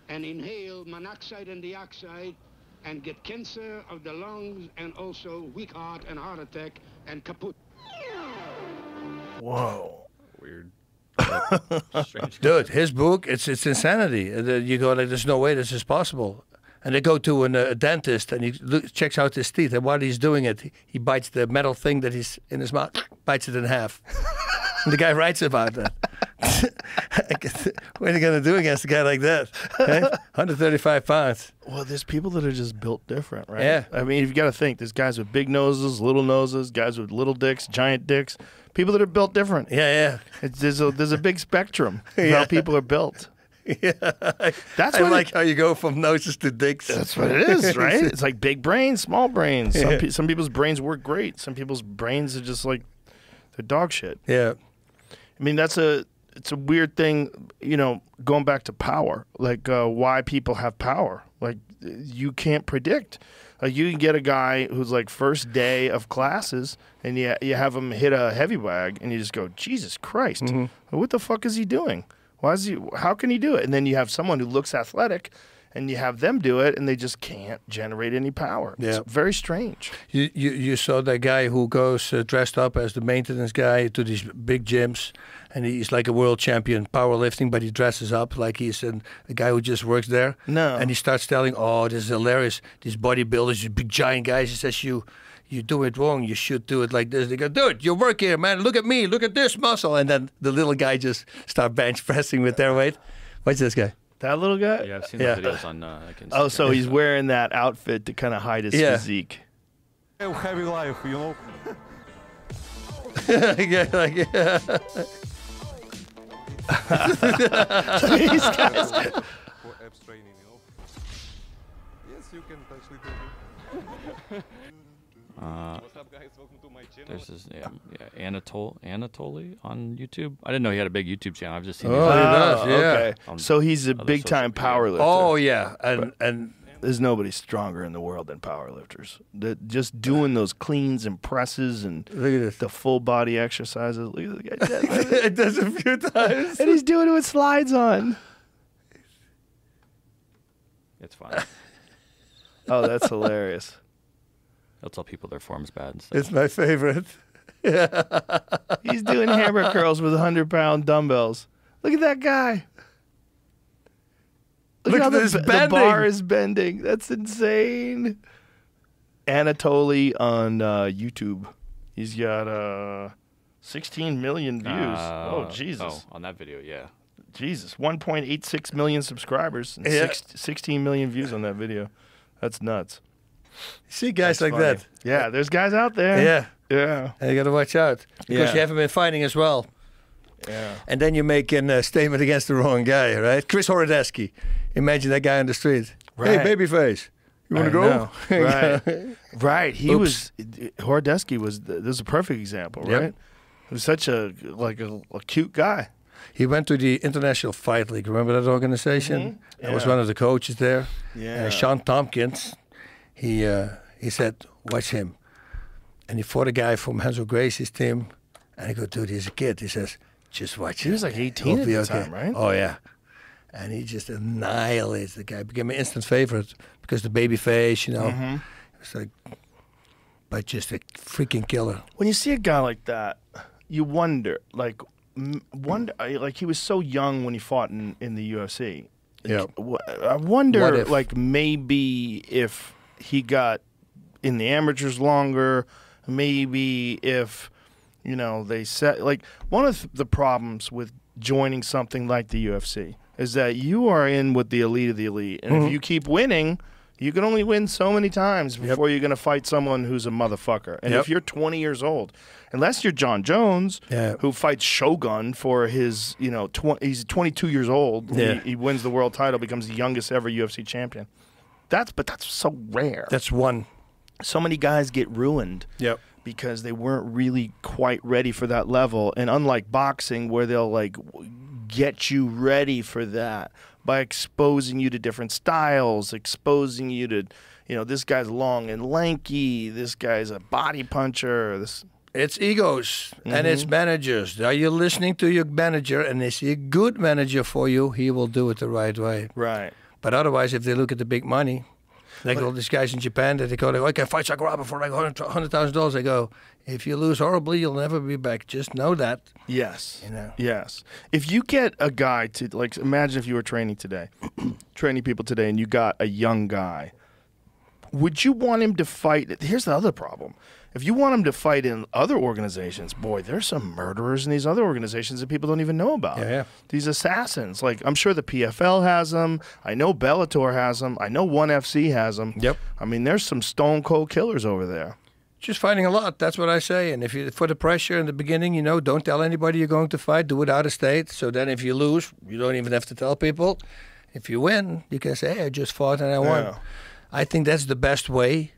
And inhale monoxide and dioxide. And get cancer of the lungs and also weak heart and heart attack and kaput. Whoa. Weird. Strange. Dude, his book, it's insanity. You go like, there's no way this is possible. And they go to a dentist and he checks out his teeth. And while he's doing it, he bites the metal thing that he's in his mouth, bites it in half. And the guy writes about that. What are you going to do against a guy like that? Eh? 135 pounds. Well, there's people that are just built different, right? Yeah. I mean, you've got to think. There's guys with big noses, little noses, guys with little dicks, giant dicks. People that are built different. Yeah. There's a big spectrum of how people are built. Yeah. That's I what like how you go from noses to dicks. That's what it is, right? It's like big brains, small brains. Some people's brains work great. Some people's brains are just like they're dog shit. Yeah. I mean, it's a weird thing, going back to power, like why people have power. Like you can't predict. Like you can get a guy who's like first day of classes and you have him hit a heavy bag and you just go, Jesus Christ, what the fuck is he doing? How can he do it? And then you have someone who looks athletic and you have them do it and they just can't generate any power. Yeah. It's very strange. You saw that guy who goes dressed up as the maintenance guy to these big gyms, and he's like a world champion powerlifting, but he dresses up like he's a guy who just works there. No. And he starts telling, oh, this is hilarious. These bodybuilders, these big giant guys, he says, you do it wrong. You should do it like this. They go, dude, you work here, man. Look at me. Look at this muscle. And then the little guy just start bench pressing with their weight. Watch this guy. That little guy? Yeah, I've seen the videos on Instagram. Oh, so he's wearing that outfit to kind of hide his physique. Heavy life, Yeah, like, yeah. These guys. For abs training, Yes, you can actually do it. What's up, guys? Welcome to my channel. There's this, Anatoly on YouTube. I didn't know he had a big YouTube channel. I've just seen. Oh, he does, yeah. Okay. So he's a big-time powerlifter. Oh, yeah. And there's nobody stronger in the world than powerlifters. Just doing those cleans and presses and look at this. the full body exercises. Look at the guy. It does a few times. And he's doing it with slides on. It's fine. Oh, that's hilarious. He'll tell people their form's bad and stuff. It's my favorite. Yeah. He's doing hammer curls with 100-pound dumbbells. Look at that guy. Look how the bar is bending. That's insane. Anatoly on YouTube. He's got 16 million views. Oh, Jesus. Oh, on that video, yeah. Jesus. 1.86 million subscribers and 16 million views on that video. That's nuts. See guys That's like funny. that. Yeah, there's guys out there. Yeah. Yeah. And you got to watch out. Because Yeah. you haven't been fighting as well. Yeah. And then you're making a statement against the wrong guy, right? Chris Horodesky. Imagine that guy on the street. Right. Hey, babyface. You want to I go? know. Right. Right. Horodesky was, this is a perfect example, Yep. right? He was such a cute guy. He went to the International Fight League. Remember that organization? I was one of the coaches there. Yeah. Sean Tompkins, he said, watch him. and he fought a guy from Hansel Gracie's team. And I go, dude, he's a kid. He says, just watch it. He was like 18 at the time, right? Oh, yeah. And he just annihilates the guy. Became an instant favorite because the baby face, you know. Mm-hmm. It's like, but just a freaking killer. When you see a guy like that, you wonder, like he was so young when he fought in the UFC. Yeah. I wonder, like, maybe if he got in the amateurs longer, maybe if, you know, they said, like, one of the problems with joining something like the UFC is that you are in with the elite of the elite. And if you keep winning, you can only win so many times before you're going to fight someone who's a motherfucker. And if you're 20 years old, unless you're John Jones, who fights Shogun for his, you know, he's 22 years old. He wins the world title, becomes the youngest ever UFC champion. But that's so rare. That's one. So many guys get ruined. Yep. Because they weren't really quite ready for that level. And unlike boxing, where they'll, like, get you ready for that by exposing you to different styles, exposing you to, you know, this guy's long and lanky, this guy's a body puncher. It's egos and it's managers. Are you listening to your manager? And is he a good manager for you? He will do it the right way. Right. But otherwise, if they look at the big money, like all these guys in Japan that they go, I can fight Sakuraba for like $100,000. I go, if you lose horribly, you'll never be back. Just know that. Yes. You know. Yes. If you get a guy to, like, imagine if you were training today, training people today, and you got a young guy, would you want him to fight? Here's the other problem. If you want him to fight in other organizations, boy, there's some murderers in these other organizations that people don't even know about. Yeah. These assassins. Like, I'm sure the PFL has them. I know Bellator has them. I know ONE FC has them. Yep. I mean, there's some stone cold killers over there. Just fighting a lot. That's what I say. And if you, for the pressure in the beginning, you know, don't tell anybody you're going to fight. Do it out of state. So then if you lose, you don't even have to tell people. If you win, you can say, hey, I just fought and I won. Yeah. I think that's the best way.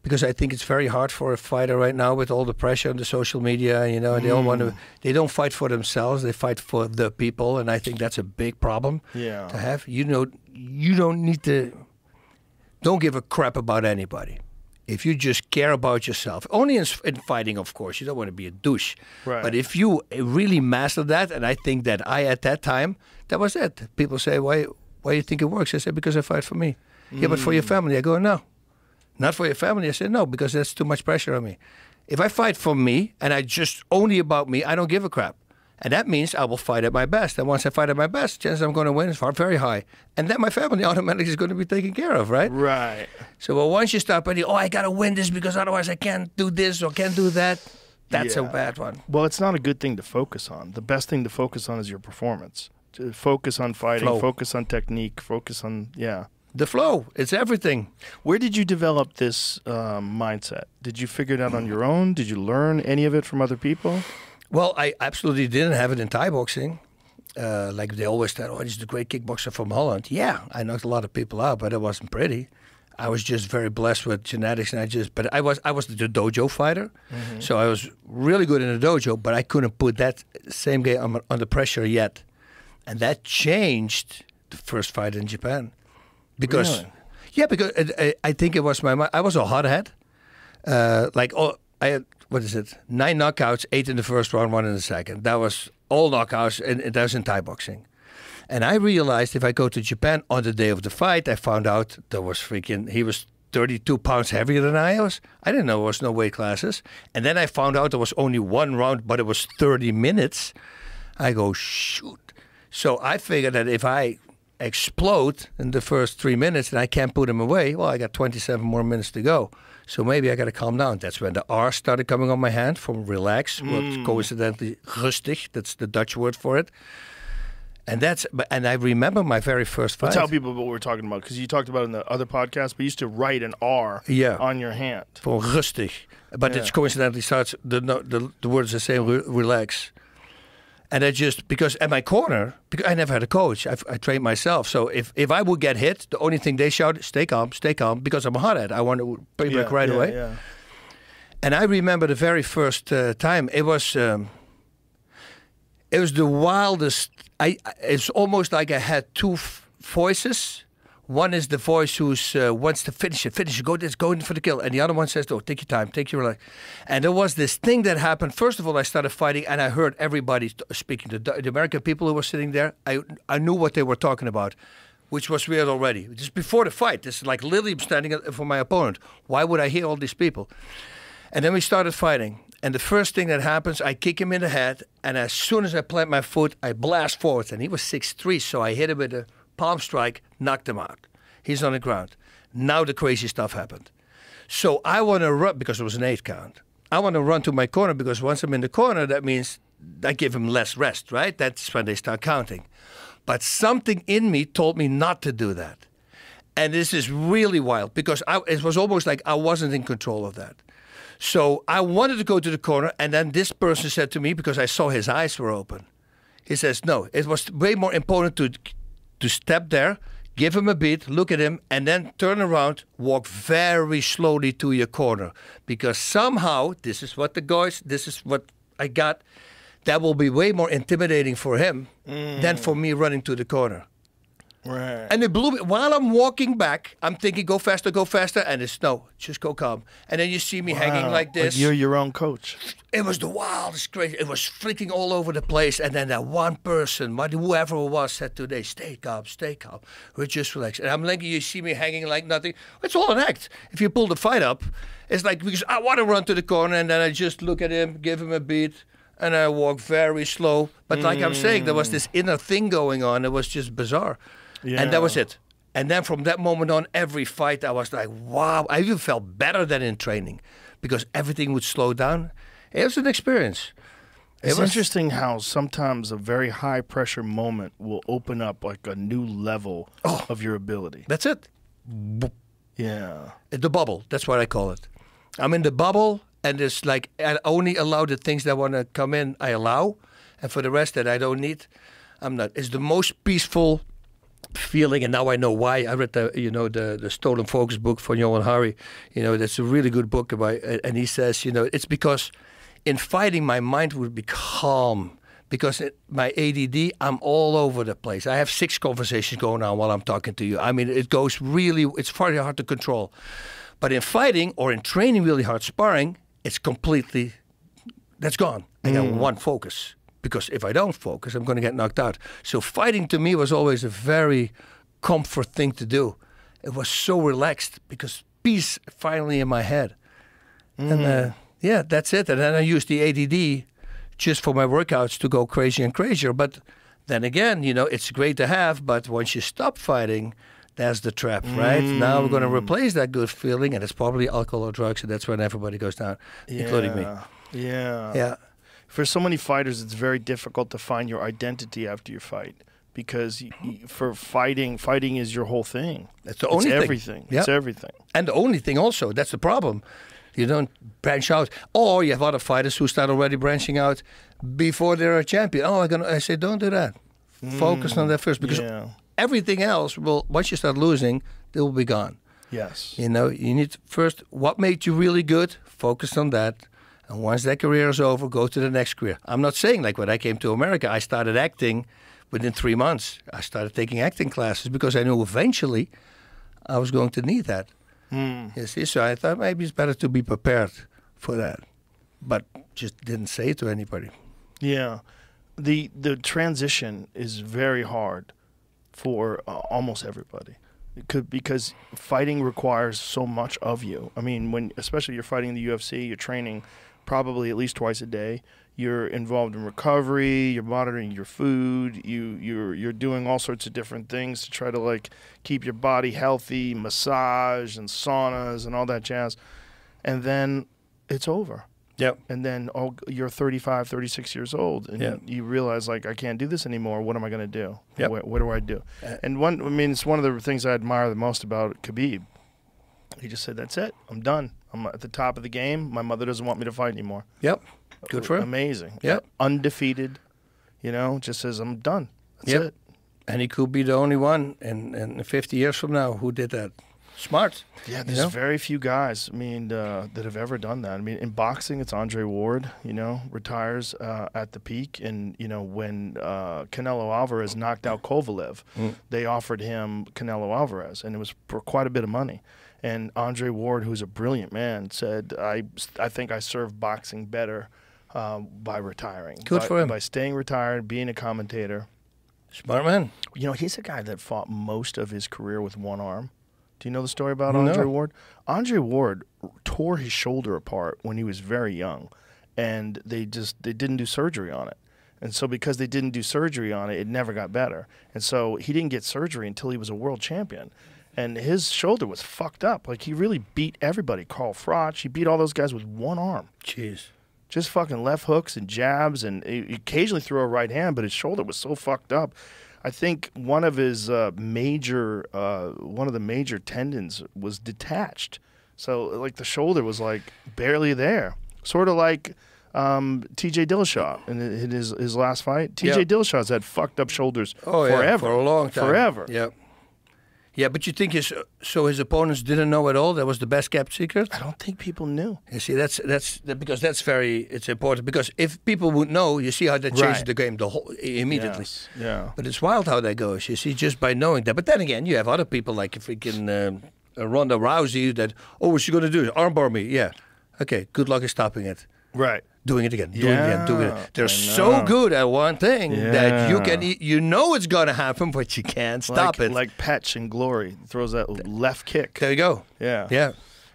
Because I think it's very hard for a fighter right now with all the pressure on the social media, you know, and they all want to, they don't fight for themselves, they fight for the people, and I think that's a big problem to have. You know, you don't need to, don't give a crap about anybody. If you just care about yourself, only in fighting, of course, you don't want to be a douche. Right. But if you really master that, and I think that at that time, that was it. People say, why do you think it works? I said, because I fight for me. Yeah, but for your family, I go, no. Not for your family. I said, no, because that's too much pressure on me. If I fight for me and I just only about me, I don't give a crap. And that means I will fight at my best. And once I fight at my best, the chance I'm going to win is very high. And then my family automatically is going to be taken care of, right? Right. So well, once you start putting, I got to win this because otherwise I can't do this or can't do that, that's a bad one. Well, it's not a good thing to focus on. The best thing to focus on is your performance. To focus on fighting, focus on technique, focus on, The flow, it's everything. Where did you develop this mindset? Did you figure it out on your own? Did you learn any of it from other people? Well, I absolutely didn't have it in Thai boxing. Like they always said, he's the great kickboxer from Holland. Yeah, I knocked a lot of people out, but it wasn't pretty. I was just very blessed with genetics, and I was the dojo fighter, so I was really good in the dojo, but I couldn't put that same game under pressure yet, and that changed the first fight in Japan. Because, because I think it was I was a hothead. I had, 9 knockouts, 8 in the first round, 1 in the second. That was all knockouts, and that was in Thai boxing. And I realized if I go to Japan on the day of the fight, I found out he was 32 pounds heavier than I was. I didn't know there was no weight classes. And then I found out there was only 1 round, but it was 30 minutes. I go, shoot. So I figured that if I explode in the first 3 minutes and I can't put him away, well, I got 27 more minutes to go. So maybe I got to calm down. That's when the R started coming on my hand from relax, what coincidentally rustig, that's the Dutch word for it. And I remember my very first fight. Tell people what we're talking about, because you talked about it in the other podcast, but you used to write an R on your hand. For rustig. But it's coincidentally starts, the word is the same, relax. And I just, because at my corner, because I never had a coach, I trained myself. So if I would get hit, the only thing they shout, stay calm, because I'm a hothead. I want to pay back right away. Yeah. And I remember the very first time, it was the wildest. It's almost like I had 2 voices. One is the voice who wants to finish it, go this, go in for the kill. And the other one says, "Oh, take your time, take your life." And there was this thing that happened. First of all, I started fighting, and I heard everybody speaking. The American people who were sitting there, I knew what they were talking about, which was weird already. Just before the fight, this is like literally I'm standing for my opponent. Why would I hear all these people? And then we started fighting. And the first thing that happens, I kick him in the head, and as soon as I plant my foot, I blast forward. And he was 6'3", so I hit him with a palm strike, knocked him out. He's on the ground. Now the crazy stuff happened. So I want to run, because it was an 8 count. I want to run to my corner, because once I'm in the corner, that means I give him less rest, right? That's when they start counting. But something in me told me not to do that. And this is really wild, because it was almost like I wasn't in control of that. So I wanted to go to the corner, and then this person said to me, because I saw his eyes were open, he says, no, it was way more important to step there, give him a beat, look at him, and then turn around, walk very slowly to your corner. Because somehow, this is what I got, that will be way more intimidating for him than for me running to the corner. Right. And it blew me. While I'm walking back, I'm thinking, go faster, and it's no, just go calm. And then you see me hanging like this. Like you're your own coach. It was the wildest, crazy. It was flicking all over the place. And then that one person, whoever it was, said today, stay calm, we're just relaxed. And I'm thinking, you see me hanging like nothing. It's all an act. If you pull the fight up, it's like, because I want to run to the corner, and then I just look at him, give him a beat, and I walk very slow. But like I'm saying, there was this inner thing going on. It was just bizarre. Yeah. And that was it. And then from that moment on, every fight, I was like, wow. I even felt better than in training, because everything would slow down. It was an experience. It's interesting how sometimes a very high-pressure moment will open up like a new level of your ability. That's it. Yeah. The bubble. That's what I call it. I'm in the bubble, and it's like I only allow the things that want to come in, I allow. And for the rest that I don't need, I'm not. It's the most peaceful feeling, and now I know why. I read the Stolen Focus book from Johan Hari. That's a really good book about, and he says, it's because in fighting my mind would be calm, because my ADD, I'm all over the place. I have 6 conversations going on while I'm talking to you. I mean, it's very hard to control. But in fighting or in training really hard sparring, it's completely, that's gone. I got one focus. Because if I don't focus, I'm going to get knocked out. So fighting to me was always a very comfort thing to do. It was so relaxed, because peace finally in my head. And yeah, that's it. And then I used the ADD just for my workouts to go crazier and crazier. But then again, it's great to have, but once you stop fighting, that's the trap, right? Now we're going to replace that good feeling, and it's probably alcohol or drugs, and that's when everybody goes down, including me. Yeah. For so many fighters, it's very difficult to find your identity after your fight, because for fighting is your whole thing. That's the only thing. Everything. It's everything. And the only thing also, that's the problem. You don't branch out. Or you have other fighters who start already branching out before they're a champion. I say, don't do that. Focus on that first, because everything else will, once you start losing, they will be gone. Yes. You need first, what made you really good? Focus on that. And once that career is over, go to the next career. I'm not saying like when I came to America, I started acting within 3 months. I started taking acting classes because I knew eventually I was going to need that. You see, so I thought maybe it's better to be prepared for that. But just didn't say it to anybody. Yeah. The transition is very hard for almost everybody. Because fighting requires so much of you. I mean, especially you're fighting in the UFC, you're training probably at least twice a day. You're involved in recovery. You're monitoring your food. You're doing all sorts of different things to try to keep your body healthy, massage and saunas and all that jazz. And then it's over. Yep. And then you're 35, 36 years old, and you realize I can't do this anymore. What am I going to do? Yep. What do I do? And it's one of the things I admire the most about Khabib. He just said, "That's it. I'm done. I'm at the top of the game. My mother doesn't want me to fight anymore." Yep. Good for him. Amazing. Yep. Undefeated. Just says, "I'm done. That's it." And he could be the only one in 50 years from now who did that. Smart. Yeah, there's very few guys, I mean, that have ever done that. I mean, in boxing, it's Andre Ward, retires at the peak. And, when Canelo Alvarez knocked out Kovalev, they offered him Canelo Alvarez, and it was for quite a bit of money. And Andre Ward, who's a brilliant man, said, I think I serve boxing better by retiring. Good for him. By staying retired, being a commentator. Smart man. He's a guy that fought most of his career with one arm. Do you know the story about Andre Ward? Andre Ward tore his shoulder apart when he was very young, and they didn't do surgery on it. And so because they didn't do surgery on it, it never got better. And so he didn't get surgery until he was a world champion. And his shoulder was fucked up. Like, he really beat everybody. Carl Froch, he beat all those guys with one arm. Jeez. Just fucking left hooks and jabs, and he occasionally threw a right hand, but his shoulder was so fucked up. I think one of his major tendons was detached. So, like, the shoulder was, like, barely there. Sort of like T.J. Dillashaw in his last fight. T.J. Dillashaw's had fucked up shoulders forever. Yeah, for a long time. Forever. Yeah. Yeah, but you think his opponents didn't know at all? That was the best kept secret? I don't think people knew. You see, that's because it's important. Because if people would know, you see how that changes the game immediately. Yes. Yeah. But it's wild how that goes. You see, just by knowing that. But then again, you have other people like freaking Ronda Rousey that, what's she going to do? Armbar me? Yeah. Okay, good luck in stopping it. Right. Doing it again, doing it again, doing it again. They're so good at one thing that you know it's going to happen, but you can't stop it. Like Petch in Glory throws that left kick. There you go. Yeah. Yeah.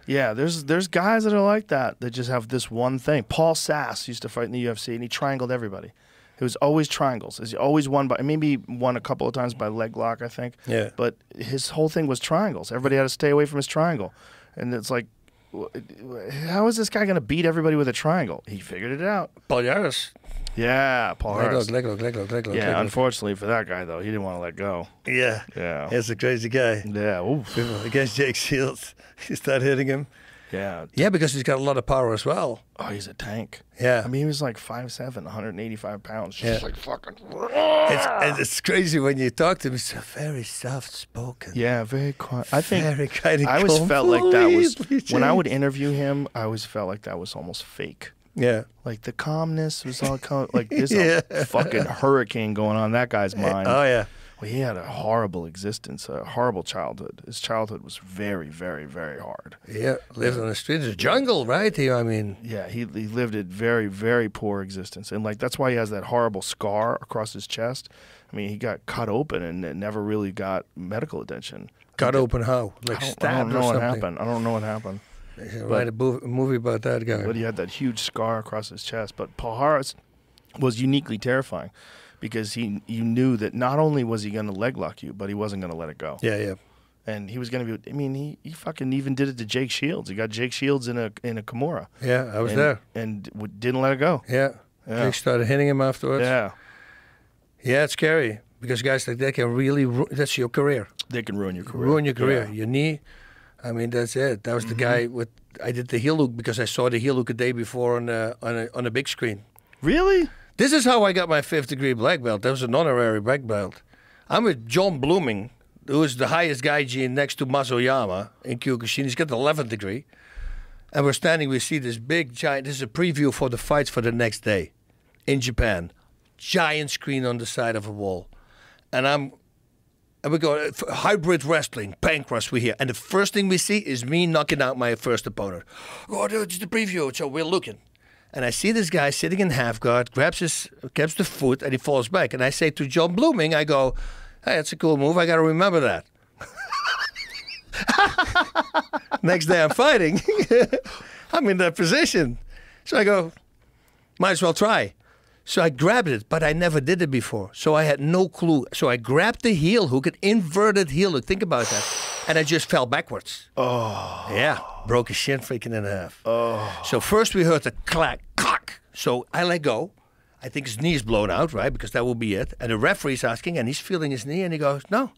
Yeah, there's guys that are like that just have this one thing. Paul Sass used to fight in the UFC, and he triangled everybody. It was always triangles. He always won by, maybe won a couple of times by leg lock, I think. Yeah. But his whole thing was triangles. Everybody had to stay away from his triangle. And it's like, how is this guy going to beat everybody with a triangle? He figured it out. Paul Yaris. Yeah, Paul Harris. Leg lock. Yeah, unfortunately for that guy, though, he didn't want to let go. Yeah. Yeah. He's a crazy guy. Yeah. Oof. Against Jake Shields, he started hitting him. Yeah. Yeah, because he's got a lot of power as well. Oh, he's a tank. Yeah. I mean, he was like 5'7", 185 pounds. Just like fucking... It's crazy when you talk to him. He's so very soft-spoken. Yeah, very quiet. I think very kind of I always felt like that was... Changed. When I would interview him, I always felt like that was almost fake. Yeah. Like, the calmness was all... like, there's a fucking hurricane going on in that guy's mind. Oh, yeah. Well, he had a horrible existence, a horrible childhood. His childhood was very, very, very hard. Yeah, lived on the street. It's a jungle, right? Yeah, he lived a very, very poor existence. And, like, that's why he has that horrible scar across his chest. I mean, he got cut open and never really got medical attention. Cut open how? Like stabbed I don't know or what something? happened. I don't know what happened. Write a movie about that guy. But he had that huge scar across his chest. But Paul Harris was uniquely terrifying because you knew that not only was he going to leg lock you, but he wasn't going to let it go. Yeah, yeah. And he was going to be. I mean, he fucking even did it to Jake Shields. He got Jake Shields in a Kimura. Yeah, I was there. And didn't let it go. Yeah. Jake started hitting him afterwards. Yeah. Yeah, it's scary because guys like that can really. That's your career. They can ruin your career. Ruin your career. Yeah. Your knee. I mean, that's it. That was the guy with. I did the heel hook because I saw the heel hook a day before on a big screen. Really? This is how I got my 5th degree black belt. That was an honorary black belt. I'm with John Blooming, who is the highest gaiji next to Mazoyama in Kyokushin. He's got the 11th degree. And we're standing, we see this big giant, this is a preview for the fights for the next day in Japan. Giant screen on the side of a wall. And we go, hybrid wrestling, Pancras we hear. And the first thing we see is me knocking out my first opponent. Oh, it's the preview, so we're looking. And I see this guy sitting in half guard, grabs the foot, and he falls back. And I say to John Blooming, I go, hey, that's a cool move. I got to remember that. Next day I'm fighting. I'm in that position. So I go, might as well try. So I grabbed it, but I never did it before. So I had no clue. So I grabbed the heel hook, an inverted heel hook. Think about that. And I just fell backwards. Oh. Yeah. Broke his shin freaking in half. Oh. So first we heard the clack. So I let go. I think his knee is blown out, right? Because that will be it. And the referee's asking, and he's feeling his knee, and he goes, no,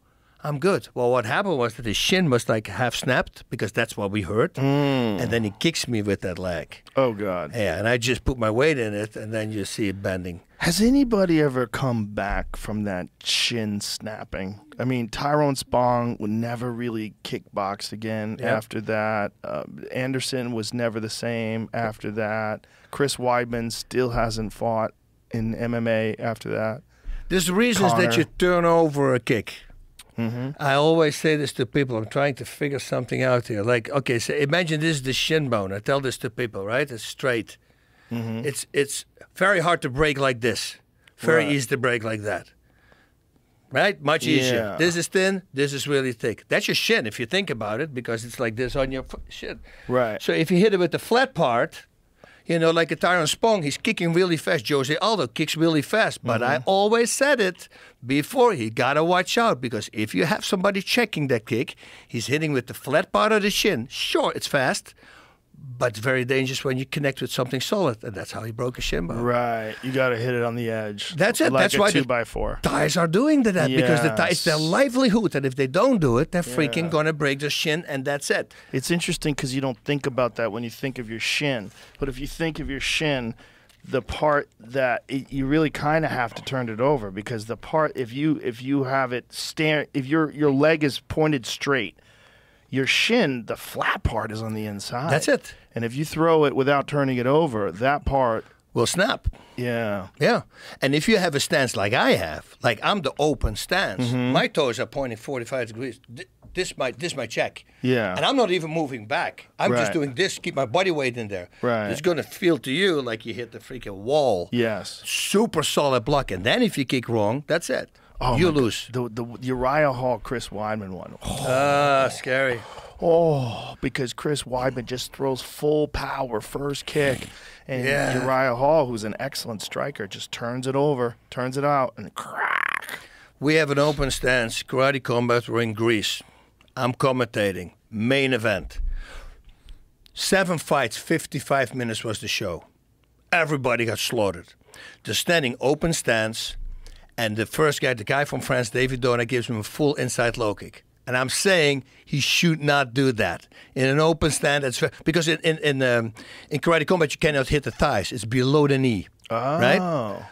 I'm good. Well, what happened was that his shin must like half snapped because that's what we heard. And then he kicks me with that leg. Oh, God. Yeah, and I just put my weight in it, and then you see it bending. Has anybody ever come back from that shin snapping? I mean, Tyrone Spong would never really kickbox again after that. Anderson was never the same after that. Chris Weidman still hasn't fought in MMA after that. There's reasons that you turn over a kick. I always say this to people. I'm trying to figure something out here. Like, okay, so imagine this is the shin bone. I tell this to people, right? It's straight. It's very hard to break like this. Very easy to break like that. Right? Much easier. This is thin. This is really thick. That's your shin if you think about it, because it's like this on your shin. Right. So if you hit it with the flat part, you know, like a Tyrone Spong, he's kicking really fast. Jose Aldo kicks really fast. But I always said it before, he got to watch out, because if you have somebody checking that kick, he's hitting with the flat part of the shin. Sure, it's fast, but it's very dangerous when you connect with something solid. And that's how he broke his shin bone. Right. You got to hit it on the edge. That's it. Like That's a why 2x4. Thais are doing that because the Thais, it's their livelihood. And if they don't do it, they're freaking going to break their shin, and that's it. It's interesting because you don't think about that when you think of your shin. But if you think of your shin, the part that you really kind of have to turn it over, because the part, if you have it if your leg is pointed straight, your shin, the flat part is on the inside. That's it. And if you throw it without turning it over, that part will snap. Yeah. Yeah. And if you have a stance like I have, like I'm the open stance, my toes are pointing 45 degrees. This might check. Yeah. And I'm not even moving back. I'm just doing this, keep my body weight in there. Right. It's going to feel to you like you hit the freaking wall. Yes. Super solid block. And then if you kick wrong, that's it. Oh, you lose. The Uriah Hall Chris Weidman one. Scary. Oh, because Chris Weidman just throws full power first kick. And Uriah Hall, who's an excellent striker, just turns it over, turns it out, and crack. We have an open stance, karate combat. We're in Greece. I'm commentating. Main event. 7 fights, 55 minutes was the show. Everybody got slaughtered. The standing open stance, and the first guy, the guy from France, David Dona, gives him a full inside low kick. And I'm saying he should not do that in an open stand. That's because in karate combat you cannot hit the thighs. It's below the knee, right?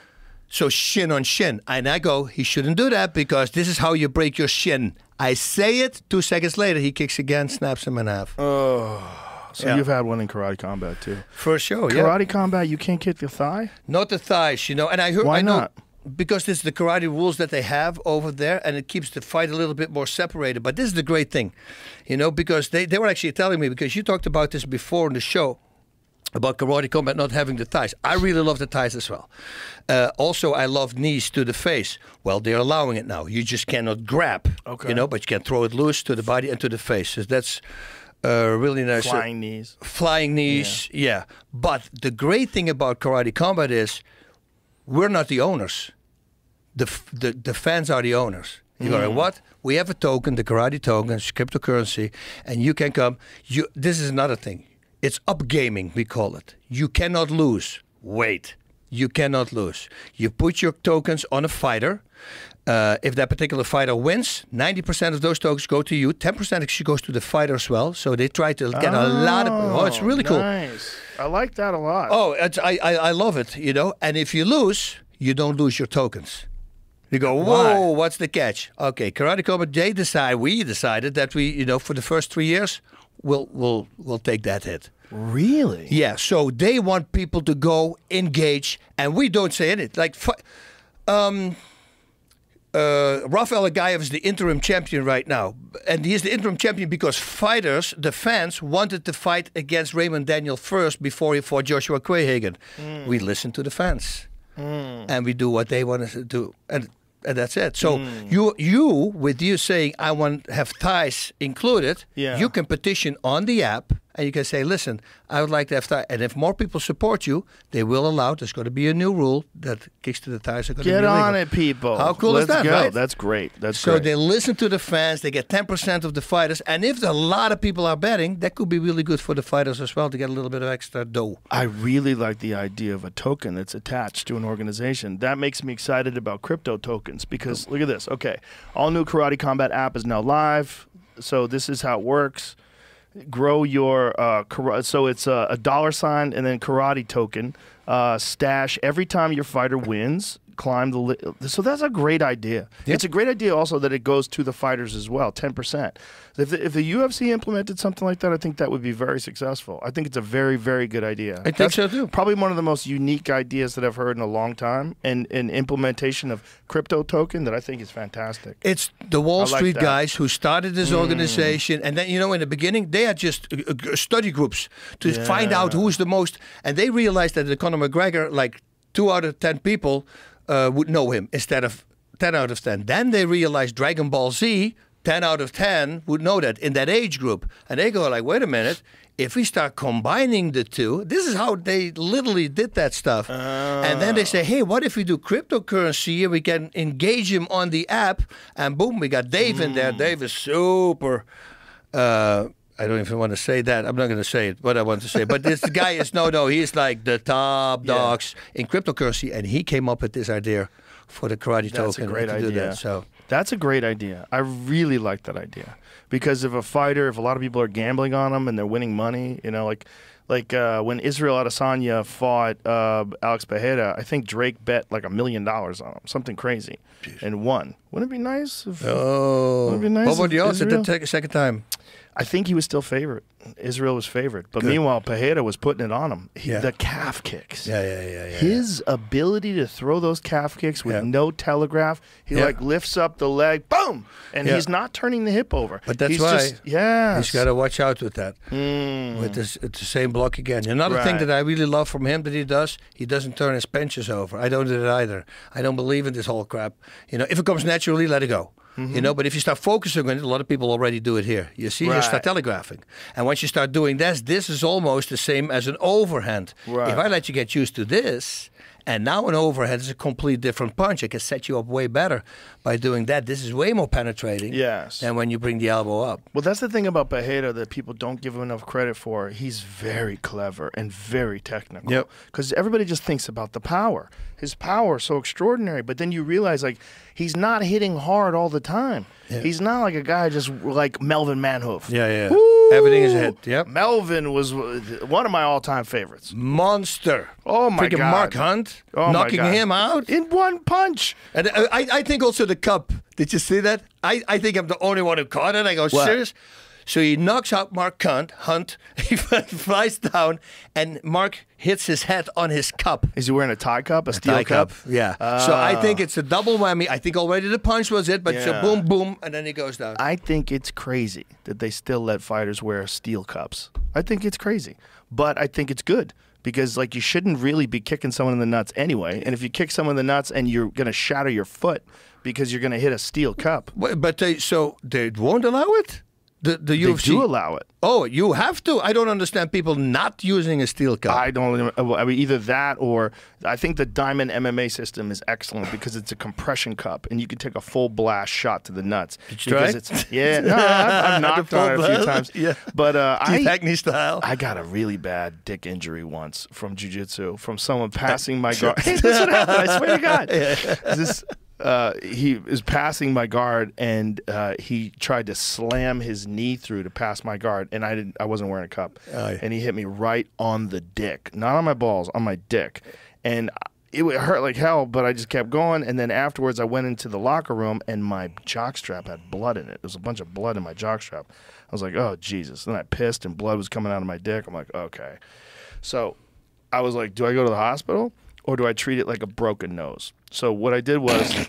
So shin on shin. And I go, he shouldn't do that because this is how you break your shin. I say it. 2 seconds later, he kicks again, snaps him in half. So you've had one in karate combat too. For sure, Karate combat, you can't kick the thigh? Not the thighs, you know. And I heard. Why not? Because this is the karate rules that they have over there, and it keeps the fight a little bit more separated. But this is the great thing, you know, because they were actually telling me, because you talked about this before in the show, about karate combat not having the thighs. I really love the thighs as well. Also, I love knees to the face. Well, they're allowing it now. You just cannot grab, you know, but you can throw it loose to the body and to the face. So that's really nice. Flying knees. Flying knees, yeah. But the great thing about karate combat is we're not the owners. The fans are the owners. You go, what? We have a token, the karate token, it's cryptocurrency, and you can come. This is another thing. It's up gaming, we call it. You cannot lose. Wait. You cannot lose. You put your tokens on a fighter. If that particular fighter wins, 90% of those tokens go to you. 10% actually goes to the fighter as well. So they try to get a lot of... Oh, it's really cool. Nice. I like that a lot. Oh, I love it, you know. And if you lose, you don't lose your tokens. You go, whoa, what's the catch? Okay, karate combat, we decided that we, you know, for the first 3 years, we'll take that hit. Really? Yeah, so they want people to go, engage, and we don't say anything. Like, Rafael Agaev is the interim champion right now. And he is the interim champion because fighters, the fans, wanted to fight against Raymond Daniel first before he fought Joshua Quayhagen. We listen to the fans. And we do what they want us to do. And that's it. So you with you saying, I want to have ties included, you can petition on the app and you can say, listen, I would like to have tires. And if more people support you, they will allow, there's going to be a new rule that kicks to the tires are going to be Get illegal. on it, people. How cool Let's is that, go. right? That's great. That's so great. they listen to the fans. They get 10% of the fighters. And if a lot of people are betting, that could be really good for the fighters as well to get a little bit of extra dough. I really like the idea of a token that's attached to an organization. That makes me excited about crypto tokens because look at this. Okay, all new Karate Combat app is now live. So this is how it works. Grow your so it's a $sign and then karate token stash every time your fighter wins. Climb the so that's a great idea. Yep. It's a great idea also that it goes to the fighters as well, 10%. If the UFC implemented something like that, I think that would be very successful. I think it's a very, very good idea. I think so too. Probably one of the most unique ideas that I've heard in a long time, and an implementation of crypto token that I think is fantastic. It's the Wall I like Street that. guys who started this organization, and then in the beginning they had just study groups to find out who's the most, and they realized that the Conor McGregor, like 2 out of 10 people would know him instead of 10 out of 10. Then they realized Dragon Ball Z, 10 out of 10 would know that in that age group. And they go like, wait a minute, if we start combining the two, this is how they literally did that stuff. And then they say, hey, what if we do cryptocurrency and we can engage him on the app? And boom, we got Dave in there. Dave is super... I don't even want to say that. I'm not going to say it, what I want to say. But this guy is, he's like the top dogs in cryptocurrency. And he came up with this idea for the karate token. That's a great to idea. do that, so. That's a great idea. I really like that idea. Because if a lot of people are gambling on him and they're winning money, like when Israel Adesanya fought Alex Pereira, I think Drake bet like $1 million on him, something crazy, and won. Wouldn't it be nice? Wouldn't it be nice What about the odds at Israel? the second time? I think he was still favorite. Israel was favorite. But meanwhile, Pereira was putting it on him. The calf kicks. His ability to throw those calf kicks with no telegraph, he lifts up the leg, boom, and he's not turning the hip over. But that's he's why he's got to watch out with that. With this, it's the same block again. Another thing that I really love from him that he doesn't turn his punches over. I don't do that either. I don't believe in this whole crap. If it comes naturally, let it go. But if you start focusing on it, a lot of people already do it here. You see, you start telegraphing. And once you start doing this is almost the same as an overhand. If I let you get used to this, and now an overhead is a complete different punch. I can set you up way better by doing that. This is way more penetrating than when you bring the elbow up. Well, that's the thing about Pereira that people don't give him enough credit for. He's very clever and very technical. Because everybody just thinks about the power. His power is so extraordinary, but then you realize, like, he's not hitting hard all the time. He's not like a guy just like Melvin Manhoef. Woo! Everything is a hit. Melvin was one of my all-time favorites. Monster. Oh, my freaking God. Mark Hunt. Oh, knocking him out. In one punch. And I think also the cup. Did you see that? I think I'm the only one who caught it. I go, serious? So he knocks out Mark Hunt. He flies down, and Mark hits his head on his cup. Is he wearing a tie cup, a steel cup? Yeah. So I think it's a double whammy. I think already the punch was it, but it's a boom, boom, and then he goes down. I think it's crazy that they still let fighters wear steel cups. I think it's crazy. But I think it's good. Because, like, you shouldn't really be kicking someone in the nuts anyway. And if you kick someone in the nuts and you're going to shatter your foot because you're going to hit a steel cup. But they won't allow it? The UFC? They do allow it. Oh, you have to? I don't understand people not using a steel cup. I mean, either that or I think the Diamond MMA system is excellent because it's a compression cup and you can take a full blast shot to the nuts. Did you try? I've knocked on it a few times. But Keith Hackney style. I got a really bad dick injury once from jiu-jitsu, from someone passing my guard. Hey, this is what happened. I swear to God. He was passing my guard, and he tried to slam his knee through to pass my guard, and I wasn't wearing a cup, and he hit me right on the dick, not on my balls, on my dick, and it hurt like hell, but I just kept going, and then afterwards I went into the locker room, and my jockstrap had blood in it. There was a bunch of blood in my jockstrap. I was like, oh, Jesus. Then I pissed, and blood was coming out of my dick. I'm like, okay. So I was like, do I go to the hospital? Or do I treat it like a broken nose? So what I did was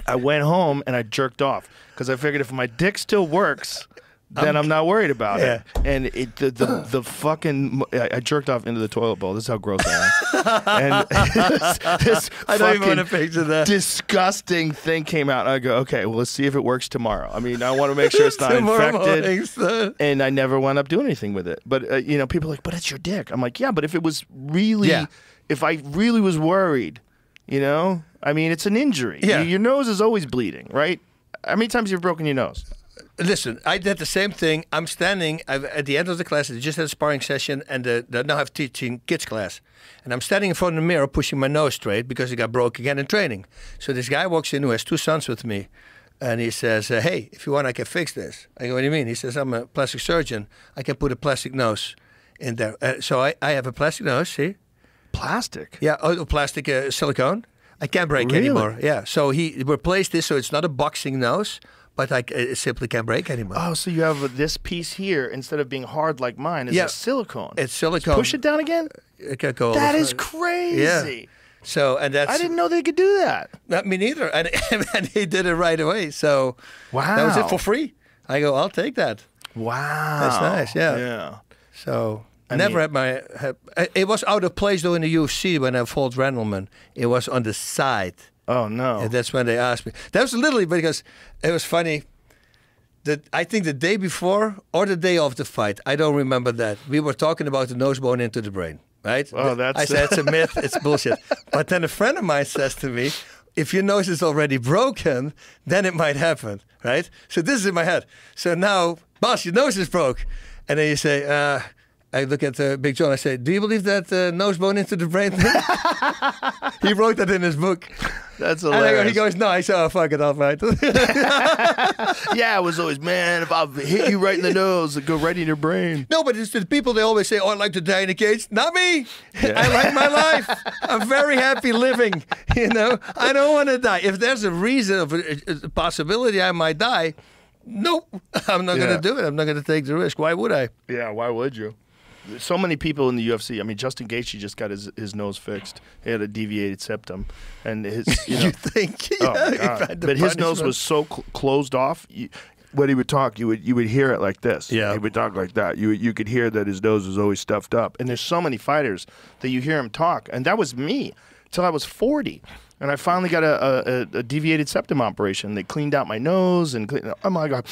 I went home and I jerked off because I figured if my dick still works, then I'm not worried about it. And the fucking I jerked off into the toilet bowl. This is how gross I am. And this I don't even want to picture that. Disgusting thing came out. And I go, okay, well, let's see if it works tomorrow. I mean, I want to make sure it's not infected. And I never wound up doing anything with it. But you know, people are like, but it's your dick. I'm like, yeah, but if it was really, if I really was worried, you know, I mean, it's an injury. Yeah. Your nose is always bleeding, right? How many times have you broken your nose? Listen, I did the same thing. I'm standing at the end of the class. I just had a sparring session, and now I'm teaching kids class. And I'm standing in front of the mirror, pushing my nose straight because it got broke again in training. So this guy walks in who has 2 sons with me, and he says, "Hey, if you want, I can fix this." I go, "What do you mean?" He says, "I'm a plastic surgeon. I can put a plastic nose in there." So I have a plastic nose. See, plastic. Yeah, plastic silicone. I can't break anymore. Yeah. So he replaced this, so it's not a boxing nose. But it simply can't break anymore. Oh, so you have this piece here, instead of being hard like mine, is a silicone. It's silicone. Just push it down again? It can go that is crazy. Yeah. So, and that's... I didn't know they could do that. Not me neither. And he did it right away. So wow. That was it for free. I go, I'll take that. Wow. That's nice, yeah. Yeah. So... I never had my... it was out of place, though, in the UFC when I fought Randleman. It was on the side. Oh, no. And that's when they asked me. That was literally because it was funny. I think the day before or the day of the fight, I don't remember that. We were talking about the nose bone into the brain, right? Oh, that's... I said, it's a myth, it's bullshit. But then a friend of mine says to me, if your nose is already broken, then it might happen, right? So this is in my head. So now, Bas, your nose is broke. And then you say... I look at Big John. I say, "Do you believe that nose bone into the brain thing?" He wrote that in his book. That's hilarious. And he goes, "No." I say, "Oh, fuck it, all right." Yeah, I was always, man, if I hit you right in the nose, it'd go right in your brain. No, but it's the people, they always say, "Oh, I'd like to die in a cage." Not me. Yeah. I like my life. I'm very happy living. You know, I don't want to die. If there's a reason of a possibility I might die, nope, I'm not going to do it. I'm not going to take the risk. Why would I? Yeah, why would you? So many people in the UFC. I mean, Justin Gaethje just got his nose fixed. He had a deviated septum, and his you think? Oh, God. But his nose was so closed off. When he would talk, you would hear it like this. Yeah, he would talk like that. You could hear that his nose was always stuffed up. And there's so many fighters that you hear him talk, and that was me till I was 40. And I finally got a deviated septum operation. They cleaned out my nose and oh my God.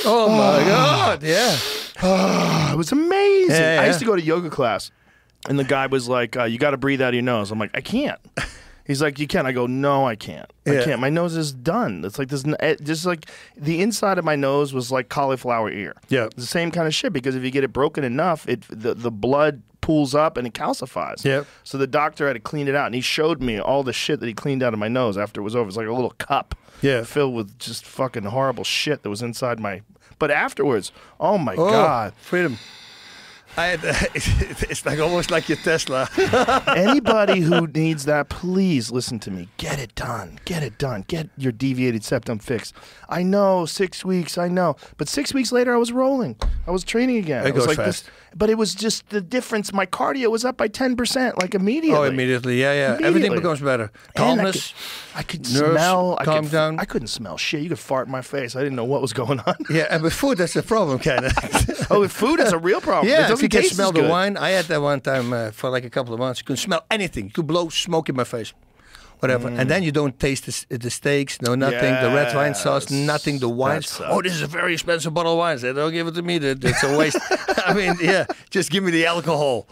Oh my God, yeah. Oh, it was amazing. Yeah. I used to go to yoga class, and the guy was like, you got to breathe out of your nose. I'm like, I can't. He's like, you can. I go, no, I can't. I can't. My nose is done. It's like this, just like the inside of my nose was like cauliflower ear. Yeah. The same kind of shit, because if you get it broken enough, the blood pools up and it calcifies. Yeah. So the doctor had to clean it out, and he showed me all the shit that he cleaned out of my nose after it was over. It's like a little cup filled with just fucking horrible shit that was inside my... But afterwards, oh my God. Freedom. It's like almost like your Tesla. Anybody who needs that, please listen to me. Get it done. Get it done. Get your deviated septum fixed. I know, 6 weeks, I know. But 6 weeks later, I was rolling. I was training again. It goes like fast. But it was just the difference. My cardio was up by 10%, like immediately. Oh, immediately. Yeah, yeah. Immediately. Everything becomes better. Calmness. I could nerves, smell. calm down. I couldn't smell shit. You could fart in my face. I didn't know what was going on. Yeah, and with food, that's a problem, kind of. Oh, with food, it's a real problem. Yeah, it if you can taste smell as the good. wine. I had that one time for like a couple of months. You couldn't smell anything. You could blow smoke in my face. Whatever. And then you don't taste the steaks, no nothing. The red wine sauce, nothing. The wines. Oh, this is a very expensive bottle of wine. They don't give it to me. It's a waste. I mean, yeah, just give me the alcohol.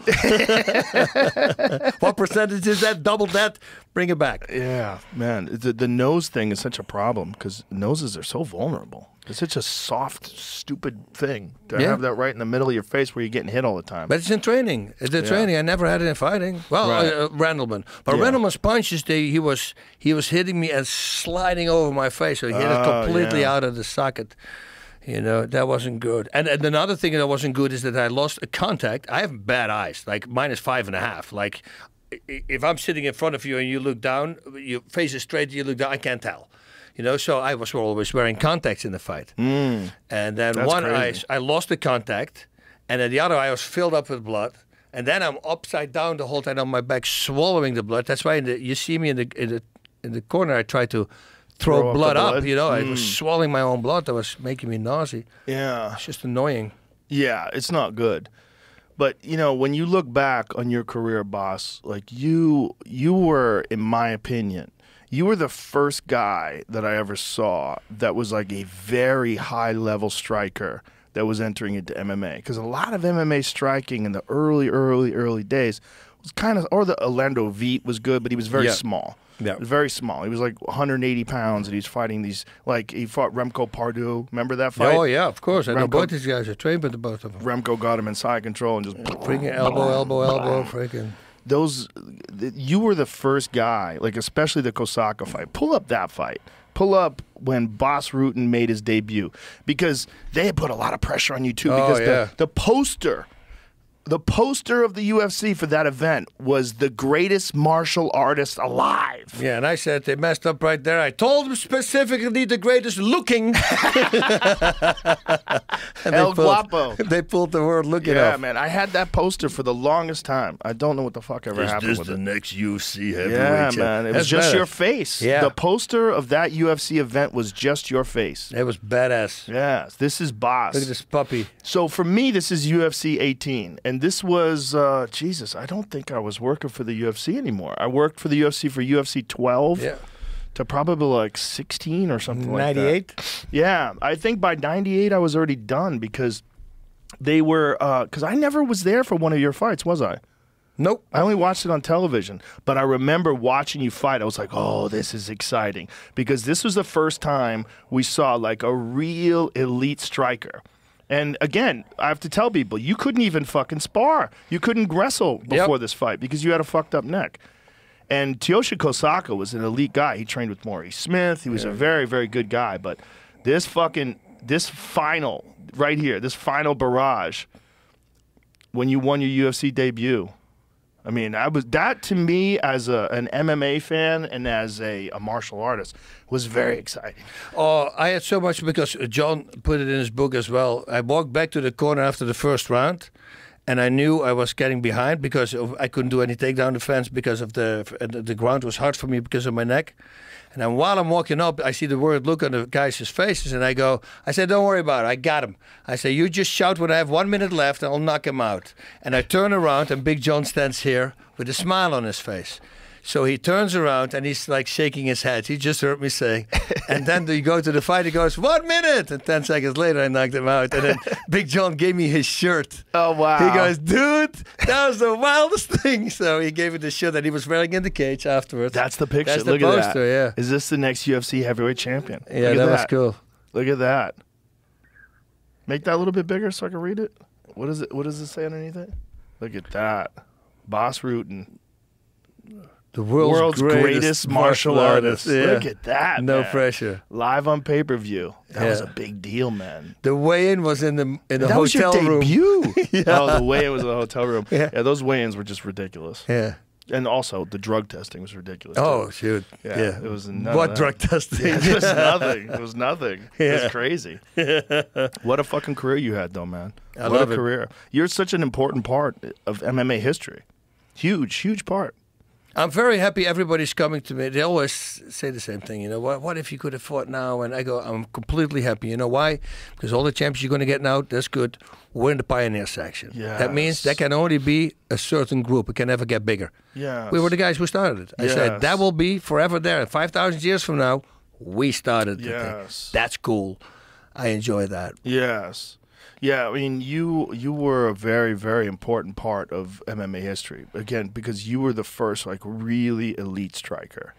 What percentage is that? Double that. Bring it back. Yeah, man. The nose thing is such a problem because noses are so vulnerable. It's such a soft, stupid thing to have that right in the middle of your face where you're getting hit all the time. But it's in training. It's in training. I never had it in fighting. Well, Randleman. But Randleman's punches, he was hitting me and sliding over my face. So he hit it completely out of the socket. You know, that wasn't good. And another thing that wasn't good is that I lost a contact. I have bad eyes, like -5.5. Like, if I'm sitting in front of you and you look down, your face is straight, you look down, I can't tell. You know, so I was always wearing contacts in the fight. And then one eye, I lost the contact, and then the other eye was filled up with blood. And then I'm upside down the whole time on my back, swallowing the blood. That's why you see me in the corner. I try to throw up blood the up. blood. You know, I was swallowing my own blood. That was making me nauseous. Yeah. It's just annoying. Yeah, it's not good. But, you know, when you look back on your career, Bas, like you were, in my opinion, you were the first guy that I ever saw that was like a very high-level striker that was entering into MMA. Because a lot of MMA striking in the early days was kind of, or the Orlando Veit was good, but he was very small. Yeah. Very small. He was like 180 pounds, and he's fighting these, like, he fought Remco Pardew. Remember that fight? Oh, yeah, of course. I know both these guys. I trained with both of them. Remco got him in side control and just... Freaking elbow, freaking... You were the first guy, like, especially the Kosaka fight. Pull up that fight. Pull up when Bas Rutten made his debut. Because they had put a lot of pressure on you, too. Because the poster of the UFC for that event was the greatest martial artist alive. Yeah, and I said they messed up right there. I told them specifically the greatest looking. El Guapo. They pulled the word looking Yeah, off. man. I had that poster for the longest time. I don't know what the fuck ever happened with it. next UFC heavyweight Yeah, man. It was just your face. Yeah. The poster of that UFC event was just your face. It was badass. Yes. This is Bas. Look at this puppy. So for me, this is UFC 18. And this was, Jesus, I don't think I was working for the UFC anymore. I worked for the UFC for UFC 12 to probably like 16 or something like that. 98? Yeah. I think by 98 I was already done because they were, because I never was there for one of your fights, was I? Nope. I only watched it on television, but I remember watching you fight. I was like, oh, this is exciting. Because this was the first time we saw like a real elite striker. And again, I have to tell people, you couldn't even fucking spar. You couldn't wrestle before this fight because you had a fucked up neck. And Tyoshi Kosaka was an elite guy. He trained with Maurice Smith. He was a very, very good guy. But this final, right here, this final barrage, when you won your UFC debut, I mean, that to me as an MMA fan and as a martial artist was very exciting. Oh, I had so much because John put it in his book as well. I walked back to the corner after the first round, and I knew I was getting behind because I couldn't do any takedown defense because of the ground was hard for me because of my neck. And then while I'm walking up, I see the worried look on the guys' faces, and I said, don't worry about it, I got him. I say, you just shout when I have 1 minute left, and I'll knock him out. And I turn around, and Big John stands here with a smile on his face. So he turns around, and he's like shaking his head. He just heard me say. And then you go to the fight, he goes, 1 minute! And 10 seconds later, I knocked him out. And then Big John gave me his shirt. Oh, wow. He goes, dude, that was the wildest thing. So he gave me the shirt that he was wearing in the cage afterwards. That's the picture. That's the Look poster, at that. yeah. Is this the next UFC heavyweight champion? Yeah, that was cool. Look at that. Make that a little bit bigger so I can read it. What is it? What does it say underneath it? Look at that. Bas Rutten. The world's greatest martial artist. Yeah. Look at that. No man. pressure. Live on pay-per-view. That was a big deal, man. The weigh-in was in the that hotel was your room. debut. Yeah. Oh, the weigh-in was in the hotel room. Yeah. Those weigh-ins were just ridiculous. Yeah. And also, the drug testing was ridiculous. Oh, too. shoot. Yeah. It was none what of that. drug testing? Yeah, it was nothing. It was nothing. It Yeah. was crazy. What a fucking career you had, though, man. I what love a it. career. You're such an important part of MMA history. Huge, huge part. I'm very happy everybody's coming to me. They always say the same thing, you know, what if you could have fought now? And I go, I'm completely happy. You know why? Because all the champions you're going to get now, that's good. We're in the pioneer section. That means that can only be a certain group. It can never get bigger. Yes. We were the guys who started it. I said, that will be forever there. 5,000 years from now, we started the thing. Yes. That's cool. I enjoy that. Yes. Yeah, I mean, you were a very, very important part of MMA history. Again, because you were the first, like, really elite striker.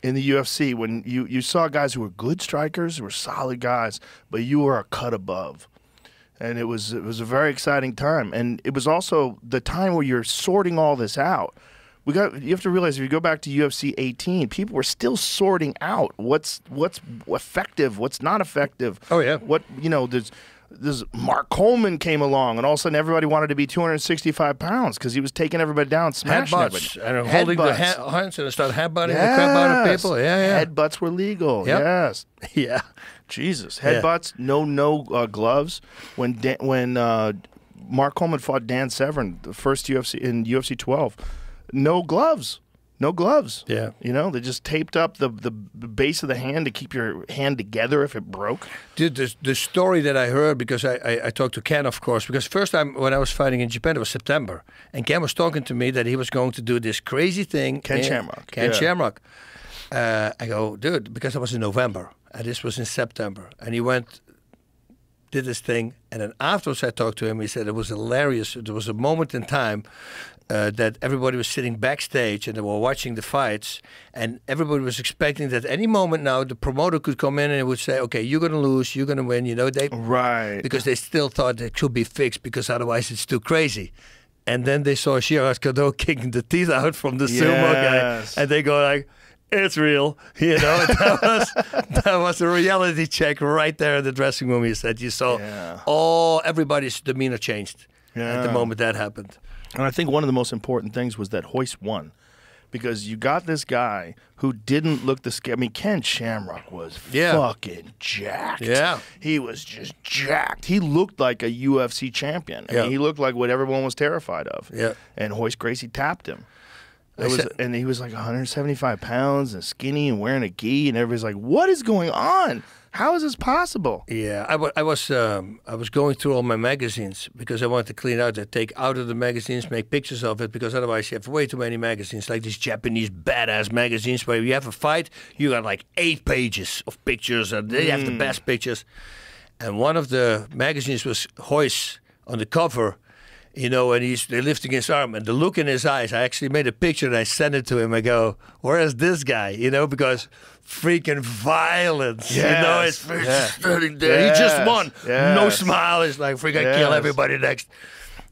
In the UFC, when you saw guys who were good strikers, who were solid guys, but you were a cut above. And it was a very exciting time. And it was also the time where you're sorting all this out. You have to realize if you go back to UFC 18, people were still sorting out what's effective, what's not effective. Oh yeah. There's Mark Coleman came along, and all of a sudden everybody wanted to be 265 pounds because he was taking everybody down, smashing Headbutts. everybody. And holding the hands and start headbutting the crap out of people. Yeah. Headbutts were legal. Yep. Yes. Yeah. Jesus. Headbutts. No gloves. When Mark Coleman fought Dan Severn, the first UFC in UFC 12. No gloves. No gloves. Yeah. You know, they just taped up the base of the hand to keep your hand together if it broke. Dude, the story that I heard, because I talked to Ken, of course, because first time when I was fighting in Japan, it was September. And Ken was talking to me that he was going to do this crazy thing. Ken Shamrock. Ken Shamrock. I go, dude, because I was in November, and this was in September. And he went, did this thing, and then afterwards I talked to him. He said it was hilarious. There was a moment in time that everybody was sitting backstage and they were watching the fights, and everybody was expecting that any moment now the promoter could come in and would say, okay, you're going to lose, you're going to win, you know, because they still thought it could be fixed, because otherwise it's too crazy. And then they saw Gerard Cadeau kicking the teeth out from the sumo guy, and they go like, it's real, you know. that was a reality check right there in the dressing room. He said you saw everybody's demeanor changed at the moment that happened. And I think one of the most important things was that Hoist won, because you got this guy who didn't look the scare. I mean, Ken Shamrock was fucking jacked. Yeah, he was just jacked. He looked like a UFC champion. I mean, he looked like what everyone was terrified of. Yeah, and Hoist Gracie tapped him. And he was like 175 pounds and skinny and wearing a gi, and everybody's like, "What is going on? How is this possible?" Yeah, I was going through all my magazines because I wanted to clean out. I take out of the magazines, make pictures of it, because otherwise you have way too many magazines, like these Japanese badass magazines where you have a fight, you got like 8 pages of pictures, and they have the best pictures. And one of the magazines was Hoist on the cover. You know, and they're lifting his arm, and the look in his eyes, I actually made a picture and I sent it to him. I go, where is this guy? You know, because freaking violence. You know, it's standing there. He just won. No smile. It's like, freaking kill everybody next.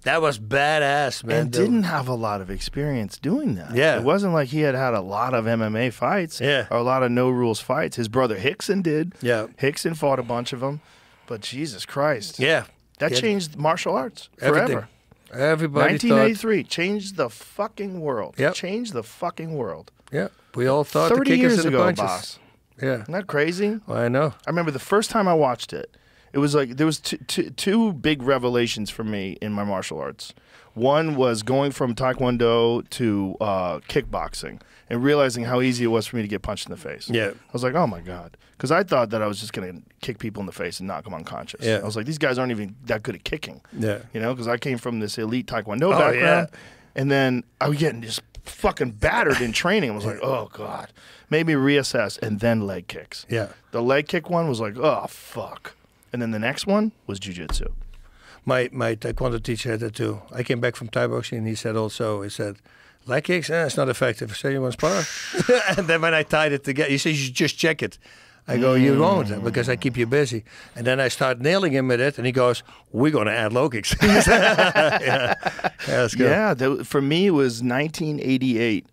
That was badass, man. And didn't have a lot of experience doing that. Yeah. It wasn't like he had a lot of MMA fights or a lot of no-rules fights. His brother Hickson did. Yeah. Hickson fought a bunch of them. But Jesus Christ. Yeah. That changed martial arts forever. Everything. Everybody 1983 changed the fucking world. Yep. Changed the fucking world. Yeah, we all thought 30 the kickers years and the ago, punches. Bas. Yeah, isn't that crazy? Well, I know. I remember the first time I watched it. It was like there was two big revelations for me in my martial arts. One was going from Taekwondo to kickboxing and realizing how easy it was for me to get punched in the face. Yeah, I was like, oh my god, because I thought that I was just gonna kick people in the face and knock them unconscious. Yeah. I was like, these guys aren't even that good at kicking. Yeah, you know, because I came from this elite Taekwondo background, and then I was getting just fucking battered in training. I was like, oh god, made me reassess, and then leg kicks. Yeah, the leg kick one was like, oh fuck, and then the next one was jiu-jitsu. My Taekwondo teacher had that too. I came back from Thai boxing, and he said, leg kicks, it's not effective. I said, you want spar? And then when I tied it together, he said, you should just check it. I go, you won't, because I keep you busy. And then I start nailing him with it, and he goes, we're going to add low kicks. That's good. Yeah, for me, it was 1988.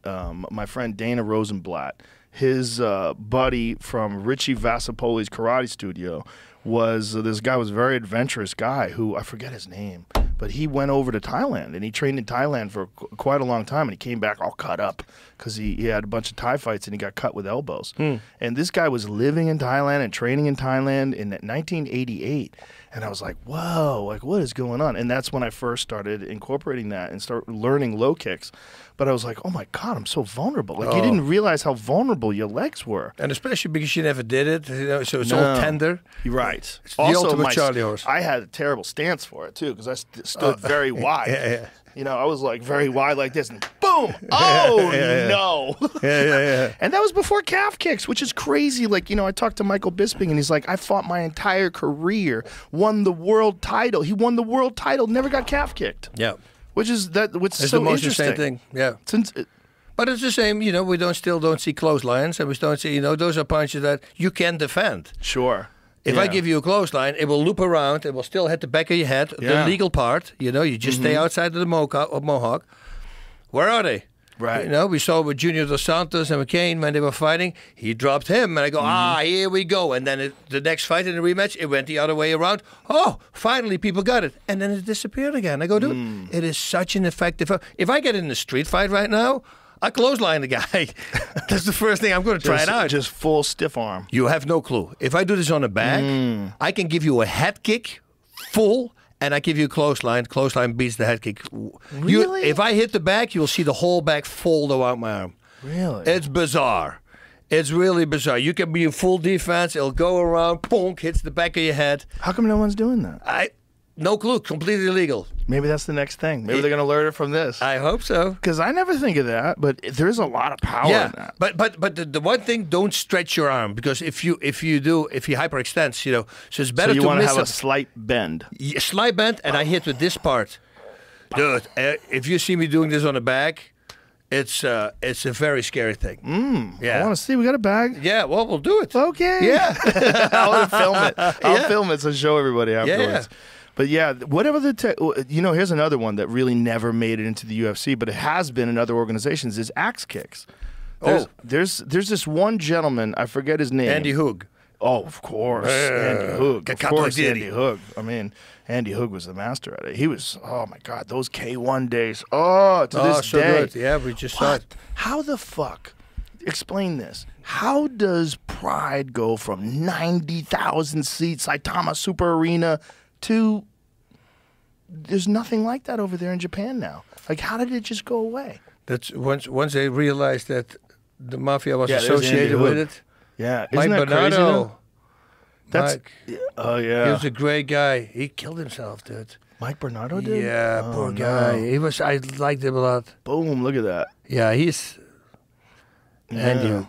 My friend Dana Rosenblatt, his buddy from Richie Vassipoli's karate studio, was this guy was a very adventurous guy who, I forget his name, but he went over to Thailand, and he trained in Thailand for quite a long time, and he came back all cut up because he had a bunch of Thai fights, and he got cut with elbows. And this guy was living in Thailand and training in Thailand in 1988. And I was like, whoa, like what is going on? And that's when I first started incorporating that and start learning low kicks. But I was like, oh my God, I'm so vulnerable. Like you didn't realize how vulnerable your legs were. And especially because you never did it, you know, so it's all tender. You're right. It's the ultimate Charlie horse. I had a terrible stance for it too, because I stood very wide. Yeah. You know, I was like very wide like this, and boom! Oh no! And that was before calf kicks, which is crazy. Like, you know, I talked to Michael Bisping, and he's like, I fought my entire career, won the world title. He won the world title, never got calf kicked. Yeah, which is what's it's so the most interesting. Insane thing. Yeah, Since but it's the same. You know, we still don't see clotheslines, and we don't see. You know, those are punches that you can defend. Sure. If I give you a clothesline, it will loop around. It will still hit the back of your head, the legal part. You know, you just stay outside of the mohawk. Where are they? Right. You know, we saw with Junior Dos Santos and McCain when they were fighting. He dropped him, and I go, here we go. And then the next fight in the rematch, it went the other way around. Oh, finally, people got it. And then it disappeared again. I go, dude, it is such an effective. If I get in a street fight right now, I clothesline the guy. That's the first thing I'm going to try it out. Just full stiff arm. You have no clue. If I do this on the back, I can give you a head kick full, and I give you a clothesline. Clothesline beats the head kick. Really? If I hit the back, you'll see the whole back fold around my arm. Really? It's bizarre. It's really bizarre. You can be in full defense. It'll go around, bonk, hits the back of your head. How come no one's doing that? No clue. Completely illegal. Maybe that's the next thing. Maybe they're going to learn it from this. I hope so. Because I never think of that, but there is a lot of power in that. But the one thing, don't stretch your arm, because if you hyperextend, you know, so it's better so you to want to miss have a slight bend. Yeah, slight bend, and I hit with this part. Dude, if you see me doing this on the back, it's a very scary thing. Yeah. I want to see. We got a bag. Yeah, well, we'll do it. Okay. Yeah. I want to film it. I'll film it to show everybody afterwards. Yeah. But yeah, whatever here's another one that really never made it into the UFC, but it has been in other organizations, is axe kicks. There's this one gentleman, I forget his name. Andy Hoog. Oh, of course. Andy Hoog. Of course, Andy Hoog. I mean, Andy Hoog was the master at it. He was, oh my God, those K1 days. Oh, to this so day. good. Yeah, we just saw it. How the fuck? Explain this. How does Pride go from 90,000 seats, Saitama Super Arena, to there's nothing like that over there in Japan now? Like, how did it just go away? That's once they realized that the mafia was associated with it. Yeah, Mike isn't that crazy? Bernardo. That's Mike. Oh yeah, he was a great guy. He killed himself, dude. Mike Bernardo did. Yeah, poor guy. He was. I liked him a lot. Boom! Look at that. Yeah, he's. Andy,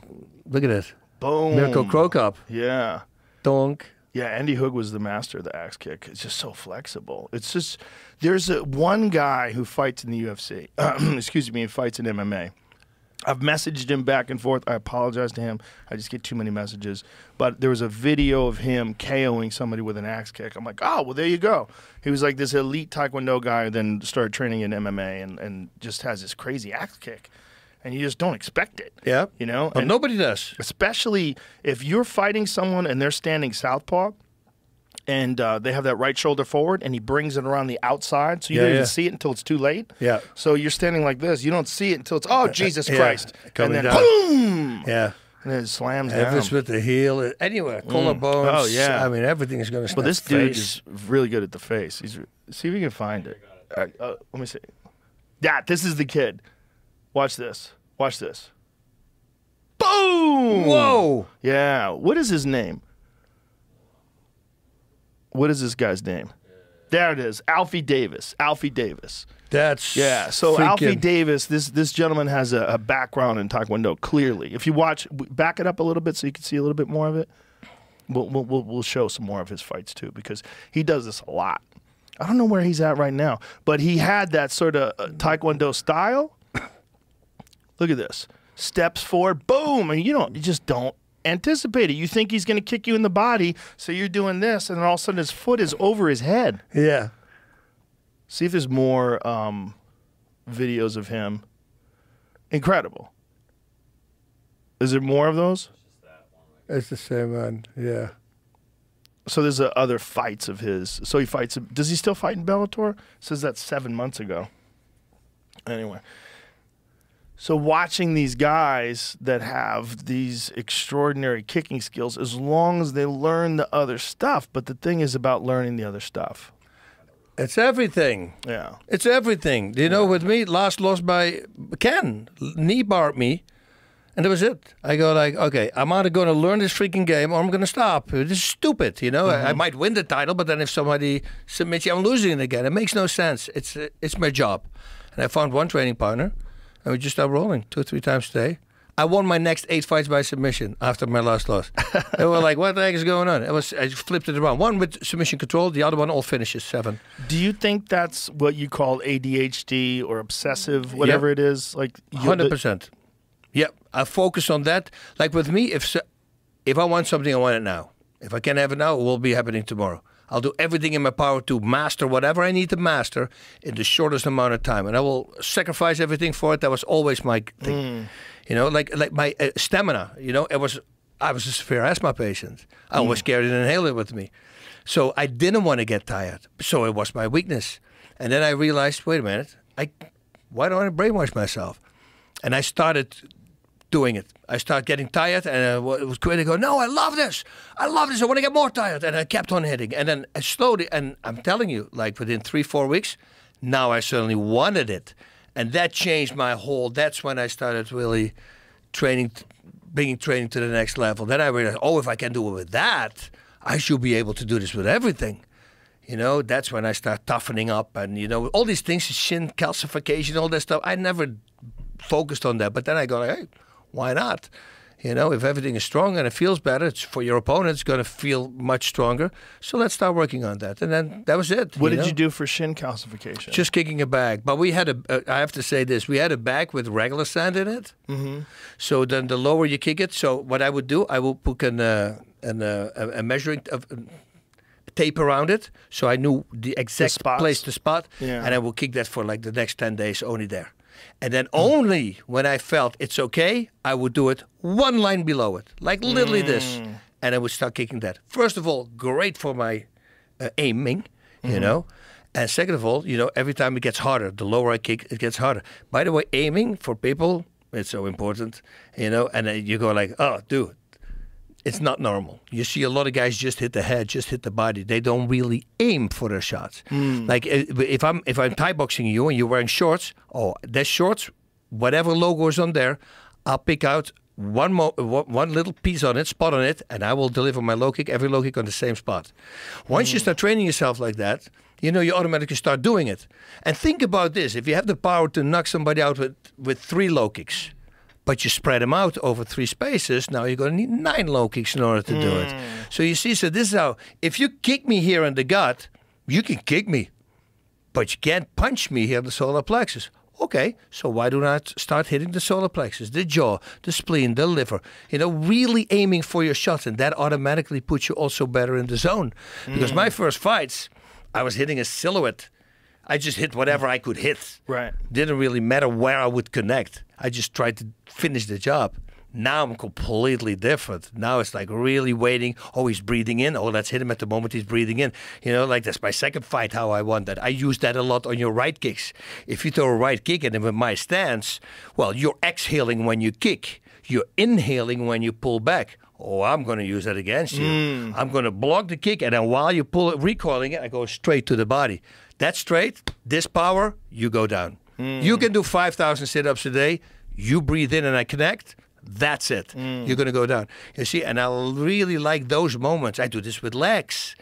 look at it. Boom! Mirko Krokop. Yeah. Donk. Yeah, Andy Hoog was the master of the axe kick. It's just so flexible. It's just there's one guy who fights in the UFC. Excuse me, and fights in MMA. I've messaged him back and forth. I apologize to him. I just get too many messages. But there was a video of him KOing somebody with an axe kick. I'm like, oh, well, there you go. He was like this elite Taekwondo guy, then started training in MMA and just has this crazy axe kick. And you just don't expect it. Yeah. You know? But nobody does. Especially if you're fighting someone and they're standing southpaw and they have that right shoulder forward and he brings it around the outside so you don't even see it until it's too late. Yeah. So you're standing like this. You don't see it until it's, oh, Jesus Christ. Coming and then down. boom. Yeah. And then it slams down. If it's with the heel, anywhere, collarbones. Oh, yeah. I mean, everything is going to snap. But this dude is really good at the face. See if we can find it. Let me see. Yeah, this is the kid. Watch this. Watch this. Boom! Whoa! Yeah. What is his name? What is this guy's name? There it is. Alfie Davis. Alfie Davis. That's yeah. So Alfie Davis, this gentleman has a background in Taekwondo. Clearly, if you watch, back it up a little bit so you can see a little bit more of it. We'll show some more of his fights too because he does this a lot. I don't know where he's at right now, but he had that sort of Taekwondo style. Look at this. Steps forward, boom, and you just don't anticipate it. You think he's going to kick you in the body, so you're doing this, and then all of a sudden his foot is over his head. Yeah. See if there's more videos of him. Incredible. Is there more of those? It's the same one, yeah. So there's other fights of his. So he fights. Does he still fight in Bellator? It says that's 7 months ago. Anyway. So watching these guys that have these extraordinary kicking skills, as long as they learn the other stuff. But the thing is about learning the other stuff. It's everything. Yeah. It's everything. You know, with me, last lost by Ken. Knee barred me. And that was it. I go like, okay, I'm either going to learn this freaking game or I'm going to stop. This is stupid, you know. I might win the title, but then if somebody submits you, I'm losing it again. It makes no sense. It's my job. And I found one training partner. And we just started rolling 2 or 3 times a day. I won my next 8 fights by submission after my last loss. They were like, what the heck is going on? I flipped it around. One with submission control, the other one all finishes, 7. Do you think that's what you call ADHD or obsessive, whatever it is? Like 100%. Yep, I focus on that. Like with me, if I want something, I want it now. If I can't have it now, it will be happening tomorrow. I'll do everything in my power to master whatever I need to master in the shortest amount of time. And I will sacrifice everything for it. That was always my thing. You know, like my stamina, you know, I was a severe asthma patient. I always carried an inhaler with me. So I didn't want to get tired. So it was my weakness. And then I realized, wait a minute, why don't I brainwash myself? And I started doing it. I started getting tired, and I was quitting. Go, no, I love this. I love this. I want to get more tired, and I kept on hitting. And then I slowly, and I'm telling you, like within 3-4 weeks, now I suddenly wanted it, and that changed my whole. That's when I started really bringing training to the next level. Then I realized, oh, if I can do it with that, I should be able to do this with everything. You know, that's when I start toughening up and, you know, all these things, shin calcification, all that stuff. I never focused on that. But then I go, like, hey, why not? You know, if everything is strong and it feels better, it's for your opponent, it's going to feel much stronger. So let's start working on that. And then that was it. What did you do for shin calcification? Just kicking a bag. But we had I have to say this, we had a bag with regular sand in it. Mm-hmm. So then the lower you kick it, so what I would do, I will put a measuring tape around it. So I knew the exact place to spot. Yeah. And I will kick that for like the next 10 days only there. And then only when I felt it's okay, I would do it one line below it, like literally this. And I would start kicking that. First of all, great for my aiming, you know. And second of all, you know, every time it gets harder, the lower I kick, it gets harder. By the way, aiming for people, it's so important, you know. And then you go like, oh, dude, it's not normal. You see a lot of guys just hit the head, just hit the body. They don't really aim for their shots. Like if I'm Thai boxing you and you're wearing shorts, there's shorts, whatever logo is on there, I'll pick out one little piece on it, spot on it, and I will deliver my low kick, every low kick on the same spot. Once you start training yourself like that, you know, you automatically start doing it. And think about this: if you have the power to knock somebody out with 3 low kicks, but you spread them out over 3 spaces, now you're going to need 9 low kicks in order to do it. So you see, so this is how, if you kick me here in the gut, you can kick me, but you can't punch me here in the solar plexus. Okay, so why do not start hitting the solar plexus, the jaw, the spleen, the liver, you know, really aiming for your shots, and that automatically puts you also better in the zone. Because my first fights, I was hitting a silhouette. I just hit whatever I could hit. Right. Didn't really matter where I would connect. I just tried to finish the job. Now I'm completely different. Now it's like really waiting. Oh, he's breathing in. Oh, let's hit him at the moment he's breathing in. You know, like that's my second fight, how I won that. I use that a lot on your right kicks. If you throw a right kick and with my stance, well, you're exhaling when you kick. You're inhaling when you pull back. Oh, I'm going to use that against you. I'm going to block the kick, and then while you pull it, recoiling it, I go straight to the body. That's straight, this power, you go down. You can do 5,000 sit-ups a day. You breathe in and I connect. That's it. You're going to go down. You see, and I really like those moments. I do this with legs.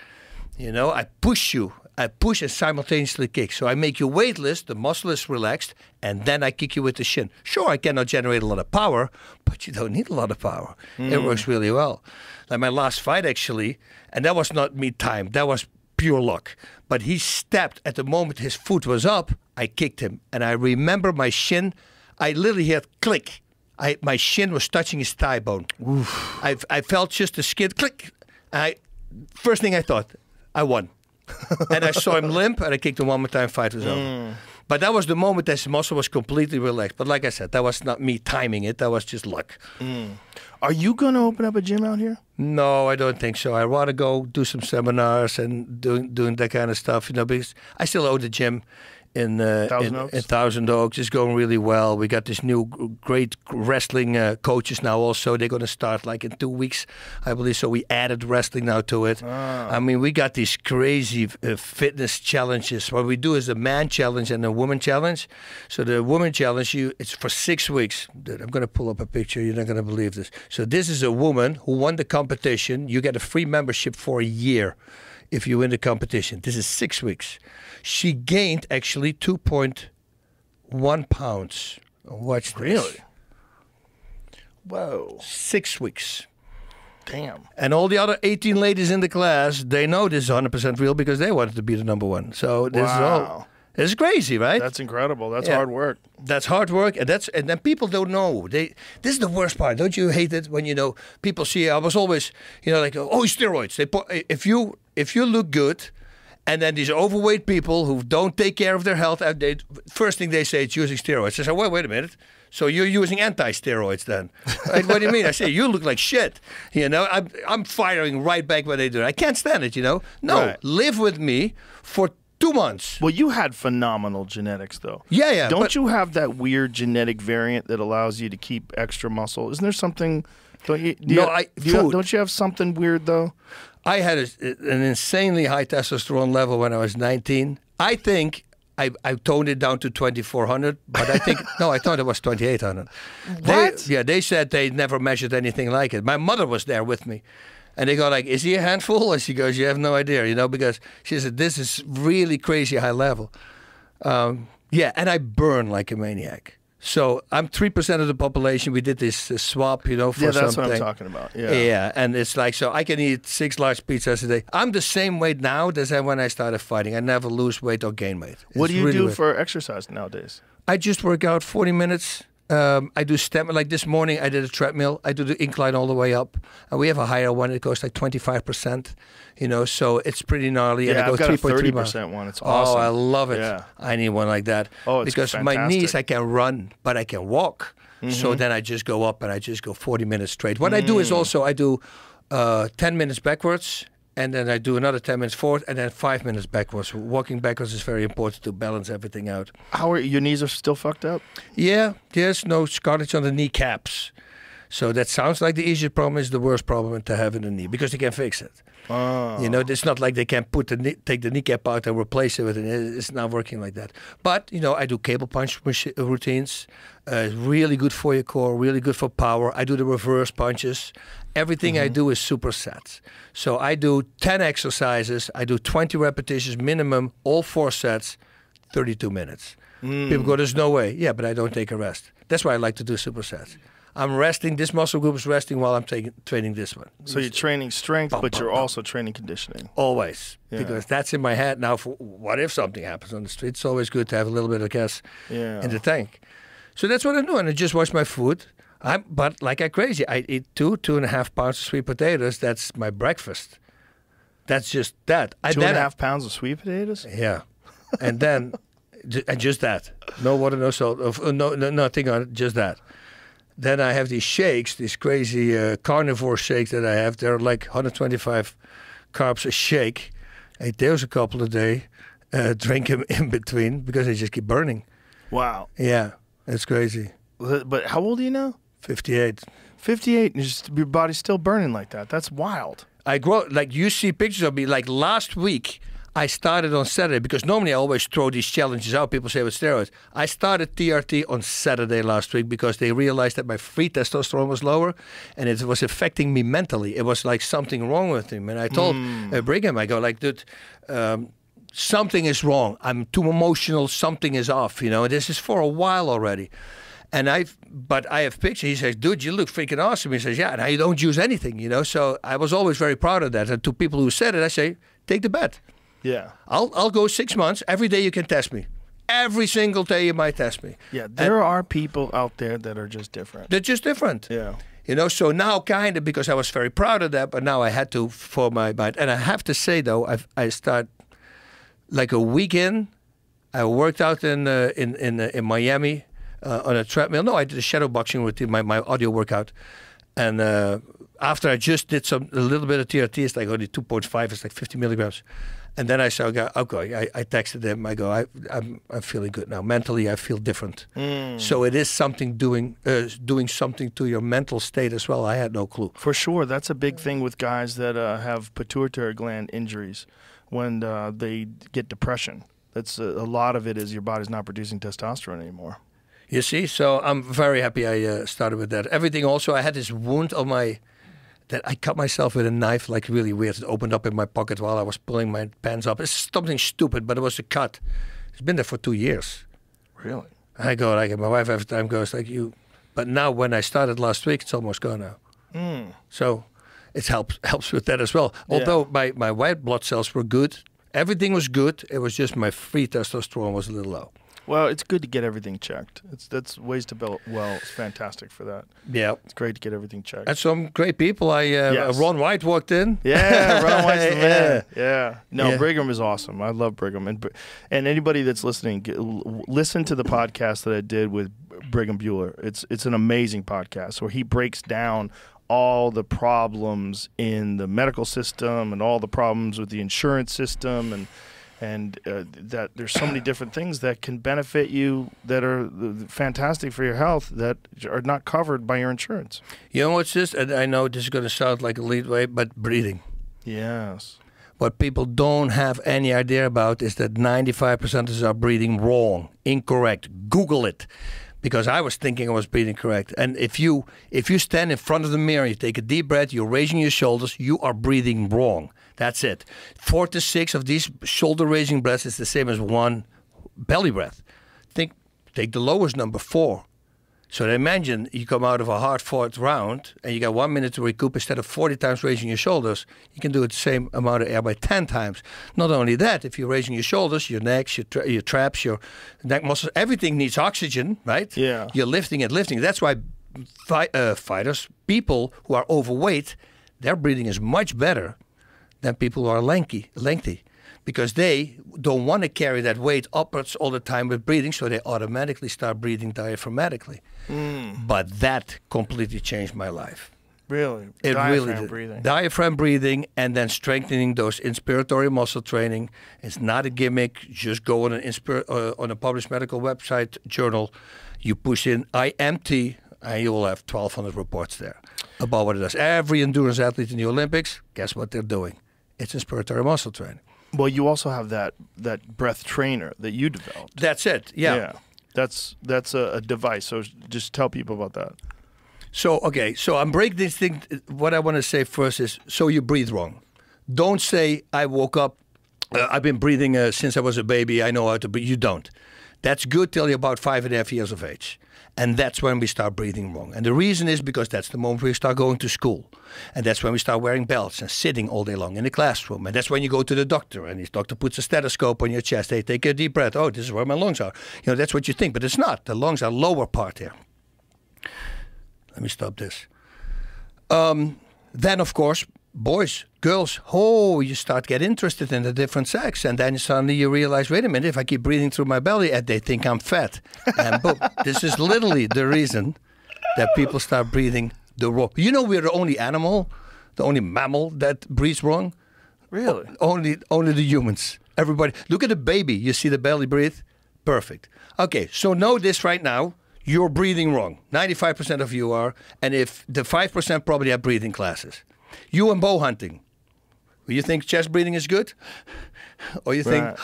You know, I push you. I push and simultaneously kick. So I make you weightless, the muscle is relaxed, and then I kick you with the shin. Sure, I cannot generate a lot of power, but you don't need a lot of power. It works really well. Like my last fight, actually, and that was not me timed. That was pure luck. But he stepped at the moment his foot was up, I kicked him. And I remember my shin, I literally heard click. My shin was touching his thigh bone. I felt just the skin click. First thing I thought, I won. And I saw him limp, and I kicked him one more time, fight was over. But that was the moment that his muscle was completely relaxed. But like I said, that was not me timing it, that was just luck. Are you going to open up a gym out here? No, I don't think so. I'd rather go do some seminars and doing that kind of stuff, you know, because I still own the gym in Thousand Oaks. It's going really well. We got this new great wrestling coaches now also. They're going to start like in 2 weeks, I believe. So we added wrestling now to it. I mean, we got these crazy fitness challenges. What we do is a man challenge and a woman challenge. So the woman challenge, it's for 6 weeks. I'm going to pull up a picture. You're not going to believe this. So this is a woman who won the competition. You get a free membership for a year if you win the competition. This is 6 weeks. She gained actually 2.1 pounds. Watch this. Really? Whoa. 6 weeks. Damn. And all the other 18 ladies in the class, they know this is 100% real because they wanted to be the number one. So this is all. It's crazy, right? That's incredible. That's hard work. That's hard work, and then people don't know. This is the worst part. Don't you hate it when people see? I was always like, oh, steroids. If you look good. And then these overweight people who don't take care of their health, first thing they say is using steroids. I say, wait a minute. So you're using anti-steroids then? Right, what do you mean? I say, you look like shit. I'm firing right back what they do. I can't stand it, No, live with me for 2 months. Well, you had phenomenal genetics, though. Yeah. Don't you have that weird genetic variant that allows you to keep extra muscle? Isn't there something? Don't you have something weird, though? I had an insanely high testosterone level when I was 19. I think I toned it down to 2,400, but I think no, I thought it was 2,800. What? They said they never measured anything like it. My mother was there with me, and they go like, "Is he a handful?" And she goes, "You have no idea, you know," because she said this is really crazy high level. Yeah, and I burn like a maniac. So I'm 3% of the population. We did this swap, you know, for something. Yeah, that's what I'm talking about. Yeah. Yeah, and it's like, so I can eat 6 large pizzas a day. I'm the same weight now as when I started fighting. I never lose weight or gain weight. What do you really do weird. for exercise nowadays? I just work out 40 minutes. I do step, like this morning I did a treadmill. I do the incline all the way up. And we have a higher one. It goes like 25%, you know, so it's pretty gnarly. Yeah, and I go I've got a 3.3 30% one. It's awesome. Oh, I love it. Yeah. I need one like that. Oh, it's because fantastic. my knees, I can run, but I can walk. So then I just go up and I just go 40 minutes straight. What I do is also I do 10 minutes backwards, and then I do another 10 minutes forward, and then 5 minutes backwards. Walking backwards is very important to balance everything out. How are your knees are still fucked up? Yeah, there's no scarring on the kneecaps. So that sounds like the easiest problem is the worst problem to have in the knee, because they can fix it. Oh. You know, it's not like they can take the kneecap out and replace it with it. It's not working like that. But, you know, I do cable punch routines. Really good for your core, really good for power. I do the reverse punches. Everything I do is supersets. So I do 10 exercises. I do 20 repetitions minimum, all 4 sets, 32 minutes. People go, there's no way. Yeah, but I don't take a rest. That's why I like to do supersets. I'm resting, this muscle group is resting while I'm training this one. So you're training strength, but you're also training conditioning. Always. Yeah. Because that's in my head now. For what if something happens on the street? It's always good to have a little bit of gas in the tank. So that's what I do. And I just watch my food. But like crazy, I eat 2.5 pounds of sweet potatoes. That's my breakfast. That's just that. 2.5 pounds of sweet potatoes? Yeah. And then, and just that. No water, no salt, no nothing on it, just that. Then I have these shakes, these crazy carnivore shakes that I have. They're like 125 carbs a shake. I eat those a couple a day, drink them in between because they just keep burning. Wow. Yeah, it's crazy. But how old are you now? 58. 58, and your body's still burning like that. That's wild. I grow, like you see pictures of me, like last week, I started on Saturday, because normally I always throw these challenges out. People say with steroids. I started TRT on Saturday last week because they realized that my free testosterone was lower and it was affecting me mentally. It was like something wrong with him. And I told Brigham, I go like, dude, something is wrong. I'm too emotional. Something is off. You know, this is for a while already. But I have pictures. He says, dude, you look freaking awesome. He says, yeah, and I don't use anything, you know. So I was always very proud of that. And to people who said it, I say, take the bet. Yeah. I'll go 6 months. Every day you can test me. Every single day you might test me. Yeah, there are people out there that are just different. They're just different. Yeah. You know, so now kind of, because I was very proud of that, but now I had to for my mind. And I have to say, though, I start like a week in. I worked out in Miami on a treadmill. No, I did a shadow boxing routine, my audio workout. And after I just did a little bit of TRT, it's like only 2.5, it's like 50 milligrams. And then I saw, okay, I texted him. I go, I'm feeling good now. Mentally, I feel different. So it is something doing something to your mental state as well. I had no clue. For sure, that's a big thing with guys that have pituitary gland injuries when they get depression. That's a lot of it is your body's not producing testosterone anymore. You see, so I'm very happy I started with that. Everything also, I had this wound on that I cut myself with a knife, like really weird. It opened up in my pocket while I was pulling my pants up. It's something stupid, but it was a cut. It's been there for 2 years. Really? I go, like, my wife every time goes, like, you. But now when I started last week, it's almost gone now. So it helps with that as well. Yeah. Although my white blood cells were good. Everything was good. It was just my free testosterone was a little low. Well, it's good to get everything checked. That's ways to build well. It's fantastic for that. Yeah, it's great to get everything checked. And some great people. Yes. Ron White walked in. Yeah, Ron White's the man. Yeah. No, Brigham is awesome. I love Brigham, and anybody that's listening, listen to the podcast that I did with Brigham Bueller. It's an amazing podcast where he breaks down all the problems in the medical system and all the problems with the insurance system and that there's so many different things that can benefit you that are fantastic for your health that are not covered by your insurance. You know what's this? And I know this is going to sound like a lead way, but breathing. Yes. what people don't have any idea about is that 95% are breathing wrong, incorrect. Google it. Because I was thinking I was breathing correct. And if you stand in front of the mirror, you take a deep breath, you're raising your shoulders, you are breathing wrong. That's it. 4 to 6 of these shoulder-raising breaths is the same as one belly breath. Take the lowest number, 4. So imagine you come out of a hard-fought round and you got 1 minute to recoup. Instead of 40 times raising your shoulders, you can do the same amount of air by 10 times. Not only that, if you're raising your shoulders, your necks, your traps, your neck muscles, everything needs oxygen, right? Yeah. You're lifting and lifting. That's why fighters, people who are overweight, their breathing is much better than people who are lengthy. Because they don't want to carry that weight upwards all the time with breathing, so they automatically start breathing diaphragmatically. But that completely changed my life. Really? It Diaphragm really did. breathing. Diaphragm breathing and then strengthening those inspiratory muscle training. It's not a gimmick. Just go on on a published medical website journal. You push in IMT, and you will have 1,200 reports there about what it does. Every endurance athlete in the Olympics, guess what they're doing? It's inspiratory muscle training. Well, you also have that breath trainer that you developed. That's it. Yeah. That's a device. So just tell people about that. So I'm breaking this thing. What I want to say first is, so you breathe wrong. Don't say, I woke up, I've been breathing since I was a baby, I know how to breathe. You don't. That's good till you're about 5.5 years of age. And that's when we start breathing wrong. And the reason is because that's the moment we start going to school. And that's when we start wearing belts and sitting all day long in the classroom. And that's when you go to the doctor and the doctor puts a stethoscope on your chest. Hey, take a deep breath. Oh, this is where my lungs are. You know, that's what you think, but it's not. The lungs are lower part here. Let me stop this. Then, of course, boys, girls, you start get interested in the different sex. And then suddenly you realize, wait a minute, if I keep breathing through my belly, they think I'm fat. And boom, this is literally the reason that people start breathing the wrong. You know, we're the only animal, the only mammal that breathes wrong. Really? Only the humans. Everybody, look at a baby. You see the belly breathe? Perfect. Okay, so know this right now. You're breathing wrong. 95% of you are. And if the 5% probably have breathing classes. You and bow hunting. You think chest breathing is good? Or you think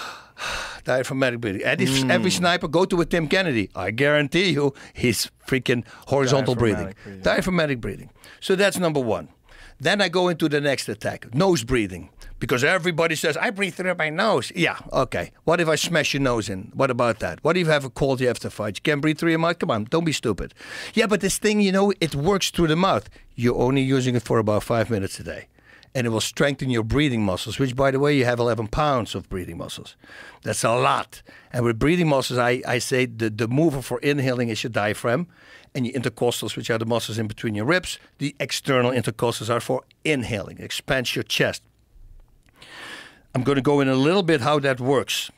diaphragmatic breathing? Every sniper, go to a Tim Kennedy. I guarantee you he's freaking horizontal breathing. Diaphragmatic breathing. So that's number one. Then I go into the next attack. Nose breathing. Because everybody says, I breathe through my nose. Yeah, okay. What if I smash your nose in? What about that? What if you have a cold you have to fight? You can't breathe through your mouth? Come on, don't be stupid. Yeah, but this thing, you know, it works through the mouth. You're only using it for about 5 minutes a day. And it will strengthen your breathing muscles, which, by the way, you have 11 pounds of breathing muscles. That's a lot. And with breathing muscles, I say the mover for inhaling is your diaphragm. And your intercostals, which are the muscles in between your ribs. The external intercostals are for inhaling. It expands your chest. I'm going to go in a little bit how that works,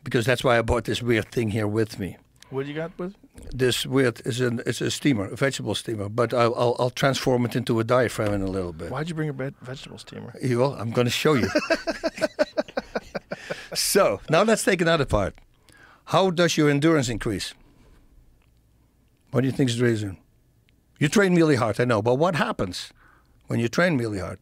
because that's why I brought this weird thing here with me. What you got with? This weird it's a steamer, a vegetable steamer, but I'll transform it into a diaphragm in a little bit. Why'd you bring a vegetable steamer? Well, I'm going to show you. So now let's take another part. How does your endurance increase? What do you think is the reason? You train really hard, I know, but what happens when you train really hard?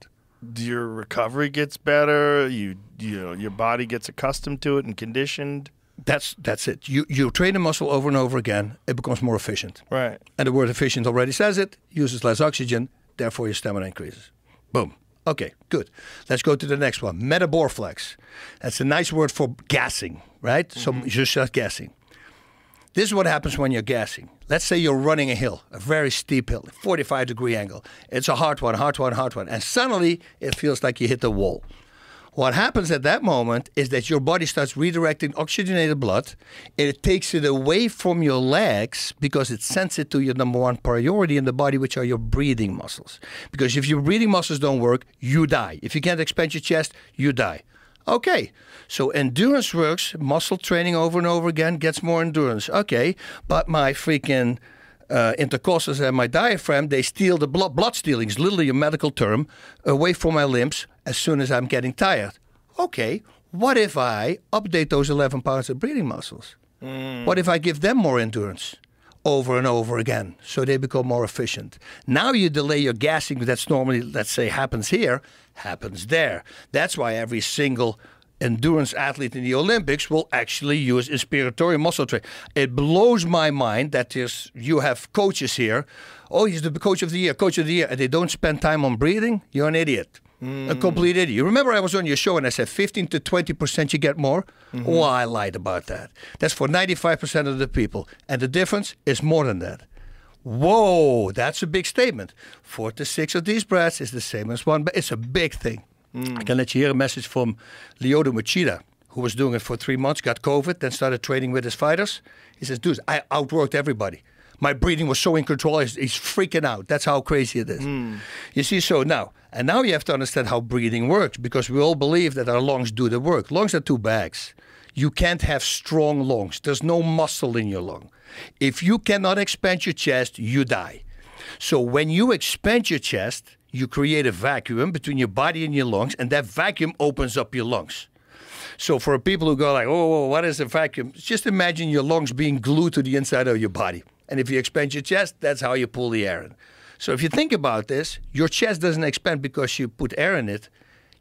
Your recovery gets better. You know, your body gets accustomed to it and conditioned. That's it. You train a muscle over and over again, it becomes more efficient. Right. And the word efficient already says it. Uses less oxygen, therefore your stamina increases. Boom. Okay, good. Let's go to the next one. Metaborflex. That's a nice word for gassing, right? So you start gassing. This is what happens when you're gassing. Let's say you're running a hill, a very steep hill, 45-degree angle. It's a hard one. And suddenly it feels like you hit the wall. What happens at that moment is that your body starts redirecting oxygenated blood. It takes it away from your legs because it sends it to your number one priority in the body, which are your breathing muscles. Because if your breathing muscles don't work, you die. If you can't expand your chest, you die. Okay, so endurance works, muscle training over and over again gets more endurance. Okay, but my freaking intercostals and my diaphragm, they steal the blood stealing is literally a medical term, away from my limbs as soon as I'm getting tired. Okay, what if I update those 11 pounds of breathing muscles? What if I give them more endurance? over and over again, so they become more efficient. Now you delay your gassing that's normally, let's say, happens here, happens there. That's why every single endurance athlete in the Olympics will actually use inspiratory muscle training. It blows my mind that you have coaches here. Oh, he's the coach of the year, and they don't spend time on breathing. You're an idiot. A complete idiot. You remember I was on your show and I said 15 to 20% you get more? Oh, I lied about that. That's for 95% of the people. And the difference is more than that. Whoa, that's a big statement. 4 to 6 of these breaths is the same as 1, but it's a big thing. I can let you hear a message from Lyoto Machida, who was doing it for 3 months, got COVID, then started training with his fighters. He says, dude, I outworked everybody. My breathing was so in control, he's freaking out. That's how crazy it is. You see, so now you have to understand how breathing works, because we all believe that our lungs do the work. Lungs are 2 bags. You can't have strong lungs. There's no muscle in your lung. If you cannot expand your chest, you die. So when you expand your chest, you create a vacuum between your body and your lungs, and that vacuum opens up your lungs. So for people who go like, oh, what is a vacuum? Just imagine your lungs being glued to the inside of your body. And if you expand your chest, that's how you pull the air in. So if you think about this, your chest doesn't expand because you put air in it.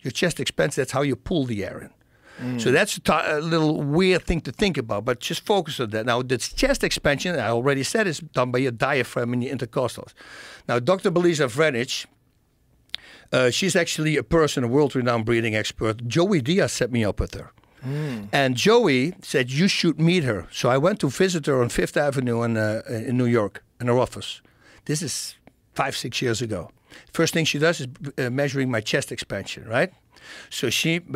Your chest expands, that's how you pull the air in. So that's a little weird thing to think about, but just focus on that. Now, this chest expansion, I already said, is done by your diaphragm and your intercostals. Now, Dr. Belisa Vranic, she's actually a world-renowned breathing expert. Joey Diaz set me up with her. And Joey said, you should meet her. So I went to visit her on 5th Avenue in New York, in her office. This is 5-6 years ago. First thing she does is measuring my chest expansion, right? So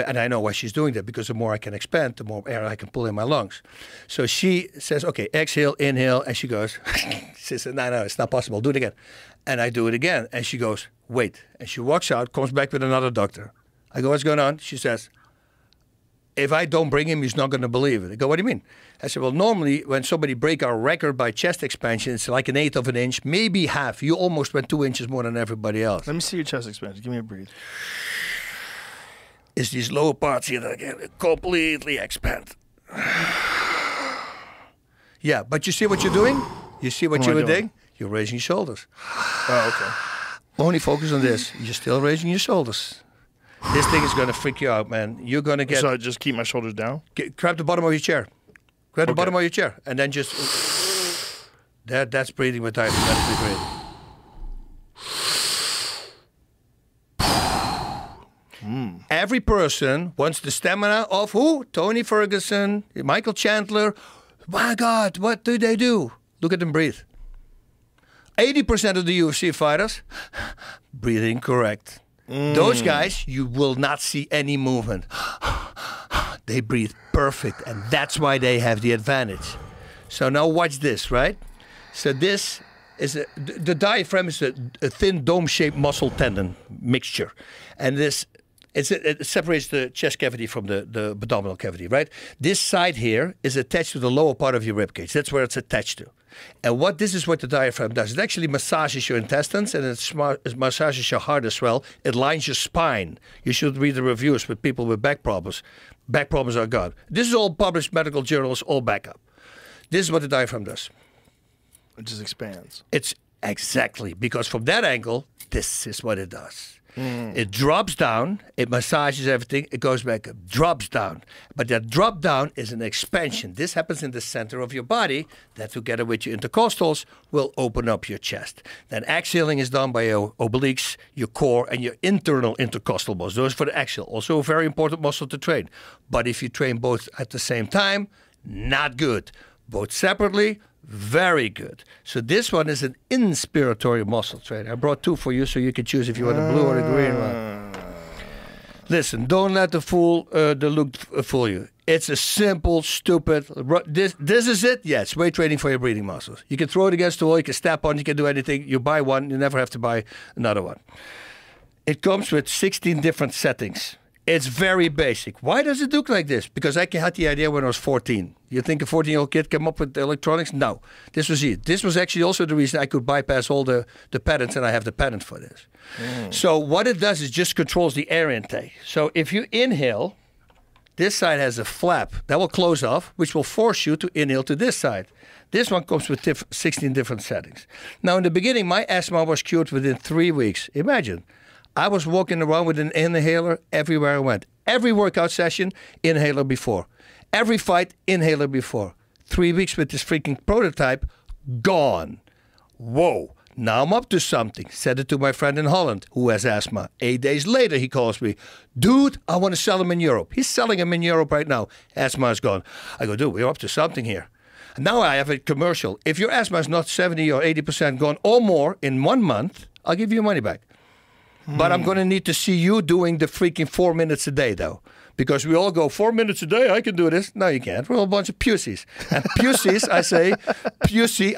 and I know why she's doing that, because the more I can expand, the more air I can pull in my lungs. So she says, okay, exhale, inhale, and she goes, she says, no, it's not possible, do it again. And I do it again, and she goes, wait. And she walks out, comes back with another doctor. I go, what's going on? She says, if I don't bring him, he's not going to believe it. I go, what do you mean? I said, well, normally when somebody break our record by chest expansion, it's like 1/8 of an inch, maybe half. You almost went 2 inches more than everybody else. Let me see your chest expansion. Give me a breathe. It's these lower parts here that can completely expand. Yeah, but you see what you're doing? You see what you were doing? You're raising your shoulders. Oh, okay. Only focus on this. You're still raising your shoulders. This thing is going to freak you out, man. You're going to get... So I just keep my shoulders down? Grab the bottom of your chair. Grab the bottom of your chair. And then just... That's breathing with diaphragmatic breathing. Every person wants the stamina of who? Tony Ferguson, Michael Chandler. My God, what do they do? Look at them breathe. 80% of the UFC fighters, breathing correct. Those guys, you will not see any movement. They breathe perfect, and that's why they have the advantage. So now watch this, right? So this is the diaphragm is a thin dome-shaped muscle tendon mixture, and this it separates the chest cavity from the abdominal cavity, right? This side here is attached to the lower part of your ribcage. That's where it's attached to. And this is what the diaphragm does. It actually massages your intestines, and it massages your heart as well. It lines your spine. You should read the reviews with people with back problems. Back problems are gone. This is all published medical journals, all back up. This is what the diaphragm does. It just expands. It's exactly, because from that angle, this is what it does. It drops down, it massages everything, it goes back up, drops down. But that drop down is an expansion. This happens in the center of your body, that together with your intercostals will open up your chest. Then exhaling is done by your obliques, your core, and your internal intercostal muscles. Those for the axial, also a very important muscle to train. But if you train both at the same time, not good. Both separately, very good. So this one is an inspiratory muscle train. I brought 2 for you, so you can choose if you want the blue or the green one. Listen, don't let the look fool you. It's a simple, stupid. This is it. Yeah, it's weight training for your breathing muscles. You can throw it against the wall. You can step on. You can do anything. You buy one. You never have to buy another one. It comes with 16 different settings. It's very basic. Why does it look like this? Because I had the idea when I was 14. You think a 14-year-old kid came up with electronics? No. This was it. This was actually also the reason I could bypass all the patents, and I have the patent for this. So what it does is just controls the air intake. So if you inhale, this side has a flap that will close off, which will force you to inhale to this side. This one comes with 16 different settings. Now, in the beginning, my asthma was cured within 3 weeks. Imagine, I was walking around with an inhaler everywhere I went. Every workout session, inhaler before. Every fight, inhaler before. 3 weeks with this freaking prototype, gone. Whoa. Now I'm up to something. Said it to my friend in Holland who has asthma. 8 days later, he calls me. Dude, I want to sell them in Europe. He's selling them in Europe right now. Asthma is gone. I go, dude, we're up to something here. And now I have a commercial. If your asthma is not 70 or 80% gone or more in 1 month, I'll give you your money back. But I'm going to need to see you doing the freaking 4 minutes a day, though. Because we all go, 4 minutes a day, I can do this. No, you can't. We're all a bunch of pussies. And pussies, I say, pussy,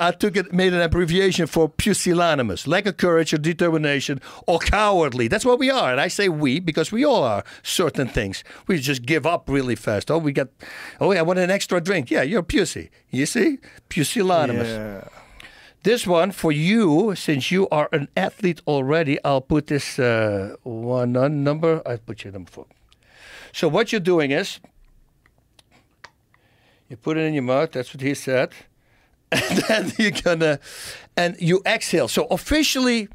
made an abbreviation for pusillanimous. Lack of courage or determination or cowardly. That's what we are. And I say we because we all are certain things. We just give up really fast. Oh, I want an extra drink. Yeah, you're a pussy. You see? Pusillanimous. Yeah. This one, for you, since you are an athlete already, I'll put this one on number. I'll put your number 4. So what you're doing is, you put it in your mouth, that's what he said, and then you exhale. So officially,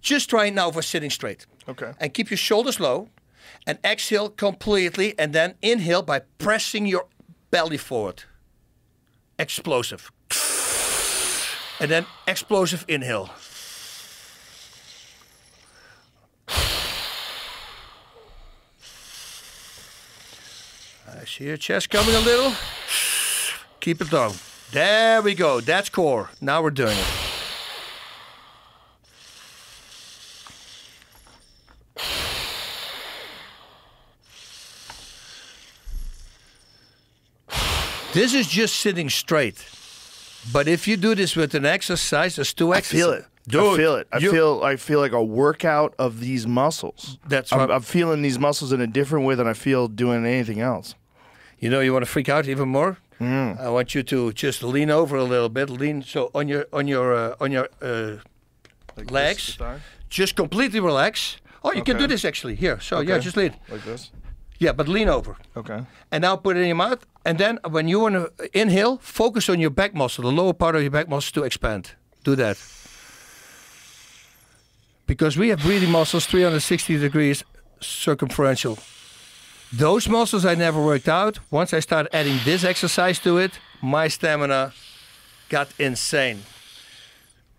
just try now for sitting straight. Okay. And keep your shoulders low, and exhale completely, and then inhale by pressing your belly forward. Explosive. And then explosive inhale. I see your chest coming a little. Keep it down. There we go. That's core. Now we're doing it. This is just sitting straight. But if you do this with an exercise, there's 2 exercises. I feel it. Dude, I feel it. I feel like a workout of these muscles. That's right. I'm feeling these muscles in a different way than I feel doing anything else. You know, you want to freak out even more? I want you to just lean over a little bit. Lean so on your like legs. Just completely relax. Oh, you can do this actually. Here. So yeah, just lean. Like this? Yeah, but lean over. Okay. And now put it in your mouth. And then when you want to inhale, focus on your back muscle, the lower part of your back muscle to expand. Do that. Because we have breathing muscles 360 degrees circumferential. Those muscles I never worked out. Once I started adding this exercise to it, my stamina got insane.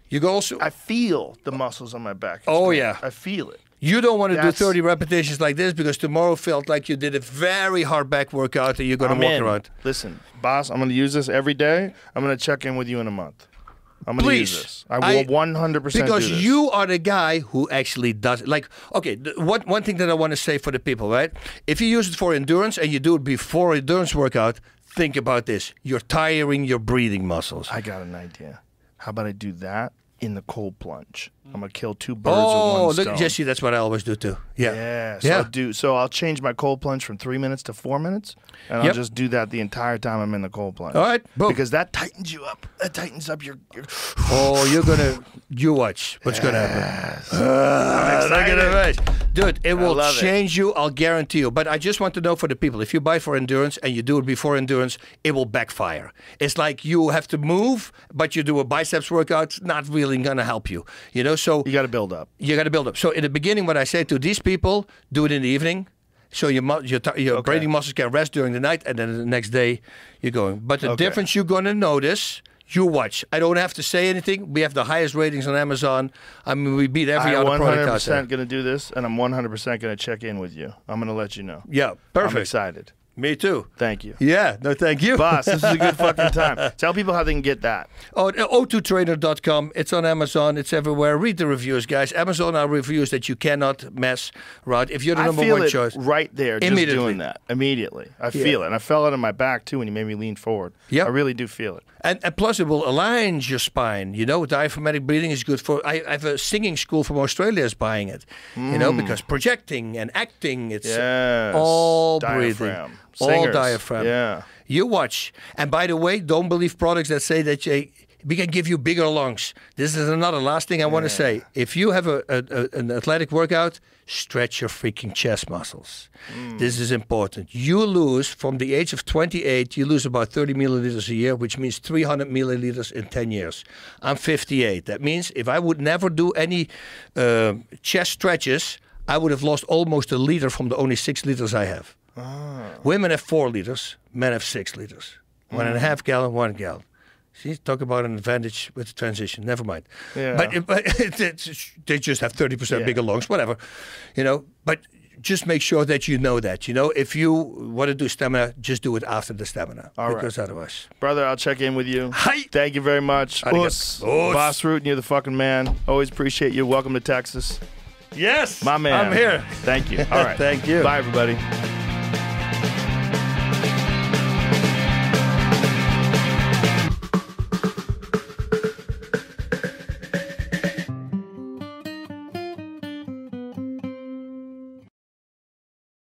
You go also. I feel the muscles on my back. Oh, yeah. I feel it. You don't want to do 30 repetitions like this because tomorrow felt like you did a very hard back workout and you're going to walk around. Listen, boss, I'm going to use this every day. I'm going to check in with you in a month. I'm going to use this. I will 100% do this. Because you are the guy who actually does it. Like, okay, one thing that I want to say for the people, right? If you use it for endurance and you do it before endurance workout, think about this. You're tiring your breathing muscles. I got an idea. How about I do that in the cold plunge? I'm going to kill 2 birds with 1 stone. Look, Jesse, that's what I always do too. Yeah. So I'll change my cold plunge from 3 minutes to 4 minutes, and I'll just do that the entire time I'm in the cold plunge. All right, boom. Because that tightens you up. That tightens up your... Oh, you watch what's going to happen. Look at the face. Dude, it will change you, I'll guarantee you. But I just want to know for the people, if you buy for endurance and you do it before endurance, it will backfire. It's like you have to move, but you do a biceps workout, it's not really going to help you. You know, so you got to build up. You got to build up. So in the beginning, what I say to these people, do it in the evening, so your breathing muscles can rest during the night, and then the next day you're going. But the difference you're going to notice, you watch. I don't have to say anything. We have the highest ratings on Amazon. I mean, we beat every other product out there. I'm 100% going to do this, and I'm 100% going to check in with you. I'm going to let you know. Yeah, perfect. I'm excited. Me too. Thank you. Yeah, no, thank you. Boss, this is a good fucking time. Tell people how they can get that. Oh, o2trainer.com. It's on Amazon. It's everywhere. Read the reviews, guys. Amazon are reviews that you cannot mess around. If you're the number one choice. Right there, just doing that. Immediately. I feel it. And I felt it in my back, too, when you made me lean forward. Yep. I really do feel it. And plus, it will align your spine. You know, diaphragmatic breathing is good for... I have a singing school from Australia is buying it. You know, because projecting and acting, it's all breathing. All diaphragm. Yeah. You watch. And by the way, don't believe products that say that we can give you bigger lungs. This is another last thing I want to say. If you have an athletic workout, stretch your freaking chest muscles. This is important. You lose, from the age of 28, you lose about 30 milliliters a year, which means 300 milliliters in 10 years. I'm 58. That means if I would never do any chest stretches, I would have lost almost a liter from the only 6 liters I have. Women have 4 liters, men have 6 liters. 1.5 gallon, 1 gallon. See, talk about an advantage with the transition. Never mind. Yeah. But they just have 30% bigger lungs, whatever. You know, but just make sure that you know that. You know, if you want to do stamina, just do it after the stamina. All because otherwise. Brother, I'll check in with you. Hi. Thank you very much. Us. Bas Rutten, you're the fucking man. Always appreciate you. Welcome to Texas. Yes. My man. I'm here. Thank you. All right. Thank you. Bye, everybody.